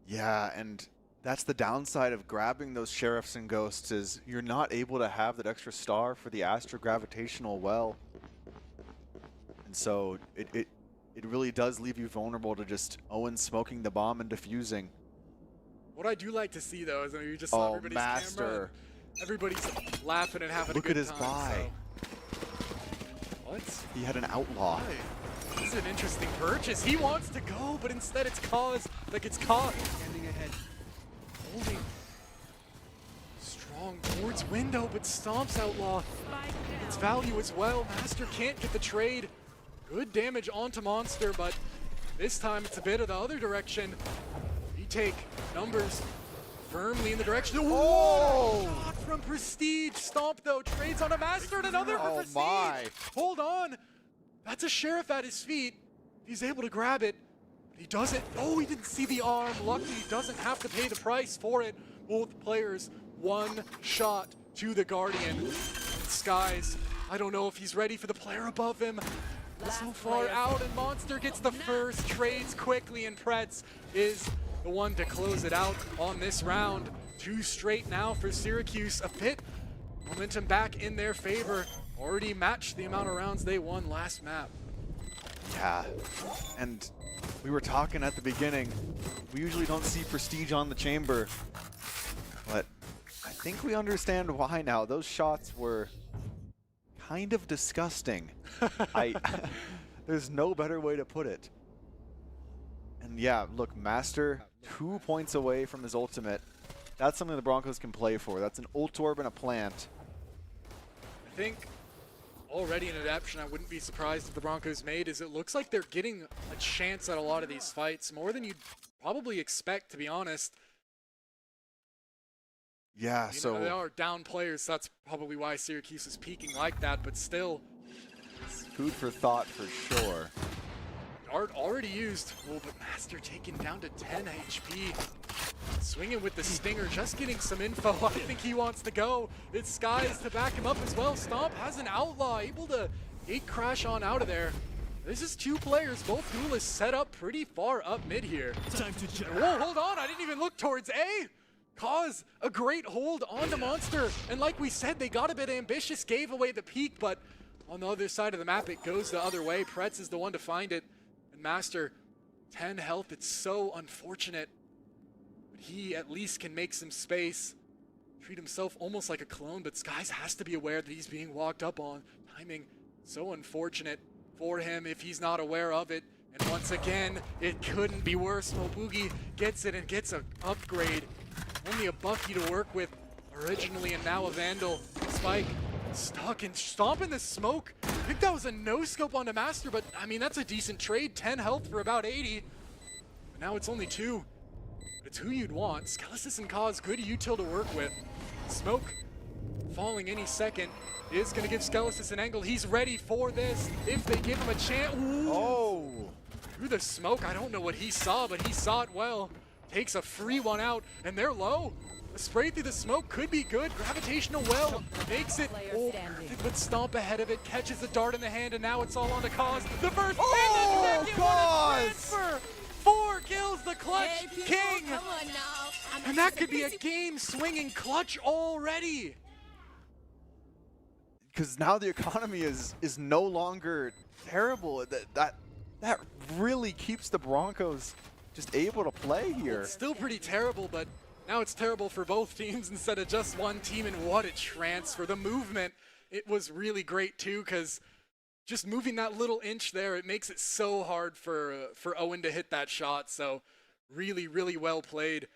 Yeah, and that's the downside of grabbing those sheriffs and ghosts, is you're not able to have that extra star for the astro-gravitational well. And so it really does leave you vulnerable to just Owen smoking the bomb and defusing. What I do like to see, though, is that you just saw everybody's camera. Everybody's laughing and having Look a good at his time. buy. So. What? He had an outlaw. This is an interesting purchase. He wants to go, but instead it's Kaz that gets caught. Standing ahead. Holding. Strong towards window, but stomps outlaw. It's value as well. Master can't get the trade. Good damage onto Monster, but this time it's a bit of the other direction. Retake numbers firmly in the direction. Oh! Shot from Prestige. Stomp, though, trades on a Master and another for Prestige. My. Hold on. That's a Sheriff at his feet. He's able to grab it. But he doesn't. Oh, he didn't see the arm. Luckily, he doesn't have to pay the price for it. Both players, one shot to the Guardian. And Skies, I don't know if he's ready for the player above him. So far out, and Monster gets the first, trades quickly, and Pretz is the one to close it out on this round. 2 straight now for Syracuse. A bit momentum back in their favor. Already matched the amount of rounds they won last map. Yeah, and we were talking at the beginning, we usually don't see Prestige on the chamber, but I think we understand why now. Those shots were kind of disgusting. There's no better way to put it. And yeah, look, Master 2 points away from his ultimate. That's something the Broncos can play for. That's an ult orb and a plant. I think already an adaptation I wouldn't be surprised if the Broncos made is it looks like they're getting a chance at a lot of these fights, more than you'd probably expect, to be honest. Yeah, You know, they are down players, so that's probably why Syracuse is peaking like that, but still. Food for thought for sure. Dart already used. Oh, but Master taken down to 10 HP. Swinging with the Stinger, just getting some info. I think he wants to go. It's Skies to back him up as well. Stomp has an outlaw, able to gate crash on out of there. This is 2 players, both duelists set up pretty far up mid here. Time to jump. Whoa, hold on, I didn't even look towards A. Cause a great hold on the Monster. And like we said, they got a bit ambitious, gave away the peak, but on the other side of the map, it goes the other way. Pretz is the one to find it. And Master, 10 health, it's so unfortunate. But he at least can make some space. Treat himself almost like a clone, but Skies has to be aware that he's being walked up on. Timing, so unfortunate for him if he's not aware of it. And once again, it couldn't be worse. Moboogie gets it and gets an upgrade. Only a Bucky to work with originally, and now a Vandal. Spike stuck and stomping the smoke. I think that was a no-scope onto Master, but I mean, that's a decent trade. 10 health for about 80. But now it's only 2. But it's who you'd want. Skelesis and Kaz, good util to work with. Smoke falling any second is going to give Skelesis an angle. He's ready for this if they give him a chance. Ooh. Oh! Through the smoke, I don't know what he saw, but he saw it well. Takes a free one out, and they're low. A spray through the smoke could be good. Gravitational well makes it. Oh, perfect, but Stomp ahead of it. Catches the dart in the hand, and now it's all on the Kaz. The first and the second one is transfer. 4 kills, the clutch king. Come on now. And that could be a game-swinging clutch already. Because now the economy is no longer terrible. That really keeps the Broncos just able to play here. It's still pretty terrible, but now it's terrible for both teams instead of just one team, and what a transfer. The movement, it was really great too, because just moving that little inch there, it makes it so hard for Owen to hit that shot, so really, really well played.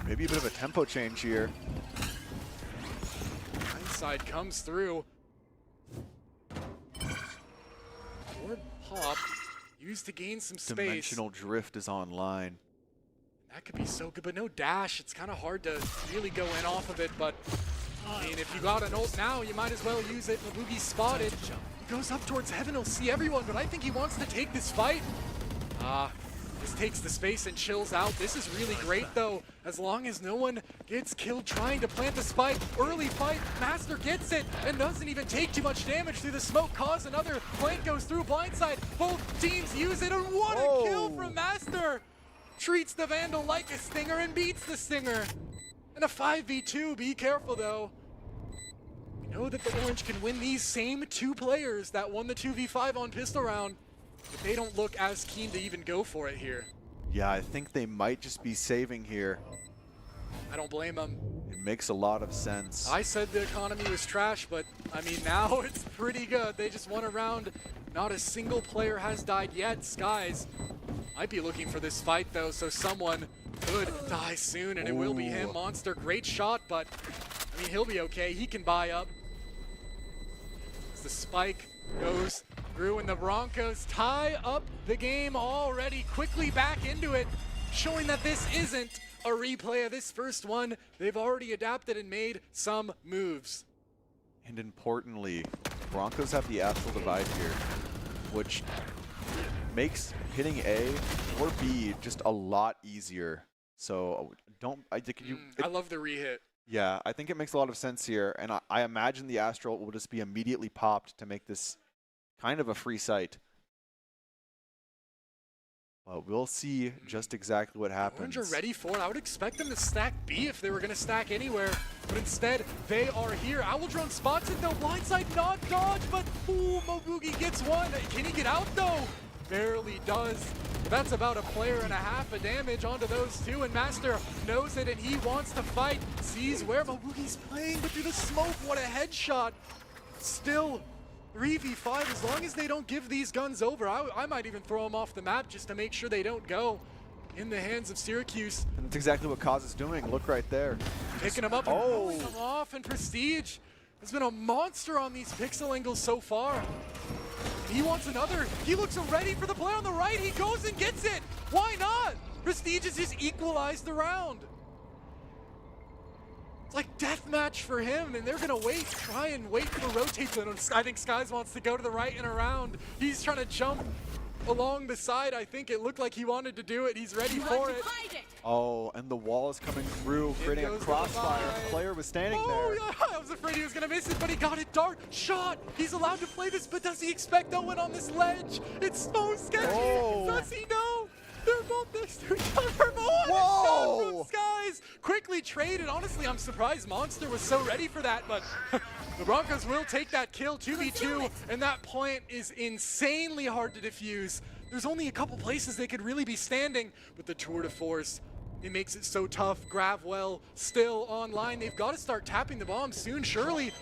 Maybe a bit of a tempo change here. Inside comes through. Or pop. Used to gain some space. Dimensional drift is online. That could be so good, but no dash. It's kind of hard to really go in off of it, but I mean, if you got an ult now, you might as well use it. Mabugi's spotted. He goes up towards heaven, he'll see everyone, but I think he wants to take this fight. Just takes the space and chills out. This is really great though, as long as no one gets killed trying to plant the spike. Early fight, Master gets it and doesn't even take too much damage through the smoke. Cause another plant goes through blindside. Both teams use it, and what a kill from Master! Treats the Vandal like a Stinger and beats the Stinger. And a 5v2, be careful though. We know that the Orange can win these same two players that won the 2v5 on pistol round, but they don't look as keen to even go for it here. Yeah, I think they might just be saving here. I don't blame them. It makes a lot of sense. I said the economy was trash, but I mean now it's pretty good. They just won a round. Not a single player has died yet. Skies might be looking for this fight though, so someone could die soon, and it will be him. Monster, great shot, but I mean he'll be okay. He can buy up. As the spike goes through, and the Broncos tie up the game already. Quickly back into it, showing that this isn't a replay of this first one. They've already adapted and made some moves. And importantly, Broncos have the astral divide here, which makes hitting A or B just a lot easier. So I love the re-hit. Yeah, I think it makes a lot of sense here, and I imagine the astral will just be immediately popped to make this kind of a free sight. But we'll see just exactly what happens. Orange are ready for it. I would expect them to stack B if they were going to stack anywhere, but instead they are here. Owl Drone spots it though. Blindside not dodge, but ooh, Mobugi gets one. Can he get out though? Barely does. That's about a player and a half of damage onto those two, and Master knows it and he wants to fight. Sees where Mobugi's playing, but through the smoke, what a headshot. Still 3v5, as long as they don't give these guns over. I might even throw them off the map just to make sure they don't go in the hands of Syracuse. And that's exactly what Kaz is doing. Look right there. Picking them up and rolling them off, and Prestige has been a monster on these pixel angles so far. He wants another. He looks ready for the player on the right. He goes and gets it. Why not? Prestige has just equalized the round. It's like deathmatch for him, and they're gonna try and wait for the rotate. I think Skies wants to go to the right and around. He's trying to jump along the side. I think it looked like he wanted to do it. He's ready for it. Oh, and the wall is coming through, creating a crossfire. The player was standing there. Yeah, I was afraid he was gonna miss it, but he got it. Dart shot. He's allowed to play this, but does he expect Owen on this ledge? It's so sketchy. Does he know? They're both next to each other. Whoa! From Skies. Quickly traded. Honestly, I'm surprised Monster was so ready for that, but the Broncos will take that kill. 2v2, and that point is insanely hard to defuse. There's only a couple places they could really be standing, but the tour de force, it makes it so tough. Gravwell still online. They've got to start tapping the bomb soon, surely.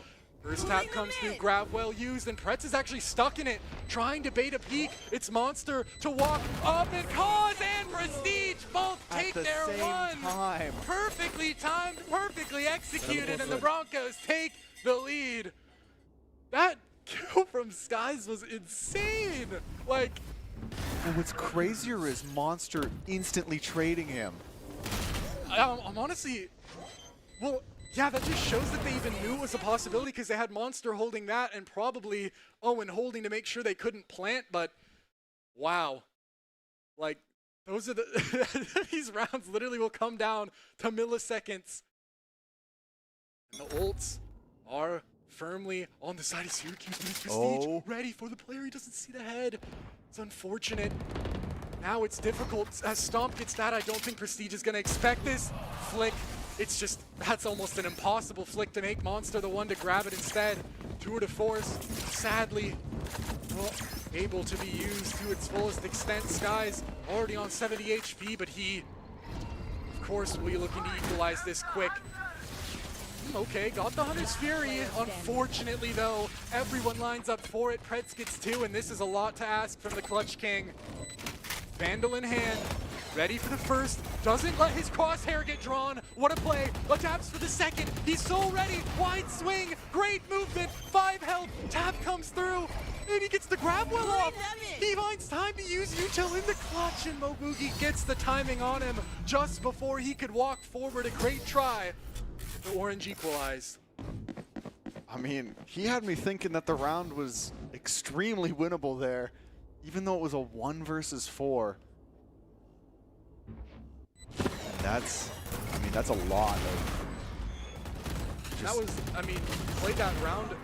First tap comes through, Gravwell used, and Pretz is actually stuck in it, trying to bait a peek. It's Monster to walk up, and Cause and Prestige both take their one. Perfectly timed, perfectly executed, and the Broncos take the lead. That kill from Skies was insane. Like, and what's crazier is Monster instantly trading him. I'm honestly, well, yeah, that just shows that they even knew it was a possibility, because they had Monster holding that and probably Owen holding to make sure they couldn't plant, but wow. Like, those are the, these rounds literally will come down to milliseconds. And the ults are firmly on the side of Syracuse, but it's Prestige ready for the player. He doesn't see the head. It's unfortunate. Now it's difficult. As Stomp gets that, I don't think Prestige is going to expect this. Flick. It's just, that's almost an impossible flick to make. Monster the one to grab it instead. Tour de force, sadly, not able to be used to its fullest extent. Skies already on 70 HP, but he, of course, will be looking to equalize this quick. Okay, got the Hunter's Fury. Unfortunately, though, everyone lines up for it. Pretz gets two, and this is a lot to ask from the Clutch King. Vandal in hand. Ready for the first, doesn't let his crosshair get drawn. What a play, taps for the second. He's so ready, wide swing, great movement, 5 health, tap comes through, and he gets the Gravwell off. He finds time to use Util in the clutch, and Mobugi gets the timing on him just before he could walk forward. A great try. The Orange equalize. I mean, he had me thinking that the round was extremely winnable there, even though it was a 1 versus 4. And that's, I mean, that's a lot of... That was, I mean, played that round.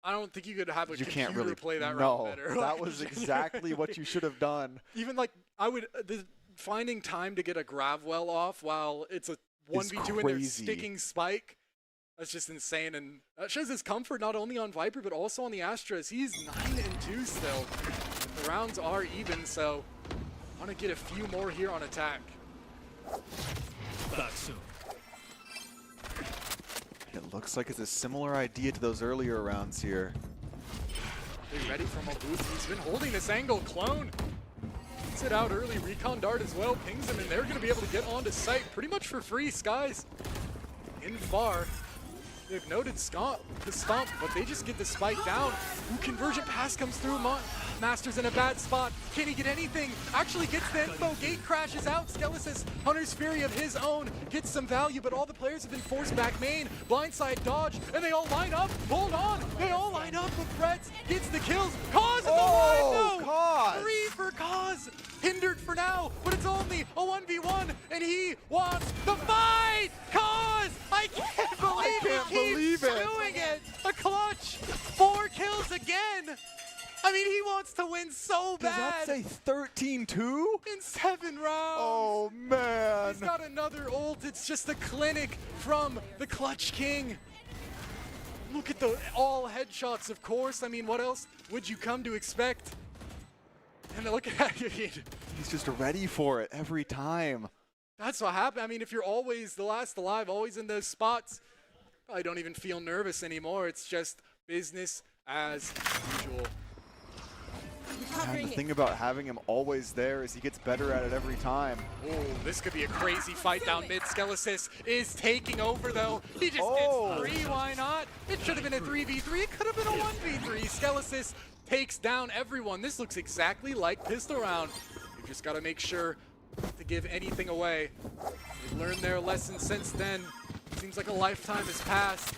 I don't think you could have a You computer can't really play that no, round better. That was exactly what you should have done. Even like, I would, finding time to get a grab well off while it's a 1v2 and they're sticking spike, that's just insane. And that shows his comfort not only on Viper, but also on the Astras. He's 9-2 still. The rounds are even, so I want to get a few more here on attack. Back soon. It looks like it's a similar idea to those earlier rounds here. They ready from a booth. He's been holding this angle. Clone gets it out early. Recon dart as well. Pings him, and they're going to be able to get onto site pretty much for free. Skies in far. They've noted the stomp, but they just get the spike down. Ooh, convergent pass comes through. Master's in a bad spot. Can he get anything? Actually gets the info. Gate crashes out. Skelisys, Hunter's Fury of his own, gets some value, but all the players have been forced back main. Blindside dodge, and they all line up. Hold on. They all line up with threats. Gets the kills. Cause in the line, no! Cause. 3 for Cause. Hindered for now, but it's only a 1v1, and he wants the fight! Cause! I can't believe it! Doing it! A clutch! 4 kills again! I mean, he wants to win so bad! Does that say 13-2? In 7 rounds! Oh, man! He's got another ult. It's just a clinic from the Clutch King. Look at the all headshots, of course. I mean, what else would you come to expect? And look at it. He's just ready for it every time. That's what happened. I mean, if you're always the last alive, always in those spots, I don't even feel nervous anymore. It's just business as usual. And the thing about having him always there is he gets better at it every time. Oh, this could be a crazy fight down mid. Skelisys is taking over, though. He just gets 3. Why not? It should have been a 3v3. It could have been a 1v3. Skelisys takes down everyone. This looks exactly like Pistol Round. You've just got to make sure not to give anything away. They've learned their lesson since then. Seems like a lifetime has passed.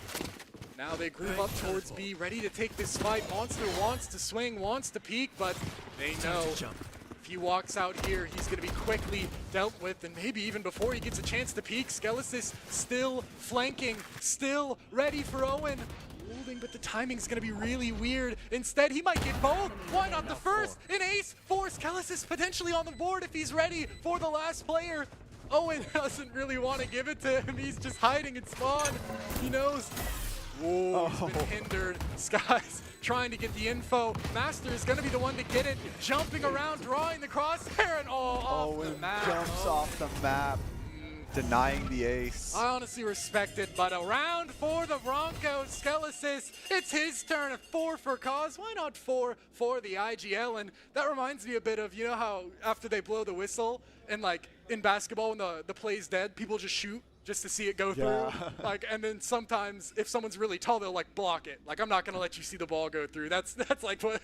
Now they groove up towards B, ready to take this fight. Monster wants to swing, wants to peek, but they know if he walks out here, he's going to be quickly dealt with, and maybe even before he gets a chance to peek. Skelisys still flanking, still ready for Owen. Holding, but the timing's going to be really weird. Instead, he might get both. Why not the first? An ace for Skelisys potentially on the board if he's ready for the last player. Owen doesn't really want to give it to him. He's just hiding in spawn. He knows. Whoa, he's been hindered. Skies trying to get the info. Master is going to be the one to get it. Jumping around, drawing the crosshair, and off the map. Jumps off the map, denying the ace. I honestly respect it, but a round for the Broncos. Skelisys, it's his turn. 4 for Cause. Why not 4 for the IGL? And that reminds me a bit of, you know how after they blow the whistle and like in basketball when the play's dead, people just shoot just to see it go through. Like, and then sometimes if someone's really tall, they'll like block it. Like, I'm not gonna let you see the ball go through. That's like what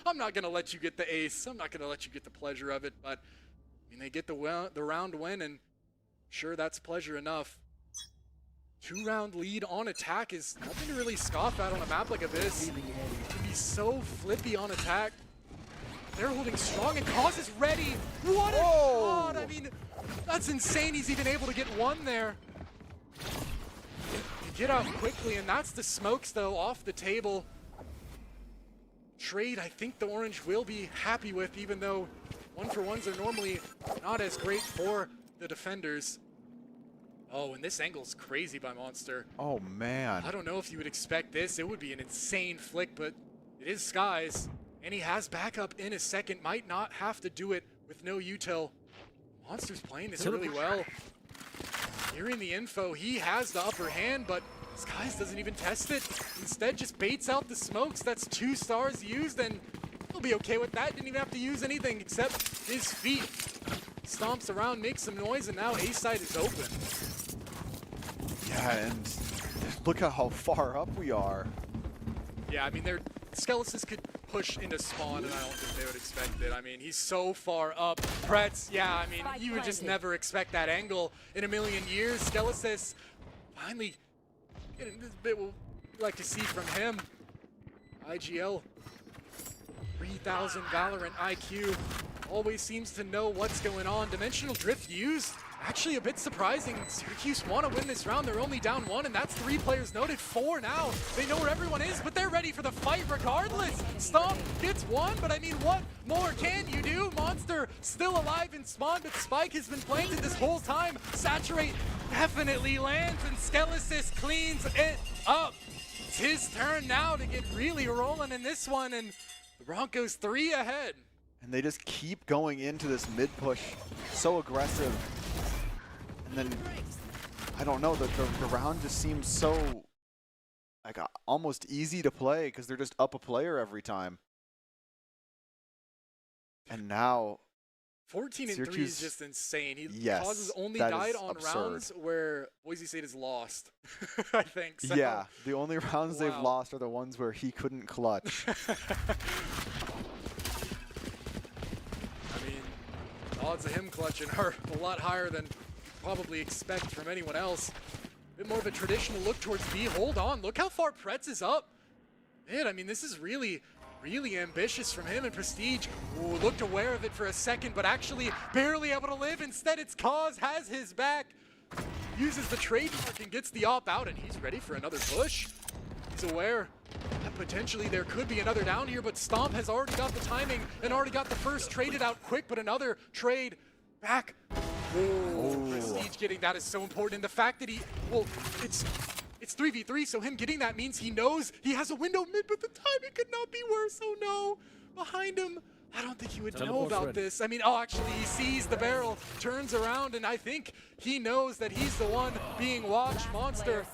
I'm not gonna let you get the ace. I'm not gonna let you get the pleasure of it. But I mean, they get the round win, and sure, that's pleasure enough. 2-round lead on attack is nothing to really scoff at on a map like Abyss. To be so flippy on attack. They're holding strong, and Cause is ready. What a shot! I mean, that's insane. He's even able to get 1 there. To get out quickly, and that's the smokes, though, off the table. Trade, I think the Orange will be happy with, even though 1-for-1s are normally not as great for the defenders. Oh, and this angle's crazy by Monster. Oh, man. I don't know if you would expect this. It would be an insane flick, but it is Skies. And he has backup in a second. Might not have to do it with no util. Monster's playing this really well. Hearing the info, he has the upper hand, but Skies doesn't even test it. Instead, just baits out the smokes. That's 2 stars used, and he'll be okay with that. Didn't even have to use anything except his feet. Stomps around, makes some noise, and now A side is open. Yeah, and look at how far up we are. Yeah, I mean, Skelisys could push into spawn, and I don't think they would expect it. I mean, he's so far up. Pretz, yeah, I mean, you would just never expect that angle in a million years. Skelisys finally getting this we like to see from him. IGL, 3000 Valorant IQ, always seems to know what's going on. Dimensional Drift used. Actually a bit surprising. Syracuse want to win this round. They're only down 1, and that's 3 players noted. 4 now. They know where everyone is, but they're ready for the fight regardless. Stomp gets 1, but I mean, what more can you do? Monster still alive in spawn, but Spike has been planted this whole time. Saturate definitely lands, and Skelesis cleans it up. It's his turn now to get really rolling in this one, and the Broncos 3 ahead. And they just keep going into this mid push, so aggressive. And then, I don't know, the round just seems so, like, almost easy to play because they're just up a player every time. And now, 14 and 3 is just insane. He yes, causes only that died is on absurd. rounds where Boise State is lost, I think. So. Yeah, the only rounds they've lost are the ones where he couldn't clutch. I mean, the odds of him clutching are a lot higher than probably expect from anyone else. A bit more of a traditional look towards B. Hold on, look how far Pretz is up. Man, I mean, this is really ambitious from him, and Prestige looked aware of it for a second, but actually barely able to live. Instead, it's Cause has his back, uses the trademark and gets the op out, and he's ready for another push. He's aware that potentially there could be another down here, but Stomp has already got the timing and already got the first traded out quick, but another trade back. Oh, Prestige getting that is so important. And the fact that it's 3v3, so him getting that means he knows he has a window mid, but the timing could not be worse. Oh no, behind him. I don't think he would know about this. I mean, oh, actually, he sees the barrel, turns around, and I think he knows that he's the one being watched. Monster.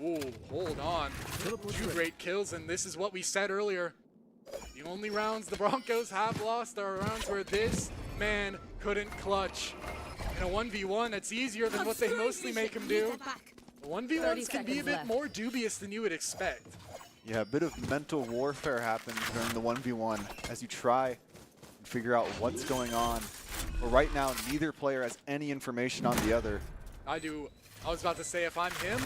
Ooh, hold on. 2 great kills, and this is what we said earlier. The only rounds the Broncos have lost are rounds where this man couldn't clutch. In a 1v1, that's easier than what they mostly make him do. 1v1s can be a bit more dubious than you would expect. Yeah, a bit of mental warfare happens during the 1v1 as you try and figure out what's going on. But right now, neither player has any information on the other. I was about to say, if I'm him,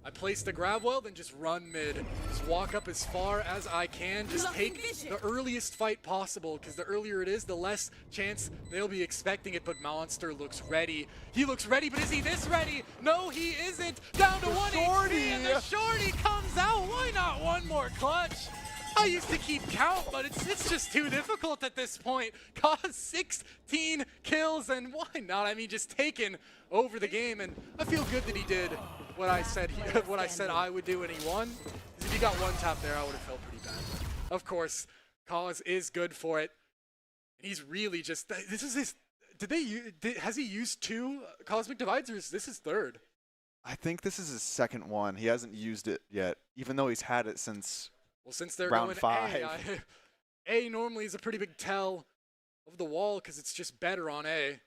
I place the grab well, then just run mid. Just walk up as far as I can. Just take the earliest fight possible, because the earlier it is, the less chance they'll be expecting it. But Monster looks ready. He looks ready, but is he this ready? No, he isn't. Down to 1 HP, and the shorty comes out. Why not one more clutch? I used to keep count, but it's just too difficult at this point. Cause 16 kills, and why not? I mean, just taking over the game, and I feel good that he did what I said I would do, and he won. Because if he got one tap there, I would have felt pretty bad. Of course, Cause is good for it. And he's really just, this is his, has he used 2 Cosmic Divides, or is this his 3rd? I think this is his 2nd one. He hasn't used it yet, even though he's had it since since they're round going 5. A normally is a pretty big tell of the wall because it's just better on A.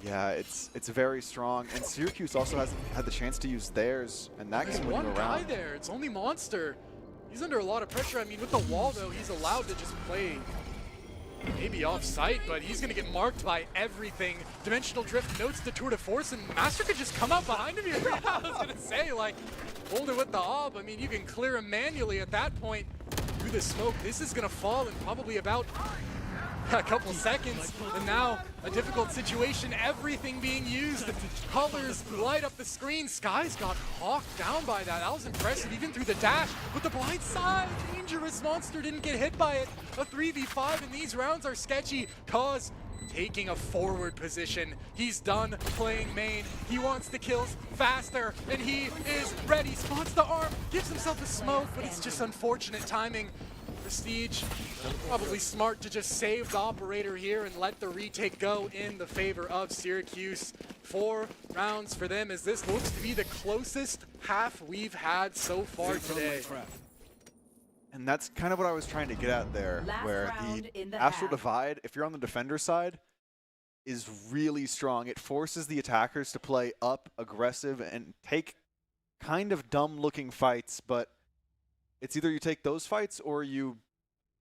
Yeah, it's very strong, and Syracuse also hasn't had the chance to use theirs, and that can win you around. There's one guy there. It's only Monster. He's under a lot of pressure. I mean, with the wall though, he's allowed to just play maybe off site, but he's gonna get marked by everything. Dimensional Drift notes the tour de force, and Master could just come up behind him here. I was gonna say, like, hold it with the ob. I mean, you can clear him manually at that point through the smoke. This is gonna fall in probably about a couple seconds, and now a difficult situation, everything being used. Colors light up the screen. Sky's got hawked down by that. That was impressive, even through the dash. But the blind side, dangerous. Monster didn't get hit by it. A 3v5, and these rounds are sketchy. Cause taking a forward position. He's done playing main. He wants the kills faster, and he is ready. Spots the arm, gives himself a smoke, but it's just unfortunate timing. Prestige, probably smart to just save the operator here and let the retake go in the favor of Syracuse. 4 rounds for them, as this looks to be the closest half we've had so far today. And that's kind of what I was trying to get at there, where the Astral Divide, if you're on the defender side, is really strong. It forces the attackers to play up, aggressive, and take kind of dumb-looking fights, but it's either you take those fights or you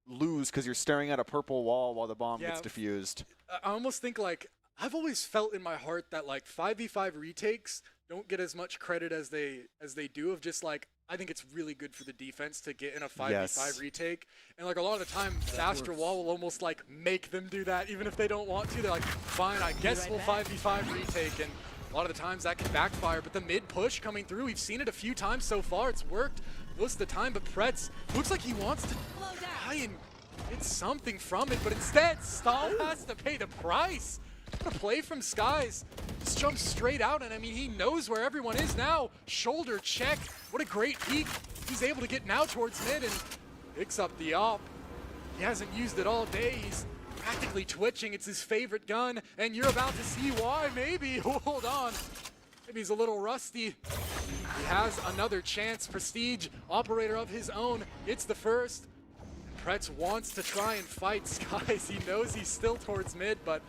lose because you're staring at a purple wall while the bomb gets defused. I almost think, like, I've always felt in my heart that, like, 5v5 retakes don't get as much credit as they do, of just, like, I think it's really good for the defense to get in a 5v5 retake. And like a lot of the time, Faster Wall will almost like make them do that, even if they don't want to. They're like, fine, I guess we'll 5v5 retake. And a lot of the times that can backfire. But the mid push coming through, we've seen it a few times so far. It's worked most of the time, but Pretz looks like he wants to try and get something from it. But instead, Stahl has to pay the price. What a play from Skies. Just jumps straight out, and I mean, he knows where everyone is now. Shoulder check. What a great peek. He's able to get now towards mid and picks up the op. He hasn't used it all day. He's practically twitching. It's his favorite gun, and you're about to see why, maybe. Hold on. Maybe he's a little rusty. He has another chance. Prestige, operator of his own, gets the first. Pretz wants to try and fight Skies. He knows he's still towards mid, but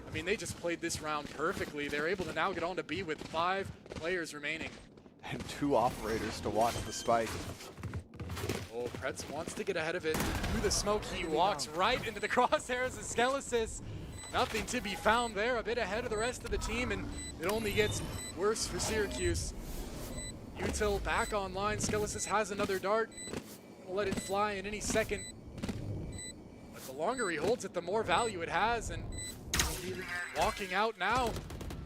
I mean, they just played this round perfectly. They're able to now get on to B with 5 players remaining. And 2 operators to watch the spike. Oh, Pretz wants to get ahead of it. Through the smoke, he walks right into the crosshairs of Skelesis. Nothing to be found there, a bit ahead of the rest of the team, and it only gets worse for Syracuse. Util back online. Skelesis has another dart. We'll let it fly in any second. But the longer he holds it, the more value it has, and walking out now,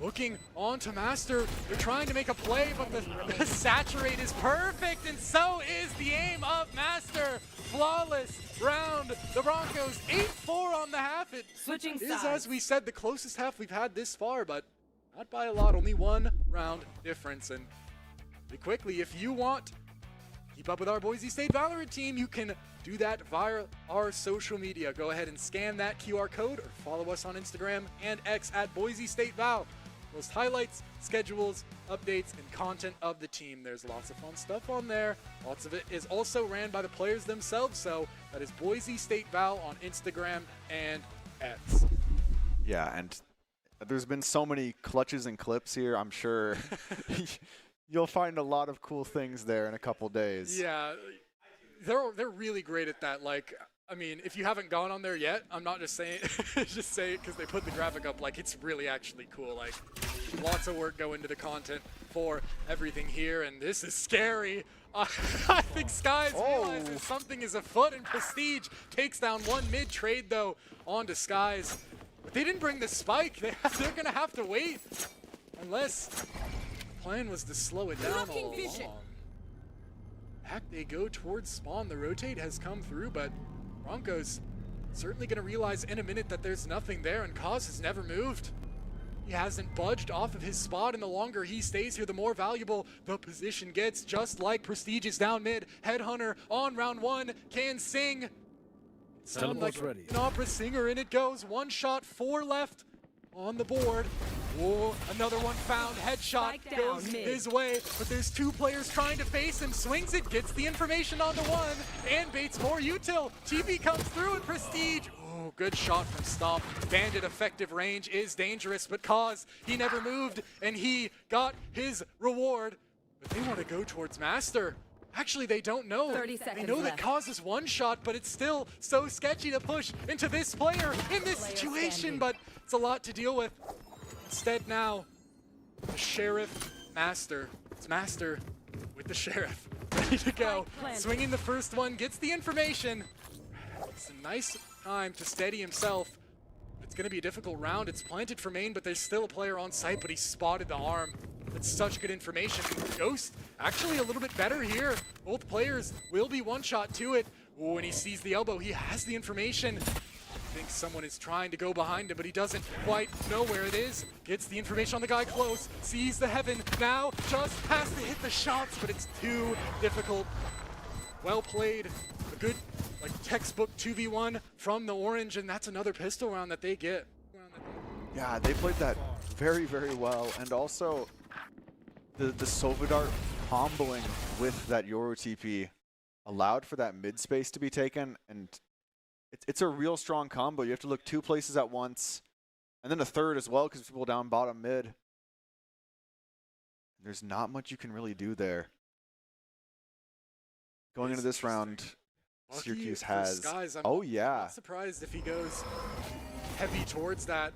looking on to Master. They're trying to make a play, but the saturate is perfect, and so is the aim of Master. Flawless round. The Broncos 8-4 on the half. It Switching is, sides. as we said, the closest half we've had this far, but not by a lot. Only 1 round difference. And really quickly, if you want to keep up with our Boise State Valorant team, you can do that via our social media. Go ahead and scan that QR code or follow us on Instagram and X at Boise State Val. Post highlights, schedules, updates, and content of the team. There's lots of fun stuff on there. Lots of it is also ran by the players themselves, so that is Boise State Val on Instagram and X. Yeah, and there's been so many clutches and clips here. I'm sure you'll find a lot of cool things there in a couple days. Yeah, they're really great at that. Like, I mean, if you haven't gone on there yet, I'm not just saying just say it because they put the graphic up. Like, it's really actually cool. Like, lots of work go into the content for everything here, and this is scary. I think Skies realizes something is afoot, and Prestige takes down 1 mid trade though onto Skies. But they didn't bring the spike. They're gonna have to wait unless the plan was to slow it down all along. Back they go towards spawn. The rotate has come through, but Broncos certainly going to realize in a minute that there's nothing there, and Kaz has never moved. He hasn't budged off of his spot, and the longer he stays here, the more valuable the position gets, just like Prestige is down mid. Headhunter on round 1 can sing. Sound like ready. An opera singer, and it goes. 1 shot, 4 left on the board. Whoa, another one found. Headshot goes his way, but there's 2 players trying to face him. Swings it, gets the information onto 1, and baits more util. TP comes through, and Prestige. Oh, good shot from Stomp. Bandit effective range is dangerous, but Kaz, he never moved, and he got his reward. But they want to go towards Master. Actually, they don't know. 30 they seconds know that left. Kaz is 1 shot, but it's still so sketchy to push into this player in this situation, but it's a lot to deal with. Instead now, the Sheriff Master. It's Master with the Sheriff. Ready to go. Swinging the first one, gets the information. It's a nice time to steady himself. It's going to be a difficult round. It's planted for main, but there's still a player on site, but he spotted the arm. That's such good information. Ghost actually a little bit better here. Both players will be 1 shot to it. Oh, and he sees the elbow. He has the information. Thinks someone is trying to go behind him, but he doesn't quite know where it is. Gets the information on the guy close. Sees the heaven. Now just has to hit the shots, but it's too difficult. Well played. A good, like, textbook 2v1 from the Orange, and that's another pistol round that they get. Yeah, they played that very, very well. And also, the Sovidart comboing with that Yoru TP allowed for that mid space to be taken, and it's a real strong combo. You have to look 2 places at once, and then a third as well, because people down bottom mid. There's not much you can really do there. Going into this round, Syracuse has... Skies, I'm not surprised if he goes heavy towards that.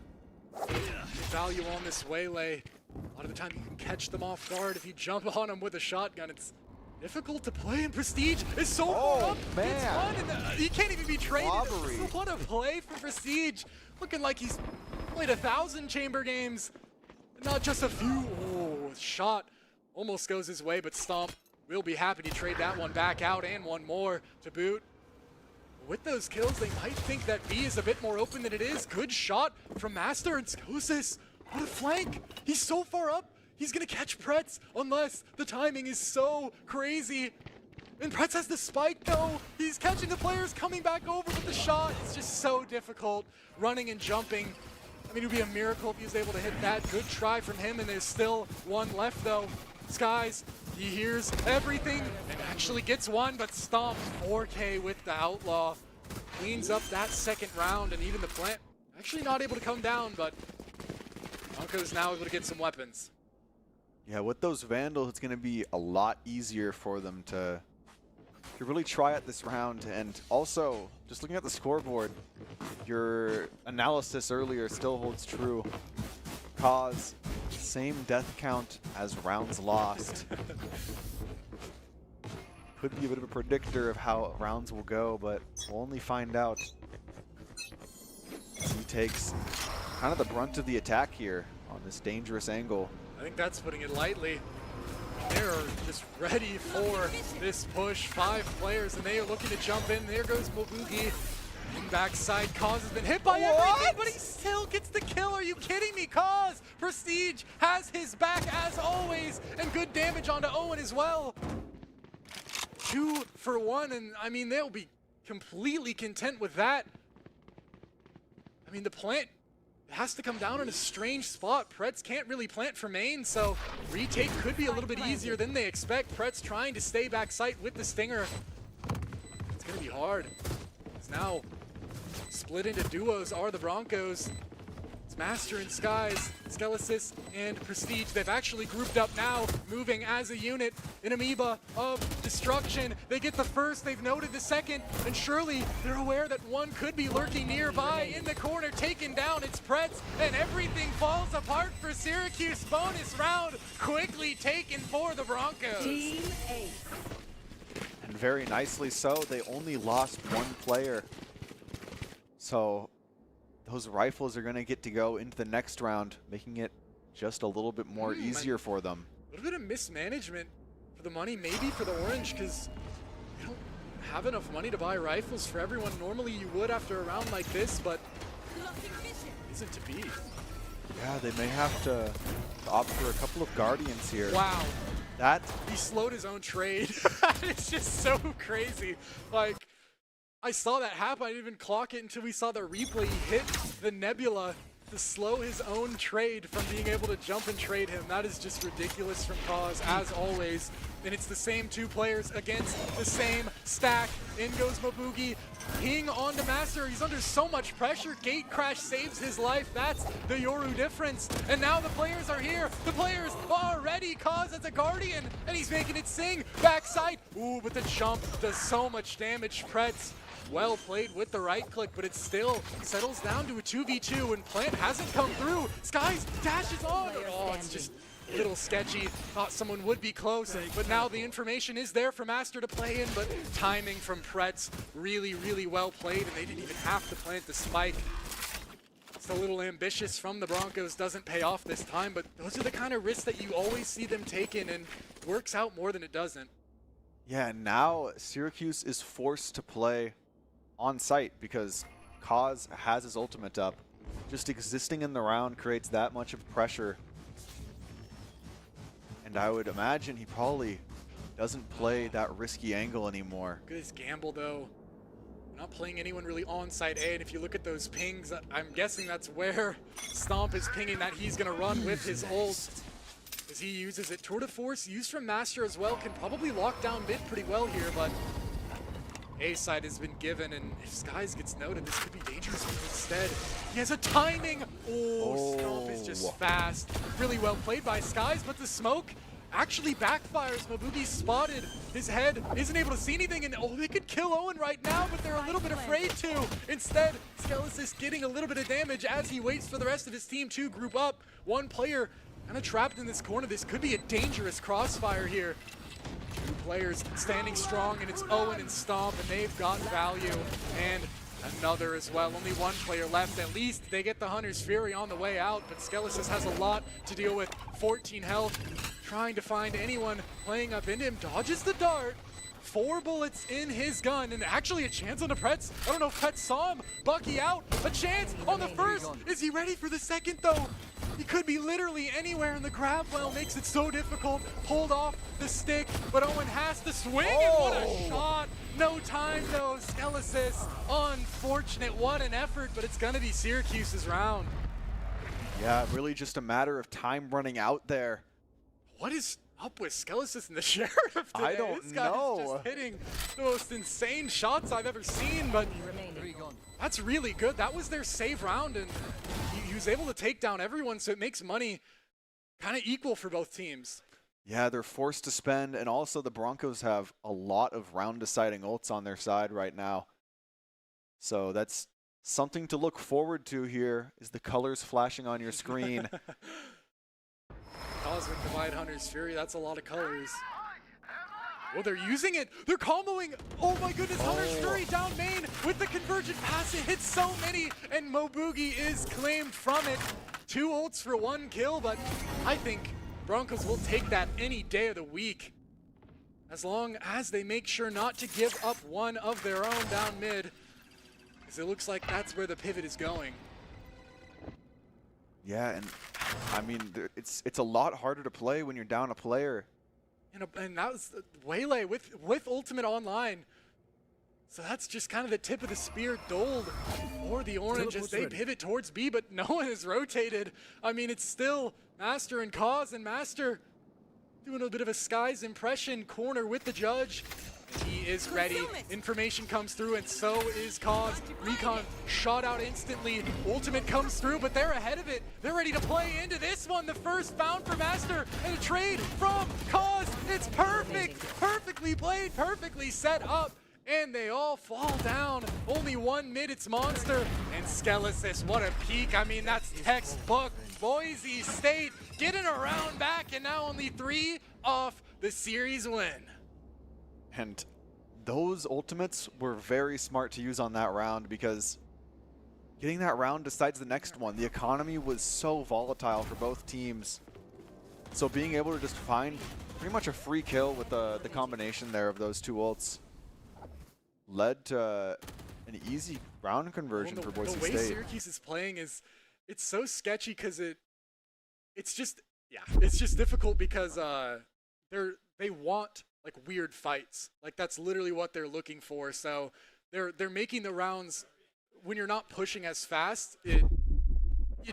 Value on this waylay. A lot of the time you can catch them off guard if you jump on them with a shotgun. It's difficult to play, and Prestige is so far up. Man. It's fun, and he can't even be traded. Robbery. What a play for Prestige. Looking like he's played 1,000 chamber games, not just a few. Oh, shot almost goes his way, but Stomp will be happy to trade that one back out and one more to boot. With those kills, they might think that B is a bit more open than it is. Good shot from Master, and Skosis, what a flank. He's so far up, he's gonna catch Pretz unless the timing is so crazy. And Pretz has the spike though. He's catching the players coming back over, but the shot is just so difficult. Running and jumping. I mean, it would be a miracle if he was able to hit that. Good try from him, and there's still one left though. Skies, he hears everything and actually gets one, but Stomp 4K with the Outlaw. Cleans up that second round, and even the plant actually not able to come down, but Broncos now able to get some weapons. Yeah, with those Vandals, it's going to be a lot easier for them to really try at this round. And also, just looking at the scoreboard, your analysis earlier still holds true. Cause same death count as rounds lost. Could be a bit of a predictor of how rounds will go, but we'll only find out. He takes kind of the brunt of the attack here on this dangerous angle. I think that's putting it lightly. They're just ready for this push. 5 players, and they are looking to jump in. There goes Mobugi. Backside, Cause has been hit by everything, but he still gets the kill. Are you kidding me? Cause, Prestige has his back as always, and good damage onto Owen as well. 2 for 1, and I mean, they'll be completely content with that. I mean, the plant has to come down in a strange spot. Pretz can't really plant for main, so retake could be a little bit easier than they expect. Pretz trying to stay backside with the Stinger. It's gonna be hard. It's now split into duos are the Broncos. It's Master and Skies, Skelesis and Prestige. They've actually grouped up now, moving as a unit. An amoeba of destruction. They get the first, they've noted the second, and surely they're aware that one could be lurking nearby. In the corner, taken down, it's Pretz, and everything falls apart for Syracuse. Bonus round quickly taken for the Broncos. Team 8. And very nicely so, they only lost 1 player. So those rifles are going to get to go into the next round, making it just a little bit more easier for them. A little bit of mismanagement for the money, maybe for the Orange, because they don't have enough money to buy rifles for everyone. Normally you would after a round like this, but isn't to be. Yeah, they may have to opt for a couple of Guardians here. Wow. That he slowed his own trade. It's just so crazy. Like, I saw that happen. I didn't even clock it until we saw the replay. He hit the Nebula to slow his own trade from being able to jump and trade him. That is just ridiculous from Cause, as always. And it's the same 2 players against the same stack. In goes Mabugi. Ping onto Master. He's under so much pressure. Gate crash saves his life. That's the Yoru difference. And now the players are here. The players are ready. Cause as a Guardian, and he's making it sing. Backside. Ooh, but the jump does so much damage. Pretz, well played with the right click, but it still settles down to a 2v2, and Plant hasn't come through. Skies dashes on. Oh, it's just a little sketchy. Thought someone would be close, but now the information is there for Master to play in, but timing from Pretz really, really well played, and they didn't even have to plant the spike. It's a little ambitious from the Broncos, doesn't pay off this time, but those are the kind of risks that you always see them taking, and works out more than it doesn't. Yeah, now Syracuse is forced to play on site because Cause has his ultimate up. Just existing in the round creates that much of pressure. And I would imagine he probably doesn't play that risky angle anymore. Look at his gamble though. Not playing anyone really on side A, and if you look at those pings, I'm guessing that's where Stomp is pinging that he's gonna run with his ult. As he uses it. Tour de Force used from Master as well, can probably lock down mid pretty well here, but A side has been given, and if Skies gets noted, this could be dangerous for him instead. He has a timing. Oh, Stomp is just fast. Really well played by Skies, but the smoke actually backfires. Mabugi spotted. His head isn't able to see anything, and oh, they could kill Owen right now, but they're a little bit afraid to. Instead, Skelesis getting a little bit of damage as he waits for the rest of his team to group up. 1 player kind of trapped in this corner. This could be a dangerous crossfire here. Two players standing strong, and it's Owen and Stomp, and they've got value. And another as well. Only one player left. At least they get the Hunter's Fury on the way out, but Skelesis has a lot to deal with. 14 health, trying to find anyone playing up into him. Dodges the dart. 4 bullets in his gun, and actually a chance on the Pretz. I don't know if Pretz saw him. Bucky out. A chance on the first. Is he ready for the second, though? He could be literally anywhere, and the grab well makes it so difficult. Pulled off the stick, but Owen has to swing, and what a shot. No time, though. Skelesis, unfortunate. What an effort, but it's going to be Syracuse's round. Yeah, really just a matter of time running out there. What is up with Skelesis and the Sheriff today? I don't this guy know. is just hitting the most insane shots I've ever seen, but that's really good. That was their save round, and he was able to take down everyone, so it makes money kind of equal for both teams. Yeah, they're forced to spend, and also the Broncos have a lot of round-deciding ults on their side right now. So that's something to look forward to here, is the colors flashing on your screen. Cosmic Divide, Hunter's Fury, that's a lot of colors. Oh, they're using it. They're comboing. Oh my goodness, Hunter's Fury down main with the convergent pass. It hits so many, and Mobugi is claimed from it. 2 ults for 1 kill, but I think Broncos will take that any day of the week, as long as they make sure not to give up one of their own down mid, because it looks like that's where the pivot is going. Yeah, and I mean, it's a lot harder to play when you're down a player. And that was Waylay with Ultimate online. So that's just kind of the tip of the spear. Dold or the Orange as they pivot towards B, but no one has rotated. I mean, it's still Master and Cause, and Master doing a bit of a Skies impression corner with the Judge. He is ready. Information comes through, and so is Cause. Recon shot out instantly. Ultimate comes through, but they're ahead of it. They're ready to play into this one. The first found for Master, and a trade from Cause. It's perfect. Perfectly played, perfectly set up, and they all fall down. Only 1 mid, it's Monster. And Skelesis, what a peak. I mean, that's textbook. Boise State getting a round back, and now only 3 off the series win. And those ultimates were very smart to use on that round, because getting that round decides the next one. The economy was so volatile for both teams. So being able to just find pretty much a free kill with the combination there of those 2 ults led to an easy round conversion for Boise State. The way Syracuse is playing is, it's so sketchy, because it's just difficult, because they want like weird fights. Like that's literally what they're looking for. So they're making the rounds when you're not pushing as fast. It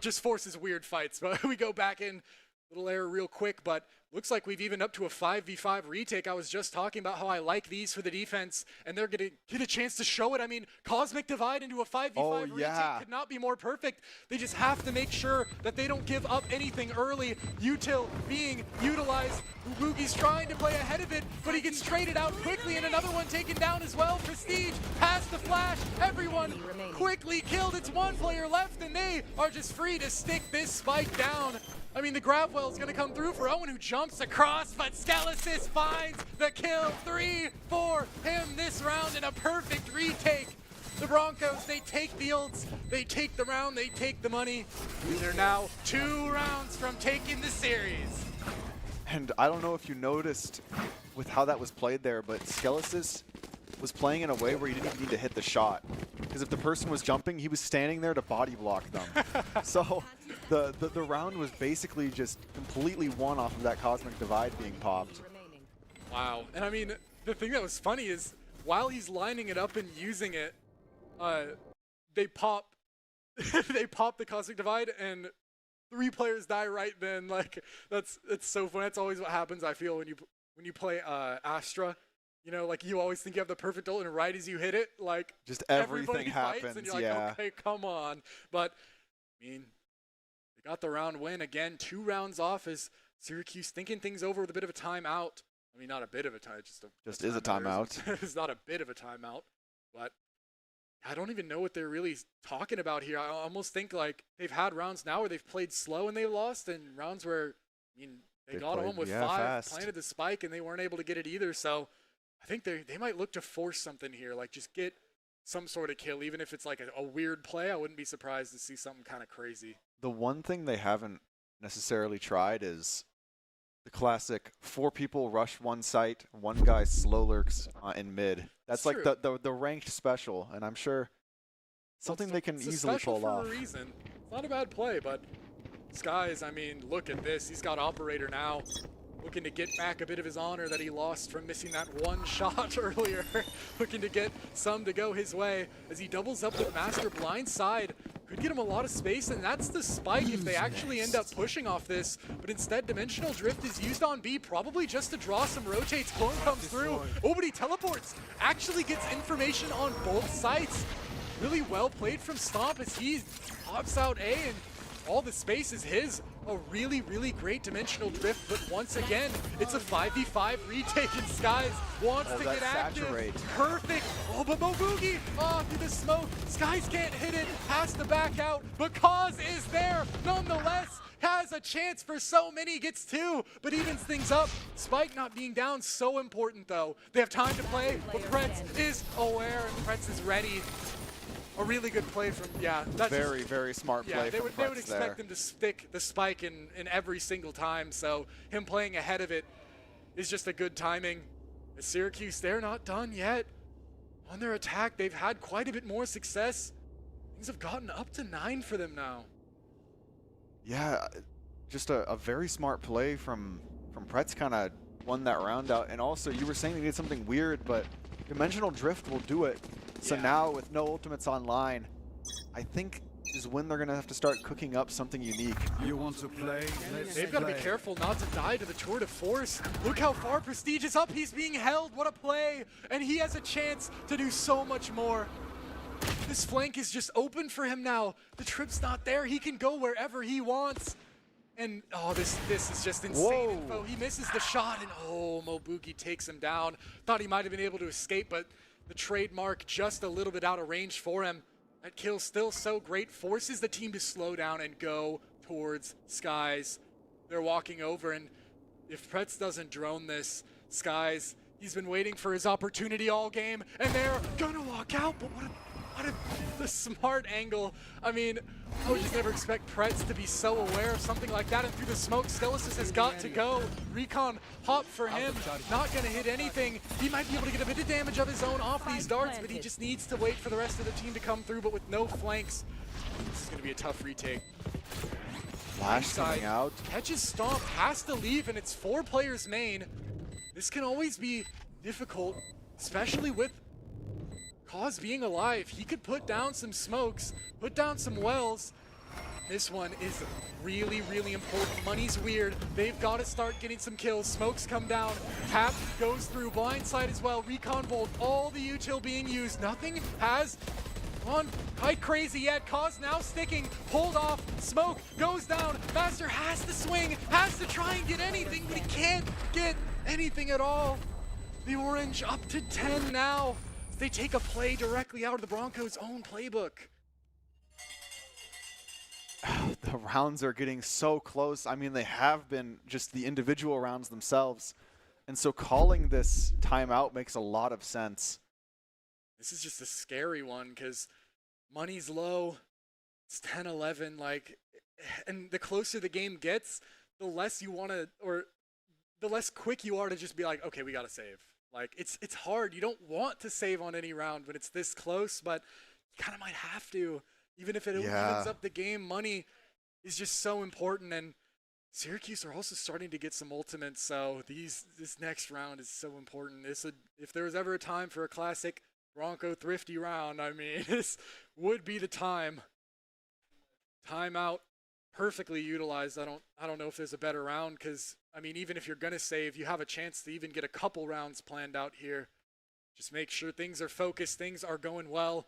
just forces weird fights. But we go back in, little error real quick, but looks like we've even up to a 5v5 retake. I was just talking about how I like these for the defense, and they're going to get a chance to show it. I mean, Cosmic Divide into a 5v5 retake could not be more perfect. They just have to make sure that they don't give up anything early. Util being utilized. Ubugi's trying to play ahead of it, but he gets traded out quickly, and another one taken down as well. Prestige past the flash. Everyone quickly killed. It's 1 player left, and they are just free to stick this spike down. I mean, the grab well is going to come through for Owen, who jumps across, but Skelesis finds the kill. 3 for him this round in a perfect retake. The Broncos, they take the ults, they take the round, they take the money. They're now 2 rounds from taking the series. And I don't know if you noticed with how that was played there, but Skelesis was playing in a way where he didn't even need to hit the shot. Because if the person was jumping, he was standing there to body block them. So the round was basically just completely won off of that Cosmic Divide being popped. Wow. And I mean, the thing that was funny is while he's lining it up and using it, they pop they pop the Cosmic Divide, and 3 players die right then. Like that's so fun. That's always what happens, I feel, when you play Astra. You know, like you always think you have the perfect ult, and right as you hit it, like just everything happens. Fights, and you're like, okay, come on. But I mean, they got the round win again. 2 rounds off as Syracuse thinking things over with a bit of a timeout. I mean, not a bit of a time, just is a timeout. It's not a bit of a timeout, but I don't even know what they're really talking about here. I almost think like they've had rounds now where they've played slow and they lost, and rounds where, I mean, They got home with 5, planted the spike, and they weren't able to get it either. So I think they might look to force something here, like just get some sort of kill, even if it's like a weird play. I wouldn't be surprised to see something kind of crazy. The one thing they haven't necessarily tried is the classic 4 people rush one site, 1 guy slow lurks in mid. That's like the ranked special, and I'm sure something they can easily pull off. For a reason. It's not a bad play, but Skies, I mean, look at this. He's got Operator now, looking to get back a bit of his honor that he lost from missing that 1 shot earlier. Looking to get some to go his way as he doubles up with Master blind side. Could get him a lot of space, and that's the spike if they actually end up pushing off this. But instead, Dimensional Drift is used on B, probably just to draw some rotates. Clone comes through. Oh, but he teleports. Actually gets information on both sites. Really well played from Stomp as he pops out A, and all the space is his. A really, really great Dimensional Drift, but once again, it's a 5v5 retake, and Skies wants to get active. Perfect. Oh, but Boogie off through the smoke. Skies can't hit it, has to back out, but Cause is there nonetheless. Has a chance for so many, gets 2, but evens things up. Spike not being down, so important though. They have time to play, but Pretz is aware, and Pretz is ready. A really good play from, that's very, very smart play from Pretz. They would expect him to stick the spike in every single time, so him playing ahead of it is just a good timing. At Syracuse, they're not done yet. On their attack, they've had quite a bit more success. Things have gotten up to 9 for them now. Yeah, just a very smart play from Pretz, kind of won that round out. And also, you were saying they did something weird, but Dimensional Drift will do it. So now with no ultimates online, I think is when they're going to have to start cooking up something unique. You want to play? They've got to be careful not to die to the Tour de Force. Look how far Prestige is up. He's being held. What a play. And he has a chance to do so much more. This flank is just open for him now. The trip's not there. He can go wherever he wants. And, oh, this is just insane info. He misses the shot, and, oh, Mobugi takes him down. Thought he might have been able to escape, but the trademark just a little bit out of range for him. That kill still so great. Forces the team to slow down and go towards Skies. They're walking over, and if Pretz doesn't drone this, Skies, he's been waiting for his opportunity all game, and they're gonna walk out, but what the smart angle. I mean, I would just never expect Pretz to be so aware of something like that, and through the smoke, Stellasis has got to go. Recon hop for him, not gonna hit anything. He might be able to get a bit of damage of his own off these darts, but he just needs to wait for the rest of the team to come through, but with no flanks, this is gonna be a tough retake. Flash coming out. Catches Stomp, has to leave, and it's 4 players main. This can always be difficult, especially with Cause being alive. He could put down some smokes, put down some wells. This one is really, really important. Money's weird. They've got to start getting some kills. Smokes come down. Tap goes through. Blindside as well. Recon Bolt. All the util being used. Nothing has gone quite crazy yet. Cause now sticking. Pulled off. Smoke goes down. Master has to swing. Has to try and get anything, but he can't get anything at all. The Orange up to 10 now. They take a play directly out of the Broncos' own playbook. The rounds are getting so close. I mean, they have been just the individual rounds themselves. And so calling this timeout makes a lot of sense. This is just a scary one because money's low. It's 10-11. Like, and the closer the game gets, the less you want to, or the less quick you are to just be like, okay, we got to save. Like, it's hard. You don't want to save on any round when it's this close, but you kind of might have to. Even if it opens up the game, money is just so important. And Syracuse are also starting to get some ultimates, so this next round is so important. If there was ever a time for a classic Bronco thrifty round, I mean, this would be the time. Timeout, perfectly utilized. I don't know if there's a better round because, I mean, even if you're going to save, you have a chance to even get a couple rounds planned out here. Just make sure things are focused, things are going well,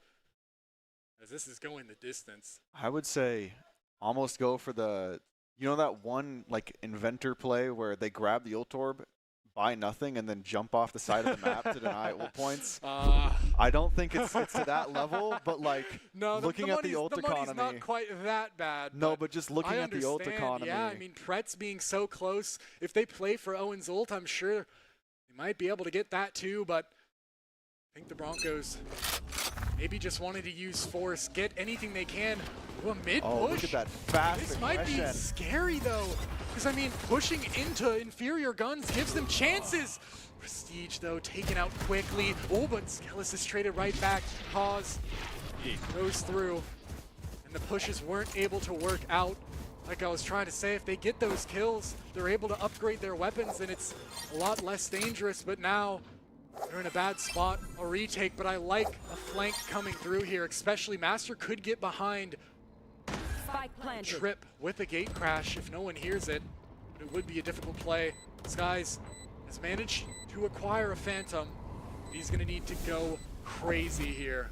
as this is going the distance. I would say almost go for the, you know that one like inventor play where they grab the ult orb, buy nothing and then jump off the side of the map to deny ult points. I don't think it's to that level, but like no, looking at the ult the economy. money's not quite that bad. No, but just looking at the ult understand. economy. Yeah, I mean, Pretz being so close. If they play for Owen's ult, I'm sure they might be able to get that too, but I think the Broncos maybe just wanted to use force, get anything they can. Ooh, a mid push. Oh, look at that fast This aggression. might be scary though, because I mean, pushing into inferior guns gives them chances. Prestige though, taken out quickly. Oh, but Skellis is traded right back. Pause. Goes through, and the pushes weren't able to work out. Like I was trying to say, if they get those kills, they're able to upgrade their weapons, and it's a lot less dangerous. But now they're in a bad spot. A retake, but I like a flank coming through here. Especially Master could get behind. Trip with a gate crash if no one hears it. But it would be a difficult play. Skies has managed to acquire a Phantom. He's going to need to go crazy here.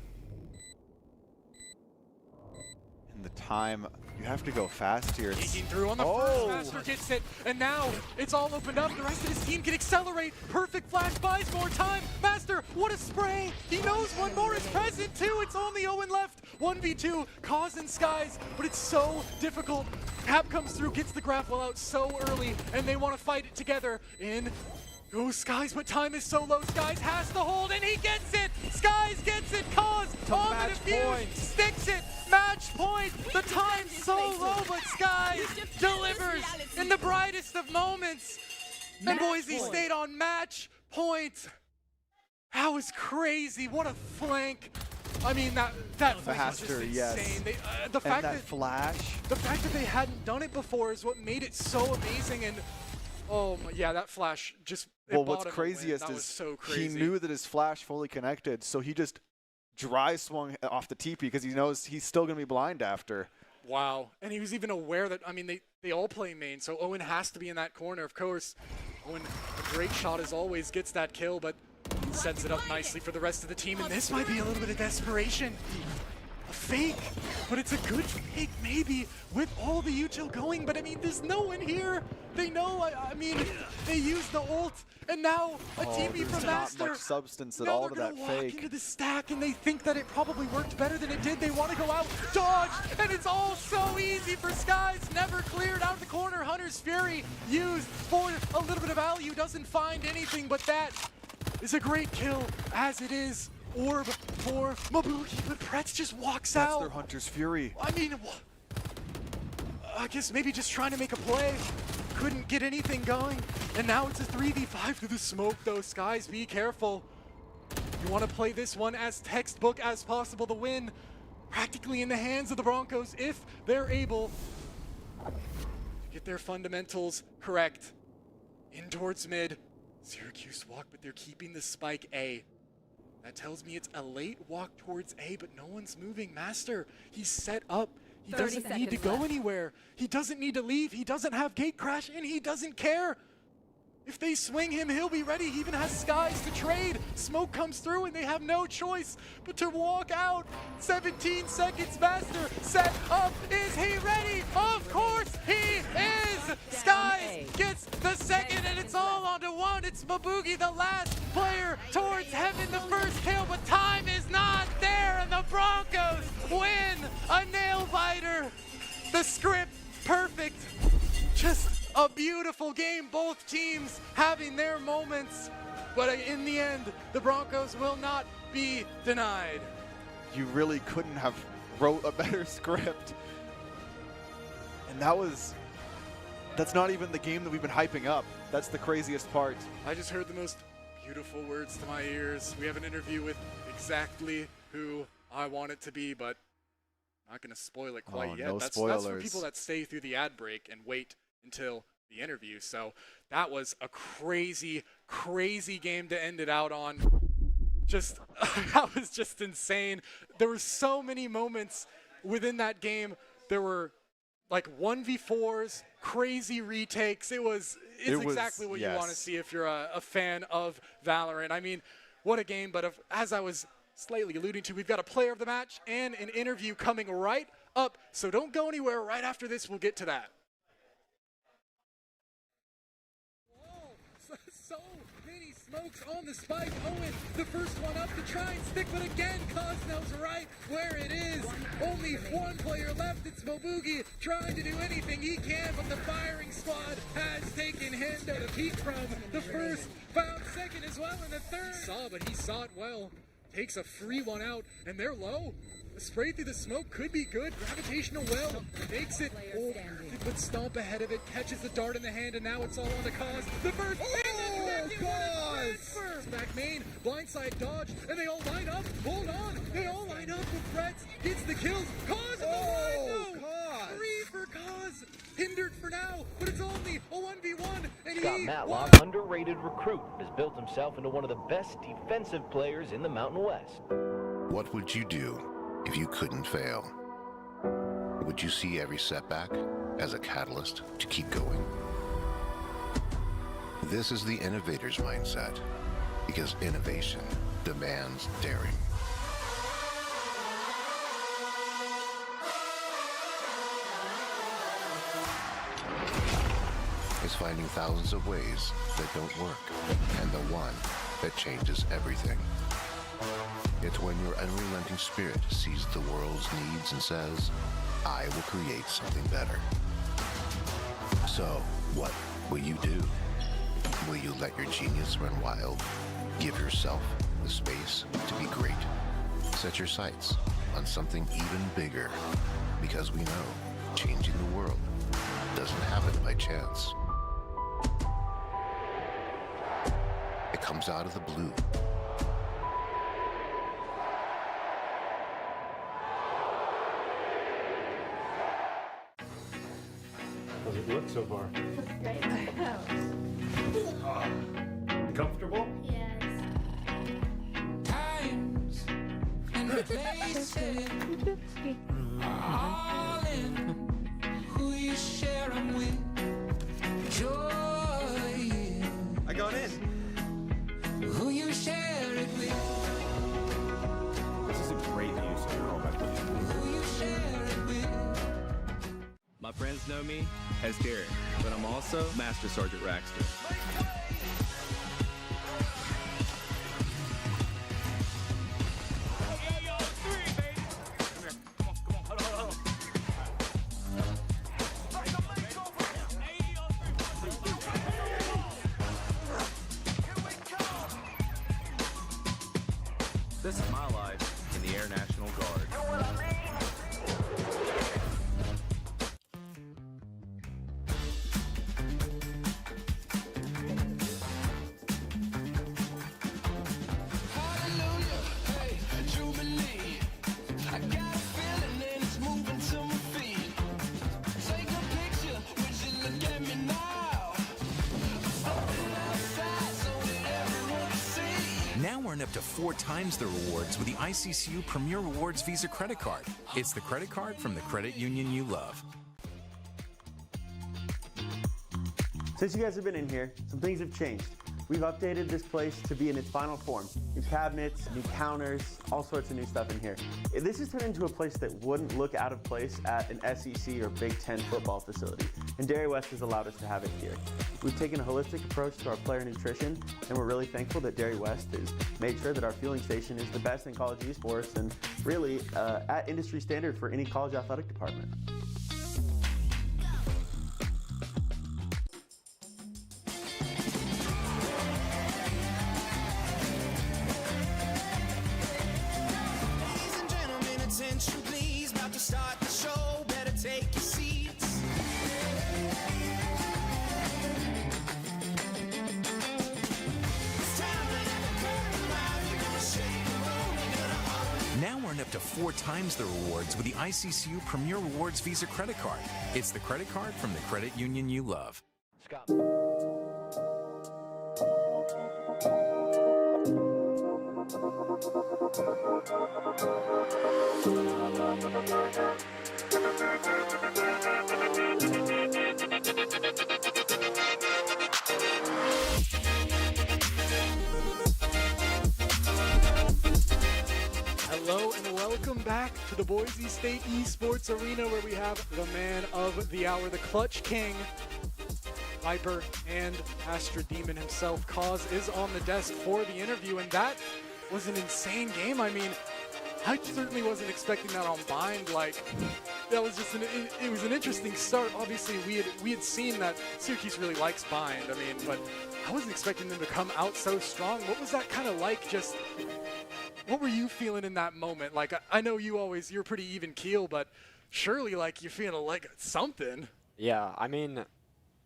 In the time, you have to go fast here. Peeking through on the first, Master gets it, and now it's all opened up. The rest of his team can accelerate. Perfect flash buys more time. Master, what a spray! He knows one more is present too. It's only Owen left. 1v2, Cause and Skies, but it's so difficult. Cap comes through, gets the grapple out so early, and they want to fight it together. In goes Skies, but time is so low. Skies has to hold, and he gets it! Skies gets it! Cause on the defuse, sticks it! Match point! The time's so low, but Skies delivers in the brightest of moments! And Boise State on match point! That was crazy, what a flank! I mean, that flank was just insane. Yes. The fact that flash. The fact that they hadn't done it before is what made it so amazing, and oh my, yeah, that flash just. Well, what's craziest is so crazy. He knew that his flash fully connected, so he just dry swung off the TP because he knows he's still going to be blind after. Wow, and he was even aware that, I mean, they all play main, so Owen has to be in that corner, of course. Owen, a great shot as always, gets that kill, but sets it up nicely for the rest of the team, and this might be a little bit of desperation. A fake, but it's a good fake maybe with all the util going, but I mean, there's no one here. They know, I mean, they used the ult, and now a TP from Master. Not much substance at now all to they're that gonna walk fake. into the stack, and they think that it probably worked better than it did. They want to go out, dodge, and it's all so easy for Skies. Never cleared out of the corner. Hunter's Fury used for a little bit of value, doesn't find anything, but that is a great kill, as it is. Orb for Mabuki, but Pretz just walks out. That's their Hunter's Fury. I mean, I guess maybe just trying to make a play. Couldn't get anything going, and now it's a 3v5 through the smoke, though. Skies, be careful. You want to play this one as textbook as possible. The win practically in the hands of the Broncos if they're able to get their fundamentals correct. In towards mid. Syracuse walk, but they're keeping the spike A. That tells me it's a late walk towards A, but no one's moving. Master, he's set up. He doesn't need to go anywhere. He doesn't need to leave. He doesn't have gate crash, and he doesn't care. If they swing him, he'll be ready. He even has Skies to trade. Smoke comes through, and they have no choice but to walk out. 17 seconds, Master set up. Is he ready? Of course he is! Skies gets the second, and it's all onto one. It's Mabugi, the last player towards heaven. The first kill, but time is not there, and the Broncos win a nail-biter. The script, perfect. Just a beautiful game, both teams having their moments, but in the end, the Broncos will not be denied. You really couldn't have wrote a better script. And that's not even the game that we've been hyping up. That's the craziest part. I just heard the most beautiful words to my ears. We have an interview with exactly who I want it to be, but I'm not going to spoil it quite yet. No That's spoilers. for people that stay through the ad break and wait until the interview. So that was a crazy, crazy game to end it out on. Just, that was just insane. There were so many moments within that game. There were like 1v4s, crazy retakes. It's exactly what you want to see if you're a fan of Valorant. I mean, what a game. But as I was slightly alluding to, we've got a player of the match and an interview coming right up. So don't go anywhere. Right after this, we'll get to that. So smokes on the spike. Owen, the first one up to try and stick, but again, Cause knows right where it is. Only one player left. It's Mobugi trying to do anything he can, but the firing squad has taken him to the peak from the first, found second as well in the third. He saw it well. Takes a free one out, and they're low. A spray through the smoke could be good. Gravitational well makes it. Oh, he puts Stomp ahead of it, catches the dart in the hand, and now it's all on the Cause. The first. Cause! Back main, blindside dodge, and they all line up. Hold on, they all line up with threats. Gets the kills. Cause in the line, though. Cause! Free for Cause. Hindered for now, but it's only a 1v1, and Scott he Matlock, underrated recruit, has built himself into one of the best defensive players in the Mountain West. What would you do if you couldn't fail? Would you see every setback as a catalyst to keep going? This is the innovator's mindset, because innovation demands daring. It's finding thousands of ways that don't work, and the one that changes everything. It's when your unrelenting spirit sees the world's needs and says, I will create something better. So, what will you do? Will you let your genius run wild? Give yourself the space to be great. Set your sights on something even bigger, because we know changing the world doesn't happen by chance. It comes out of the blue. How's it look so far? Great. Comfortable? Yes. Times and places all in who you share them with. Joy. I got in. Who you share it with. This is a great use of your home equity. Who you share it with. My friends know me as Derek, but I'm also Master Sergeant Raxter. This is my life in the Air National Guard. Hallelujah, hey, Jubilee. I got a feeling and it's moving to my feet. Take a picture, would you look at me now? Something outside so that everyone can see. Now earn up to 4 times the rewards with the ICCU Premier Rewards Visa credit card. It's the credit card from the credit union you love. Since you guys have been in here, some things have changed. We've updated this place to be in its final form. New cabinets, new counters, all sorts of new stuff in here. This has turned into a place that wouldn't look out of place at an SEC or Big Ten football facility, and Dairy West has allowed us to have it here. We've taken a holistic approach to our player nutrition, and we're really thankful that Dairy West has made sure that our fueling station is the best in college esports and really at industry standard for any college athletic department. Ladies and gentlemen, attention please. About to start the show, better take your seats. It's time to let the curtain rise. We're gonna shake the room, we're gonna Now earn up to 4 times the rewards with the ICCU Premier Rewards Visa credit card. It's the credit card from the credit union you love. Scott. Hello and welcome back to the Boise State Esports Arena, where we have the man of the hour, the Clutch King, Viper and Astra Demon himself. Cause is on the desk for the interview, and that was an insane game. I mean, I certainly wasn't expecting that on Bind. Like, that was just it was an interesting start. Obviously, we had seen that Syracuse really likes Bind. I mean, but I wasn't expecting them to come out so strong. What was that kind of like? Just what were you feeling in that moment? Like, I know you're pretty even keel, but surely like you're feeling like something. Yeah, I mean,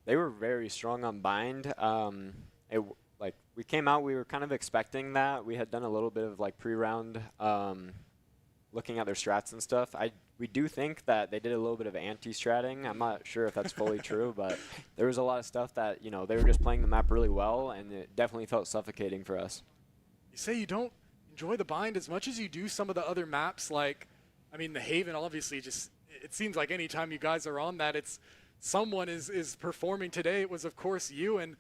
they were very strong on Bind. Like, we came out, we were kind of expecting that. We had done a little bit of like pre-round looking at their strats and stuff. We do think that they did a little bit of anti-stratting. I'm not sure if that's fully true, but there was a lot of stuff that, you know, they were just playing the map really well, and it definitely felt suffocating for us. You say you don't enjoy the Bind as much as you do some of the other maps. Like, I mean, the Haven obviously just, it seems like anytime you guys are on that, it's someone is performing. Today it was, of course, you, and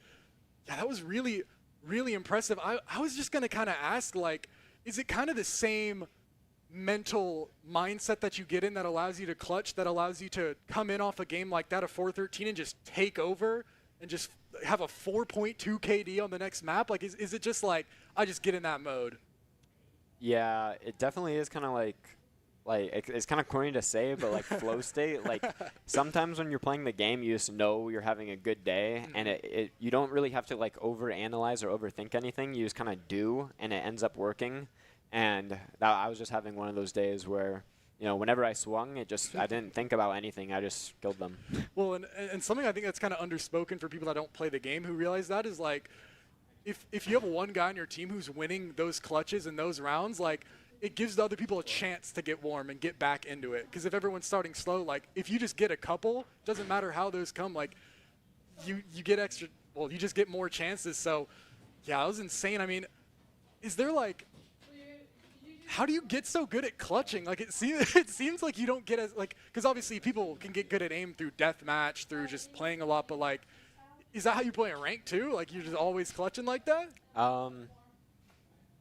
yeah, that was really, really impressive. I was just going to kind of ask, like, is it kind of the same mental mindset that you get in that allows you to clutch, that allows you to come in off a game like that, a 4-13, and just take over and just have a 4.2 KD on the next map? Like, is it just like, I just get in that mode? Yeah, it definitely is kind of like it's kind of corny to say, but like flow state. Like, sometimes when you're playing the game, you just know you're having a good day, and you don't really have to like overanalyze or overthink anything. You just kind of do, and it ends up working. And I was just having one of those days where, you know, whenever I swung, I didn't think about anything. I just killed them. Well, and something I think that's kind of underspoken for people that don't play the game who realize that is, like, if you have one guy on your team who's winning those clutches and those rounds, like, it gives the other people a chance to get warm and get back into it. Because if everyone's starting slow, like, if you just get a couple, doesn't matter how those come, like, you get extra, well, you just get more chances. So, yeah, that was insane. I mean, is there, like, how do you get so good at clutching? Like, it seems like you don't get as, like, because obviously people can get good at aim through deathmatch, through just playing a lot, but, like, is that how you play a rank too? Like, you're just always clutching like that?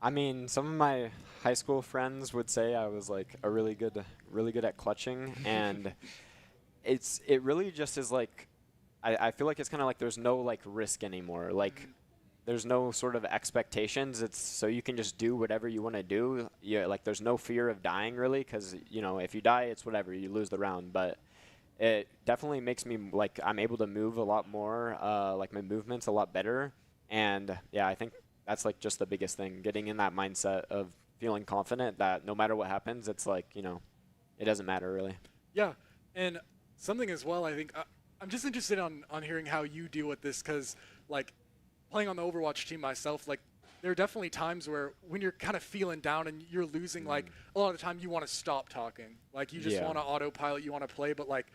I mean, some of my high school friends would say I was like really good at clutching, and it really just is like, I feel like it's kind of like there's no like risk anymore. Like, there's no sort of expectations. It's so you can just do whatever you want to do. Yeah, like, there's no fear of dying really, because, you know, if you die, it's whatever, you lose the round. But it definitely makes me like, I'm able to move a lot more, like my movement's a lot better. And yeah, I think that's like just the biggest thing, getting in that mindset of feeling confident that no matter what happens, it's like, you know, it doesn't matter really. Yeah, and something as well, I think, I'm just interested on hearing how you deal with this, because, like, playing on the Overwatch team myself, like, there are definitely times where when you're kind of feeling down and you're losing, like, a lot of the time you want to stop talking. Like, you just want to autopilot, you want to play, but, like,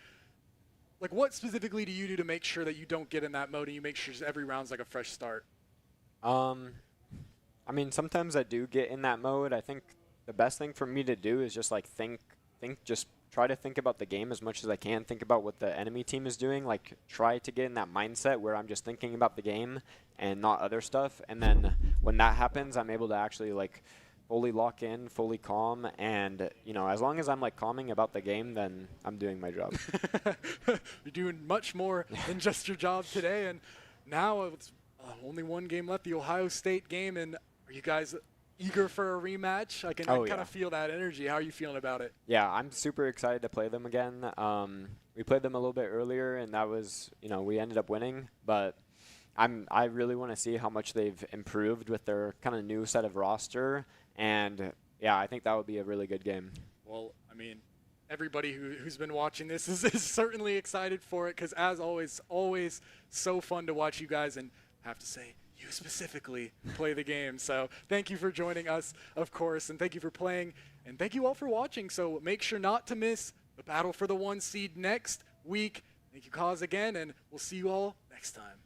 what specifically do you do to make sure that you don't get in that mode and you make sure every round's like a fresh start? I mean, sometimes I do get in that mode. I think the best thing for me to do is just like just try to think about the game as much as I can, think about what the enemy team is doing, like try to get in that mindset where I'm just thinking about the game and not other stuff. And then when that happens, I'm able to actually like fully lock in, fully calm, and, you know, as long as I'm like calming about the game, then I'm doing my job. You're doing much more than just your job today, and now it's only one game left, the Ohio State game, and are you guys eager for a rematch? I can kind of feel that energy. How are you feeling about it? Yeah, I'm super excited to play them again. We played them a little bit earlier, and that was, you know, we ended up winning, but I really want to see how much they've improved with their kind of new set of roster, and yeah, I think that would be a really good game. Well, I mean, everybody who's been watching this is certainly excited for it, because as always so fun to watch you guys, and I have to say, you specifically play the game. So thank you for joining us, of course, and thank you for playing, and thank you all for watching. So make sure not to miss the battle for the 1 seed next week. Thank you, Cause, again, and we'll see you all next time.